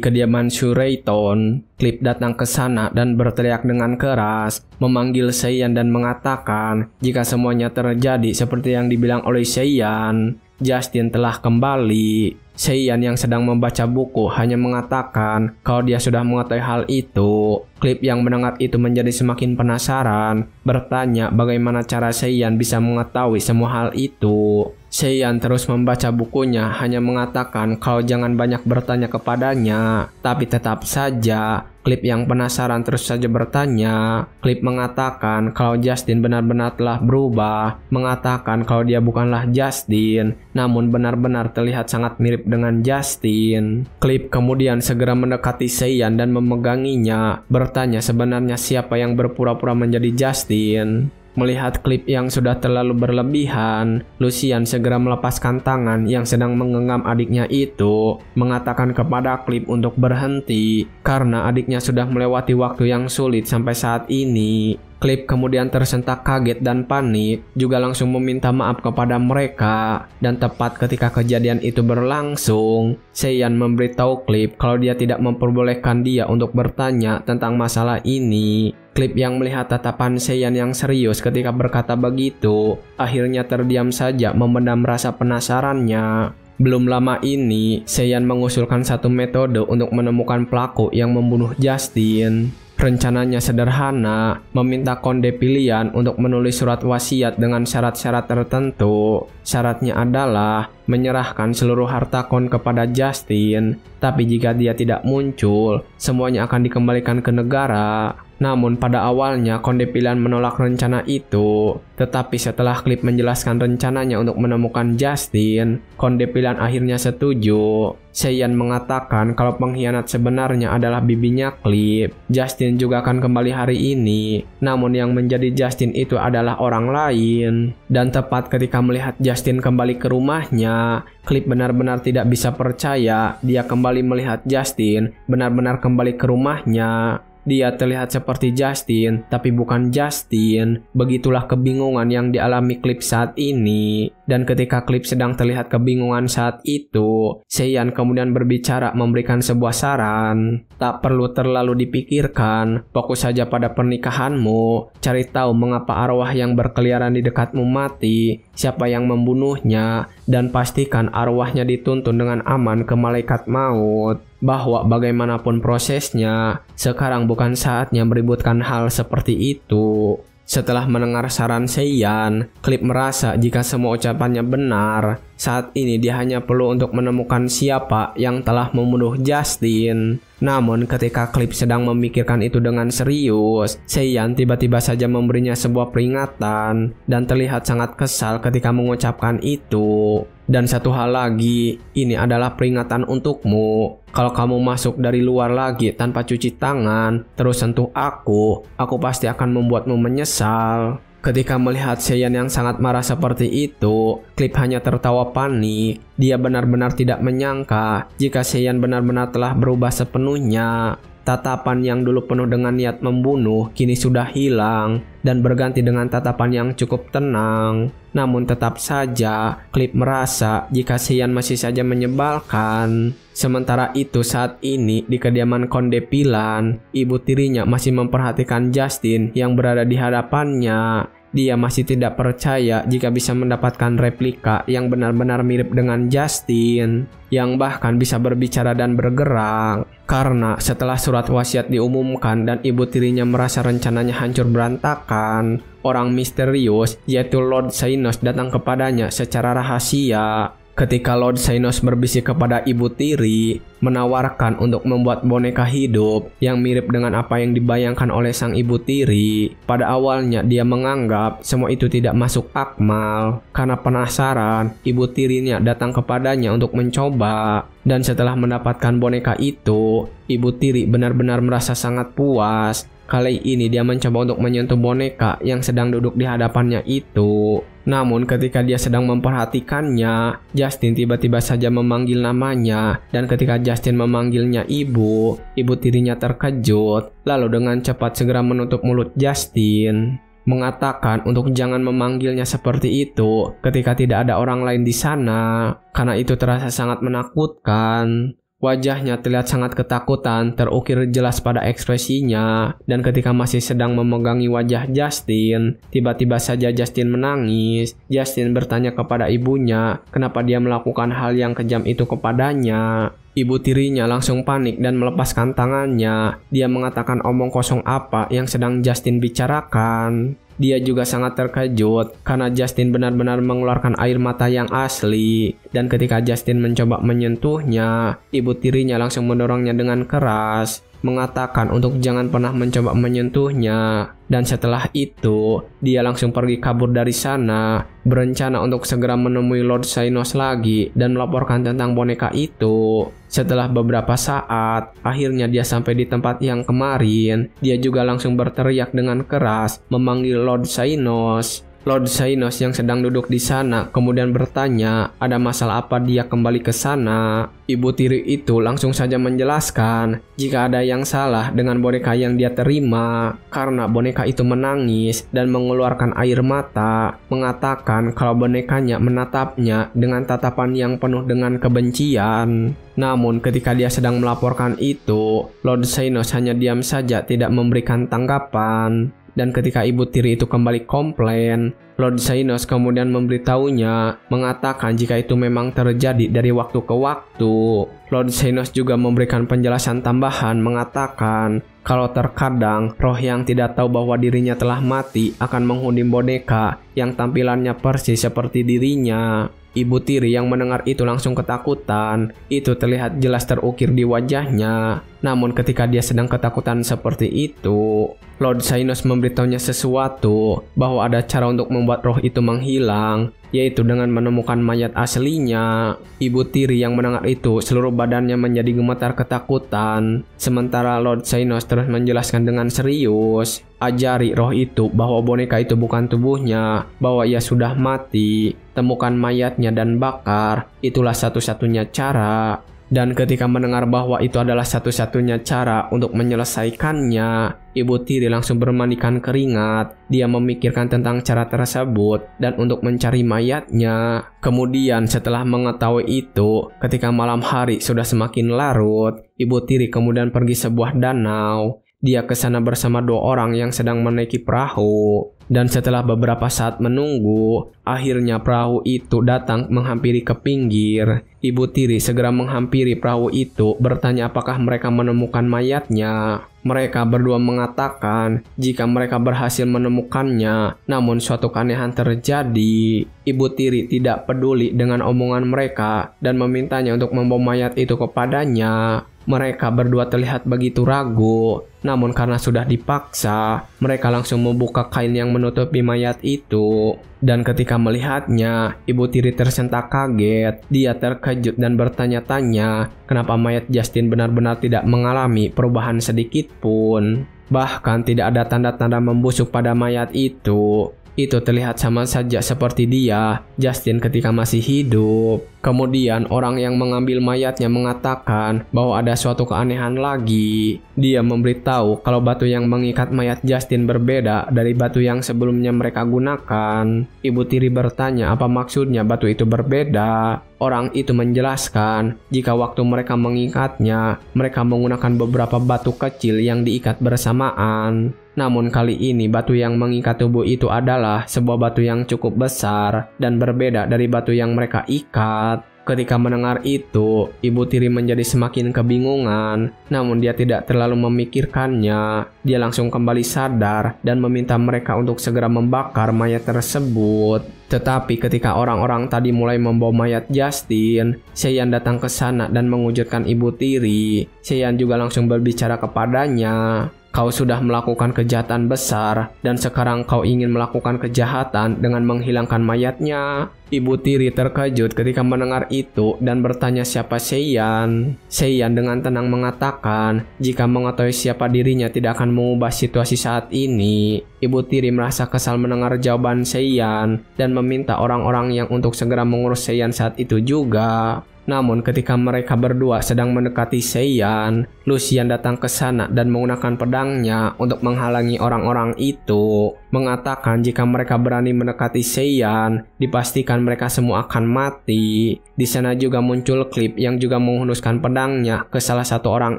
Speaker 1: kediaman Shureiton, Clip datang ke sana dan berteriak dengan keras, memanggil Seiyan dan mengatakan jika semuanya terjadi seperti yang dibilang oleh Seiyan, Justin telah kembali. Seiyan yang sedang membaca buku hanya mengatakan kalau dia sudah mengetahui hal itu. Clip yang mendengar itu menjadi semakin penasaran, bertanya bagaimana cara Seiyan bisa mengetahui semua hal itu. Seiyan terus membaca bukunya hanya mengatakan kalau jangan banyak bertanya kepadanya, tapi tetap saja Clip yang penasaran terus saja bertanya. Clip mengatakan kalau Justin benar-benar telah berubah, mengatakan kalau dia bukanlah Justin, namun benar-benar terlihat sangat mirip dengan Justin. Clip kemudian segera mendekati Seiyan dan memeganginya, bertanya sebenarnya siapa yang berpura-pura menjadi Justin. Melihat Clip yang sudah terlalu berlebihan, Lucian segera melepaskan tangan yang sedang menggenggam adiknya itu, mengatakan kepada Clip untuk berhenti karena adiknya sudah melewati waktu yang sulit sampai saat ini. Clip kemudian tersentak kaget dan panik, juga langsung meminta maaf kepada mereka. Dan tepat ketika kejadian itu berlangsung, Seiyan memberitahu Clip kalau dia tidak memperbolehkan dia untuk bertanya tentang masalah ini. Clip yang melihat tatapan Seiyan yang serius ketika berkata begitu, akhirnya terdiam saja memendam rasa penasarannya. Belum lama ini, Seiyan mengusulkan satu metode untuk menemukan pelaku yang membunuh Justin. Rencananya sederhana, meminta konde pilihan untuk menulis surat wasiat dengan syarat-syarat tertentu. Syaratnya adalah menyerahkan seluruh harta Kon kepada Justin, tapi jika dia tidak muncul, semuanya akan dikembalikan ke negara. Namun pada awalnya konde pilihan menolak rencana itu, tetapi setelah Clip menjelaskan rencananya untuk menemukan Justin, konde pilihan akhirnya setuju. Seiyan mengatakan kalau pengkhianat sebenarnya adalah bibinya Clip. Justin juga akan kembali hari ini, namun yang menjadi Justin itu adalah orang lain. Dan tepat ketika melihat Justin kembali ke rumahnya, Clip benar-benar tidak bisa percaya dia kembali melihat Justin benar-benar kembali ke rumahnya. Dia terlihat seperti Justin, tapi bukan Justin. Begitulah kebingungan yang dialami Clip saat ini. Dan ketika Clip sedang terlihat kebingungan saat itu, Seiyan kemudian berbicara memberikan sebuah saran. Tak perlu terlalu dipikirkan, fokus saja pada pernikahanmu. Cari tahu mengapa arwah yang berkeliaran di dekatmu mati, siapa yang membunuhnya, dan pastikan arwahnya dituntun dengan aman ke malaikat maut. Bahwa bagaimanapun prosesnya, sekarang bukan saatnya meributkan hal seperti itu. Setelah mendengar saran Seiyan, Clip merasa jika semua ucapannya benar. Saat ini dia hanya perlu untuk menemukan siapa yang telah membunuh Justin. Namun ketika Clip sedang memikirkan itu dengan serius, Seiyan tiba-tiba saja memberinya sebuah peringatan dan terlihat sangat kesal ketika mengucapkan itu. Dan satu hal lagi, ini adalah peringatan untukmu. Kalau kamu masuk dari luar lagi tanpa cuci tangan, terus sentuh aku pasti akan membuatmu menyesal. Ketika melihat Seiyan yang sangat marah seperti itu, Clip hanya tertawa panik. Dia benar-benar tidak menyangka jika Seiyan benar-benar telah berubah sepenuhnya. Tatapan yang dulu penuh dengan niat membunuh kini sudah hilang dan berganti dengan tatapan yang cukup tenang. Namun tetap saja Clip merasa jika Seiyan masih saja menyebalkan. Sementara itu saat ini di kediaman Konde Pilan, ibu tirinya masih memperhatikan Justin yang berada di hadapannya. Dia masih tidak percaya jika bisa mendapatkan replika yang benar-benar mirip dengan Justin, yang bahkan bisa berbicara dan bergerak. Karena setelah surat wasiat diumumkan dan ibu tirinya merasa rencananya hancur berantakan, orang misterius yaitu Lord Xainos datang kepadanya secara rahasia. Ketika Lord Xenos berbisik kepada ibu tiri, menawarkan untuk membuat boneka hidup yang mirip dengan apa yang dibayangkan oleh sang ibu tiri, pada awalnya dia menganggap semua itu tidak masuk akal. Karena penasaran, ibu tirinya datang kepadanya untuk mencoba. Dan setelah mendapatkan boneka itu, ibu tiri benar-benar merasa sangat puas. Kali ini dia mencoba untuk menyentuh boneka yang sedang duduk di hadapannya itu. Namun ketika dia sedang memperhatikannya, Justin tiba-tiba saja memanggil namanya. Dan ketika Justin memanggilnya ibu tirinya terkejut. Lalu dengan cepat segera menutup mulut Justin, mengatakan untuk jangan memanggilnya seperti itu ketika tidak ada orang lain di sana, karena itu terasa sangat menakutkan. Wajahnya terlihat sangat ketakutan, terukir jelas pada ekspresinya. Dan ketika masih sedang memegangi wajah Justin, tiba-tiba saja Justin menangis. Justin bertanya kepada ibunya, kenapa dia melakukan hal yang kejam itu kepadanya. Ibu tirinya langsung panik dan melepaskan tangannya. Dia mengatakan omong kosong apa yang sedang Justin bicarakan. Dia juga sangat terkejut karena Justin benar-benar mengeluarkan air mata yang asli. Dan ketika Justin mencoba menyentuhnya, ibu tirinya langsung mendorongnya dengan keras, mengatakan untuk jangan pernah mencoba menyentuhnya. Dan setelah itu, dia langsung pergi kabur dari sana, berencana untuk segera menemui Lord Xenos lagi dan melaporkan tentang boneka itu. Setelah beberapa saat, akhirnya dia sampai di tempat yang kemarin. Dia juga langsung berteriak dengan keras, memanggil Lord Xenos. Lord Xenos yang sedang duduk di sana kemudian bertanya, ada masalah apa dia kembali ke sana? Ibu tiri itu langsung saja menjelaskan jika ada yang salah dengan boneka yang dia terima, karena boneka itu menangis dan mengeluarkan air mata, mengatakan kalau bonekanya menatapnya dengan tatapan yang penuh dengan kebencian. Namun ketika dia sedang melaporkan itu, Lord Xenos hanya diam saja, tidak memberikan tanggapan. Dan ketika ibu tiri itu kembali komplain, Lord Xenos kemudian memberitahunya, mengatakan jika itu memang terjadi dari waktu ke waktu. Lord Xenos juga memberikan penjelasan tambahan, mengatakan kalau terkadang roh yang tidak tahu bahwa dirinya telah mati akan menghuni boneka yang tampilannya persis seperti dirinya. Ibu tiri yang mendengar itu langsung ketakutan. Itu terlihat jelas terukir di wajahnya. Namun ketika dia sedang ketakutan seperti itu, Lord Xenos memberitahunya sesuatu, bahwa ada cara untuk membuat roh itu menghilang, yaitu dengan menemukan mayat aslinya. Ibu tiri yang mendengar itu seluruh badannya menjadi gemetar ketakutan. Sementara Lord Xenos terus menjelaskan dengan serius, ajari roh itu bahwa boneka itu bukan tubuhnya, bahwa ia sudah mati. Temukan mayatnya dan bakar, itulah satu-satunya cara. Dan ketika mendengar bahwa itu adalah satu-satunya cara untuk menyelesaikannya, ibu tiri langsung bermandikan keringat. Dia memikirkan tentang cara tersebut dan untuk mencari mayatnya. Kemudian setelah mengetahui itu, ketika malam hari sudah semakin larut, ibu tiri kemudian pergi sebuah danau. Dia ke sana bersama 2 orang yang sedang menaiki perahu. Dan setelah beberapa saat menunggu, akhirnya perahu itu datang menghampiri ke pinggir. Ibu tiri segera menghampiri perahu itu, bertanya apakah mereka menemukan mayatnya. Mereka berdua mengatakan jika mereka berhasil menemukannya, namun suatu keanehan terjadi. Ibu tiri tidak peduli dengan omongan mereka dan memintanya untuk membawa mayat itu kepadanya. Mereka berdua terlihat begitu ragu, namun karena sudah dipaksa, mereka langsung membuka kain yang menutupi mayat itu. Dan ketika melihatnya, ibu tiri tersentak kaget. Dia terkejut dan bertanya-tanya kenapa mayat Justin benar-benar tidak mengalami perubahan sedikit pun. Bahkan tidak ada tanda-tanda membusuk pada mayat itu. Itu terlihat sama saja seperti dia, Justin, ketika masih hidup. Kemudian orang yang mengambil mayatnya mengatakan bahwa ada suatu keanehan lagi. Dia memberitahu kalau batu yang mengikat mayat Justin berbeda dari batu yang sebelumnya mereka gunakan. Ibu tiri bertanya apa maksudnya batu itu berbeda. Orang itu menjelaskan jika waktu mereka mengikatnya, mereka menggunakan beberapa batu kecil yang diikat bersamaan. Namun kali ini batu yang mengikat tubuh itu adalah sebuah batu yang cukup besar dan berbeda dari batu yang mereka ikat. Ketika mendengar itu, Ibu tiri menjadi semakin kebingungan, namun dia tidak terlalu memikirkannya. Dia langsung kembali sadar dan meminta mereka untuk segera membakar mayat tersebut. Tetapi ketika orang-orang tadi mulai membawa mayat Justin, Cheyenne datang ke sana dan mengujudkan Ibu tiri. Cheyenne juga langsung berbicara kepadanya. Kau sudah melakukan kejahatan besar, dan sekarang kau ingin melakukan kejahatan dengan menghilangkan mayatnya. Ibu tiri terkejut ketika mendengar itu dan bertanya siapa Cheyenne. Cheyenne dengan tenang mengatakan jika mengetahui siapa dirinya tidak akan mengubah situasi saat ini. Ibu tiri merasa kesal mendengar jawaban Cheyenne dan meminta orang-orang yang untuk segera mengurus Cheyenne saat itu juga. Namun ketika mereka berdua sedang mendekati Cheyenne, Lucien datang ke sana dan menggunakan pedangnya untuk menghalangi orang-orang itu, mengatakan jika mereka berani mendekati Cheyenne, dipastikan mereka semua akan mati. Di sana juga muncul klip yang juga menghunuskan pedangnya ke salah satu orang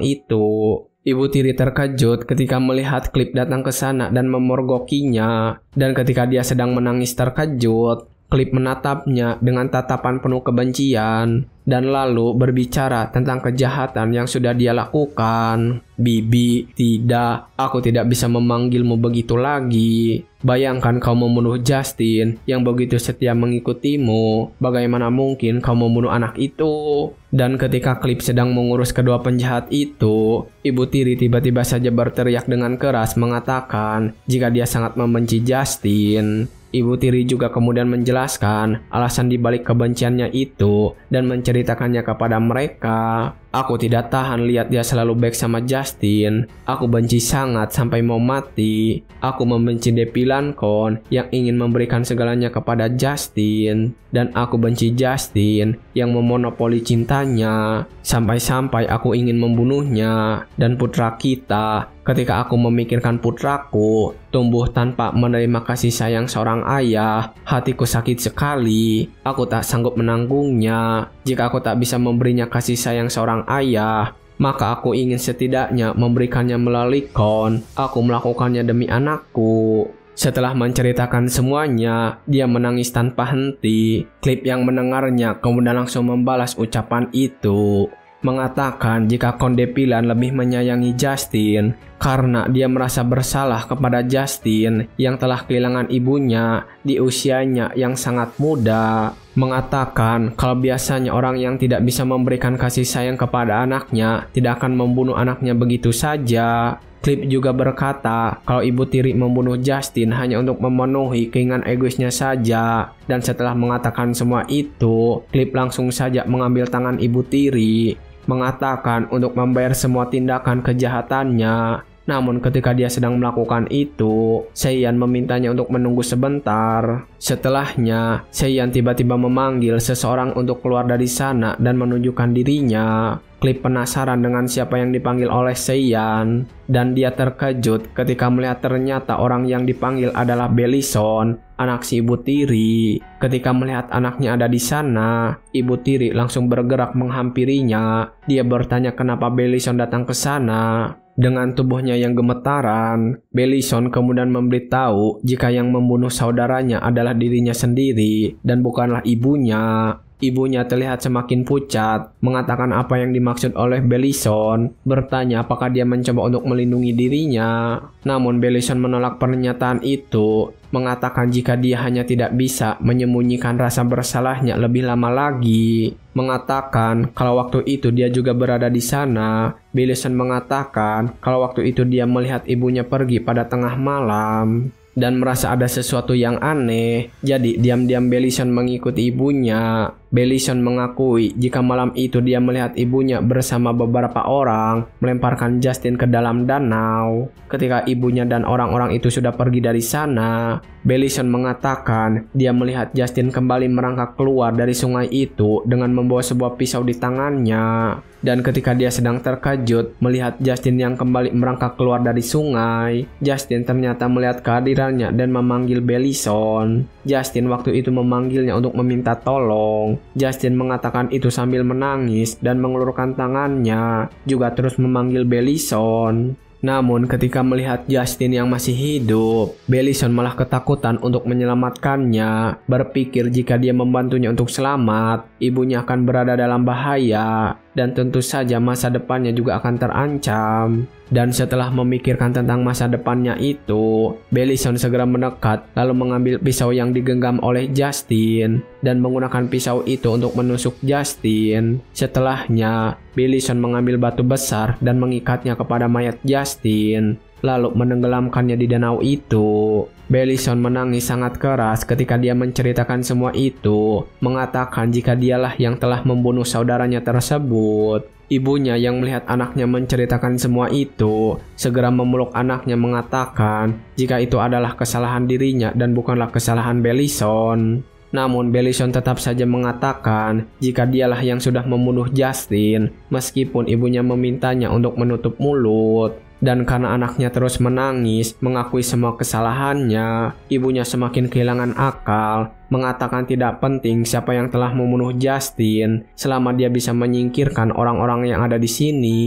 Speaker 1: itu. Ibu tiri terkejut ketika melihat klip datang ke sana dan memergokinya, dan ketika dia sedang menangis terkejut, klip menatapnya dengan tatapan penuh kebencian dan lalu berbicara tentang kejahatan yang sudah dia lakukan. Bibi, tidak, aku tidak bisa memanggilmu begitu lagi. Bayangkan kau membunuh Justin yang begitu setia mengikutimu. Bagaimana mungkin kau membunuh anak itu? Dan ketika klip sedang mengurus kedua penjahat itu, ibu tiri tiba-tiba saja berteriak dengan keras mengatakan jika dia sangat membenci Justin. Ibu tiri juga kemudian menjelaskan alasan dibalik kebenciannya itu dan menceritakannya kepada mereka. Aku tidak tahan lihat dia selalu baik sama Justin. Aku benci sangat sampai mau mati. Aku membenci Debbie Lancome yang ingin memberikan segalanya kepada Justin. Dan aku benci Justin yang memonopoli cintanya. Sampai-sampai aku ingin membunuhnya. Dan putra kita, ketika aku memikirkan putraku tumbuh tanpa menerima kasih sayang seorang ayah, hatiku sakit sekali. Aku tak sanggup menanggungnya. Jika aku tak bisa memberinya kasih sayang seorang ayah, maka aku ingin setidaknya memberikannya melalui kon. Aku melakukannya demi anakku. Setelah menceritakan semuanya, dia menangis tanpa henti. Klip yang mendengarnya kemudian langsung membalas ucapan itu, mengatakan jika Konde Pilan lebih menyayangi Justin karena dia merasa bersalah kepada Justin yang telah kehilangan ibunya di usianya yang sangat muda. Mengatakan kalau biasanya orang yang tidak bisa memberikan kasih sayang kepada anaknya tidak akan membunuh anaknya begitu saja. Klip juga berkata kalau ibu tiri membunuh Justin hanya untuk memenuhi keinginan egoisnya saja. Dan setelah mengatakan semua itu, Klip langsung saja mengambil tangan ibu tiri, mengatakan untuk membayar semua tindakan kejahatannya. Namun ketika dia sedang melakukan itu, Cheyenne memintanya untuk menunggu sebentar. Setelahnya, Cheyenne tiba-tiba memanggil seseorang untuk keluar dari sana dan menunjukkan dirinya. Klip penasaran dengan siapa yang dipanggil oleh Cheyenne, dan dia terkejut ketika melihat ternyata orang yang dipanggil adalah Bellison, anak si ibu tiri. Ketika melihat anaknya ada di sana, ibu tiri langsung bergerak menghampirinya. Dia bertanya kenapa Bellison datang ke sana. Dengan tubuhnya yang gemetaran, Bellison kemudian memberitahu jika yang membunuh saudaranya adalah dirinya sendiri dan bukanlah ibunya. Ibunya terlihat semakin pucat, mengatakan apa yang dimaksud oleh Bellison, bertanya apakah dia mencoba untuk melindungi dirinya. Namun Bellison menolak pernyataan itu, mengatakan jika dia hanya tidak bisa menyembunyikan rasa bersalahnya lebih lama lagi. Mengatakan kalau waktu itu dia juga berada di sana. Bellison mengatakan kalau waktu itu dia melihat ibunya pergi pada tengah malam dan merasa ada sesuatu yang aneh. Jadi diam-diam Bellison mengikuti ibunya. Bellison mengakui jika malam itu dia melihat ibunya bersama beberapa orang melemparkan Justin ke dalam danau. Ketika ibunya dan orang-orang itu sudah pergi dari sana, Bellison mengatakan dia melihat Justin kembali merangkak keluar dari sungai itu dengan membawa sebuah pisau di tangannya. Dan ketika dia sedang terkejut melihat Justin yang kembali merangkak keluar dari sungai, Justin ternyata melihat kehadirannya dan memanggil Bellison. Justin waktu itu memanggilnya untuk meminta tolong. Justin mengatakan itu sambil menangis dan mengelurkan tangannya, juga terus memanggil Bellison. Namun ketika melihat Justin yang masih hidup, Bellison malah ketakutan untuk menyelamatkannya. Berpikir jika dia membantunya untuk selamat, ibunya akan berada dalam bahaya, dan tentu saja masa depannya juga akan terancam. Dan setelah memikirkan tentang masa depannya itu, Bellison segera mendekat lalu mengambil pisau yang digenggam oleh Justin dan menggunakan pisau itu untuk menusuk Justin. Setelahnya, Bellison mengambil batu besar dan mengikatnya kepada mayat Justin, lalu menenggelamkannya di danau itu. Bellison menangis sangat keras ketika dia menceritakan semua itu, mengatakan jika dialah yang telah membunuh saudaranya tersebut. Ibunya yang melihat anaknya menceritakan semua itu, segera memeluk anaknya mengatakan jika itu adalah kesalahan dirinya dan bukanlah kesalahan Bellison. Namun Bellison tetap saja mengatakan jika dialah yang sudah membunuh Justin, meskipun ibunya memintanya untuk menutup mulut. Dan karena anaknya terus menangis, mengakui semua kesalahannya, ibunya semakin kehilangan akal, mengatakan tidak penting siapa yang telah membunuh Justin, selama dia bisa menyingkirkan orang-orang yang ada di sini.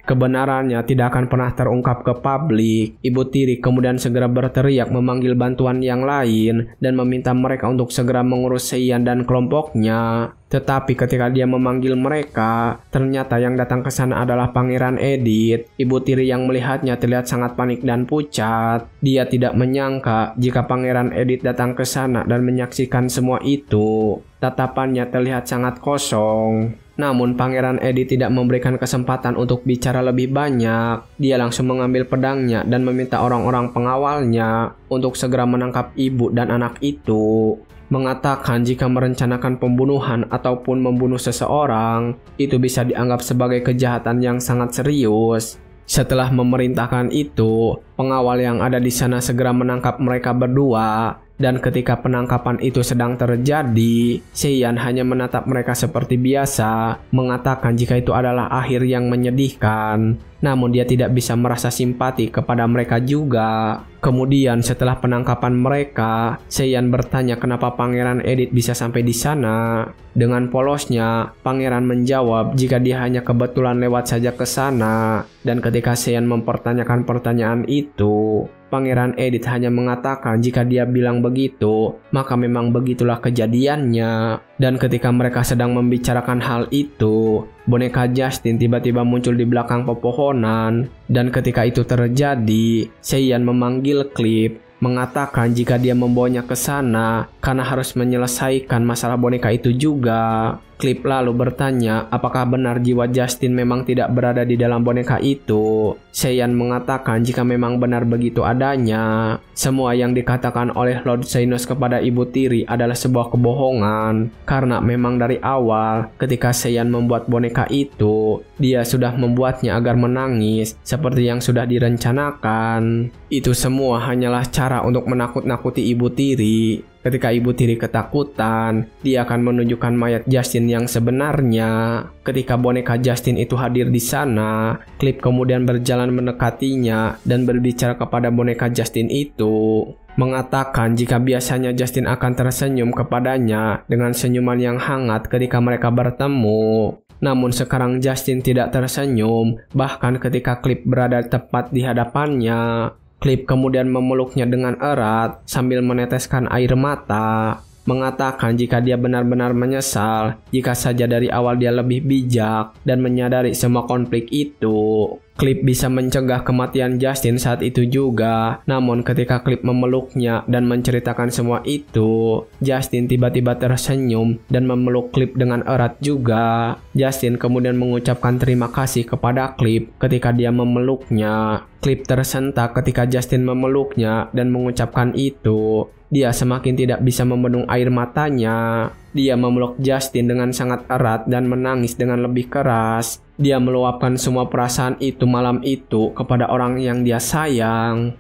Speaker 1: Kebenarannya tidak akan pernah terungkap ke publik. Ibu tiri kemudian segera berteriak memanggil bantuan yang lain dan meminta mereka untuk segera mengurus Seiyan dan kelompoknya. Tetapi ketika dia memanggil mereka, ternyata yang datang ke sana adalah Pangeran Edith. Ibu tiri yang melihatnya terlihat sangat panik dan pucat. Dia tidak menyangka jika Pangeran Edith datang ke sana dan menyaksikan semua itu. Tatapannya terlihat sangat kosong. Namun Pangeran Edith tidak memberikan kesempatan untuk bicara lebih banyak. Dia langsung mengambil pedangnya dan meminta orang-orang pengawalnya untuk segera menangkap ibu dan anak itu. Mengatakan jika merencanakan pembunuhan ataupun membunuh seseorang, itu bisa dianggap sebagai kejahatan yang sangat serius. Setelah memerintahkan itu, pengawal yang ada di sana segera menangkap mereka berdua. Dan ketika penangkapan itu sedang terjadi, Seiyan hanya menatap mereka seperti biasa, mengatakan jika itu adalah akhir yang menyedihkan. Namun dia tidak bisa merasa simpati kepada mereka juga. Kemudian setelah penangkapan mereka, Seiyan bertanya kenapa Pangeran Edith bisa sampai di sana. Dengan polosnya, Pangeran menjawab jika dia hanya kebetulan lewat saja ke sana. Dan ketika Seiyan mempertanyakan pertanyaan itu, Pangeran Edith hanya mengatakan jika dia bilang begitu, maka memang begitulah kejadiannya. Dan ketika mereka sedang membicarakan hal itu, boneka Justin tiba-tiba muncul di belakang pepohonan. Dan ketika itu terjadi, Seiyan memanggil Clip, mengatakan jika dia membawanya ke sana karena harus menyelesaikan masalah boneka itu juga. Clip lalu bertanya apakah benar jiwa Justin memang tidak berada di dalam boneka itu. Seiyan mengatakan jika memang benar begitu adanya. Semua yang dikatakan oleh Lord Xenos kepada ibu tiri adalah sebuah kebohongan. Karena memang dari awal ketika Seiyan membuat boneka itu, dia sudah membuatnya agar menangis seperti yang sudah direncanakan. Itu semua hanyalah cara untuk menakut-nakuti ibu tiri. Ketika ibu tiri ketakutan, dia akan menunjukkan mayat Justin yang sebenarnya. Ketika boneka Justin itu hadir di sana, Clip kemudian berjalan mendekatinya dan berbicara kepada boneka Justin itu. Mengatakan jika biasanya Justin akan tersenyum kepadanya dengan senyuman yang hangat ketika mereka bertemu. Namun sekarang Justin tidak tersenyum, bahkan ketika Clip berada tepat di hadapannya. Clip kemudian memeluknya dengan erat sambil meneteskan air mata, mengatakan jika dia benar-benar menyesal jika saja dari awal dia lebih bijak dan menyadari semua konflik itu. Clip bisa mencegah kematian Justin saat itu juga. Namun ketika Clip memeluknya dan menceritakan semua itu, Justin tiba-tiba tersenyum dan memeluk Clip dengan erat juga. Justin kemudian mengucapkan terima kasih kepada Clip ketika dia memeluknya. Clip tersentak ketika Justin memeluknya dan mengucapkan itu. Dia semakin tidak bisa membendung air matanya. Dia memeluk Justin dengan sangat erat dan menangis dengan lebih keras. Dia meluapkan semua perasaan itu malam itu kepada orang yang dia sayang.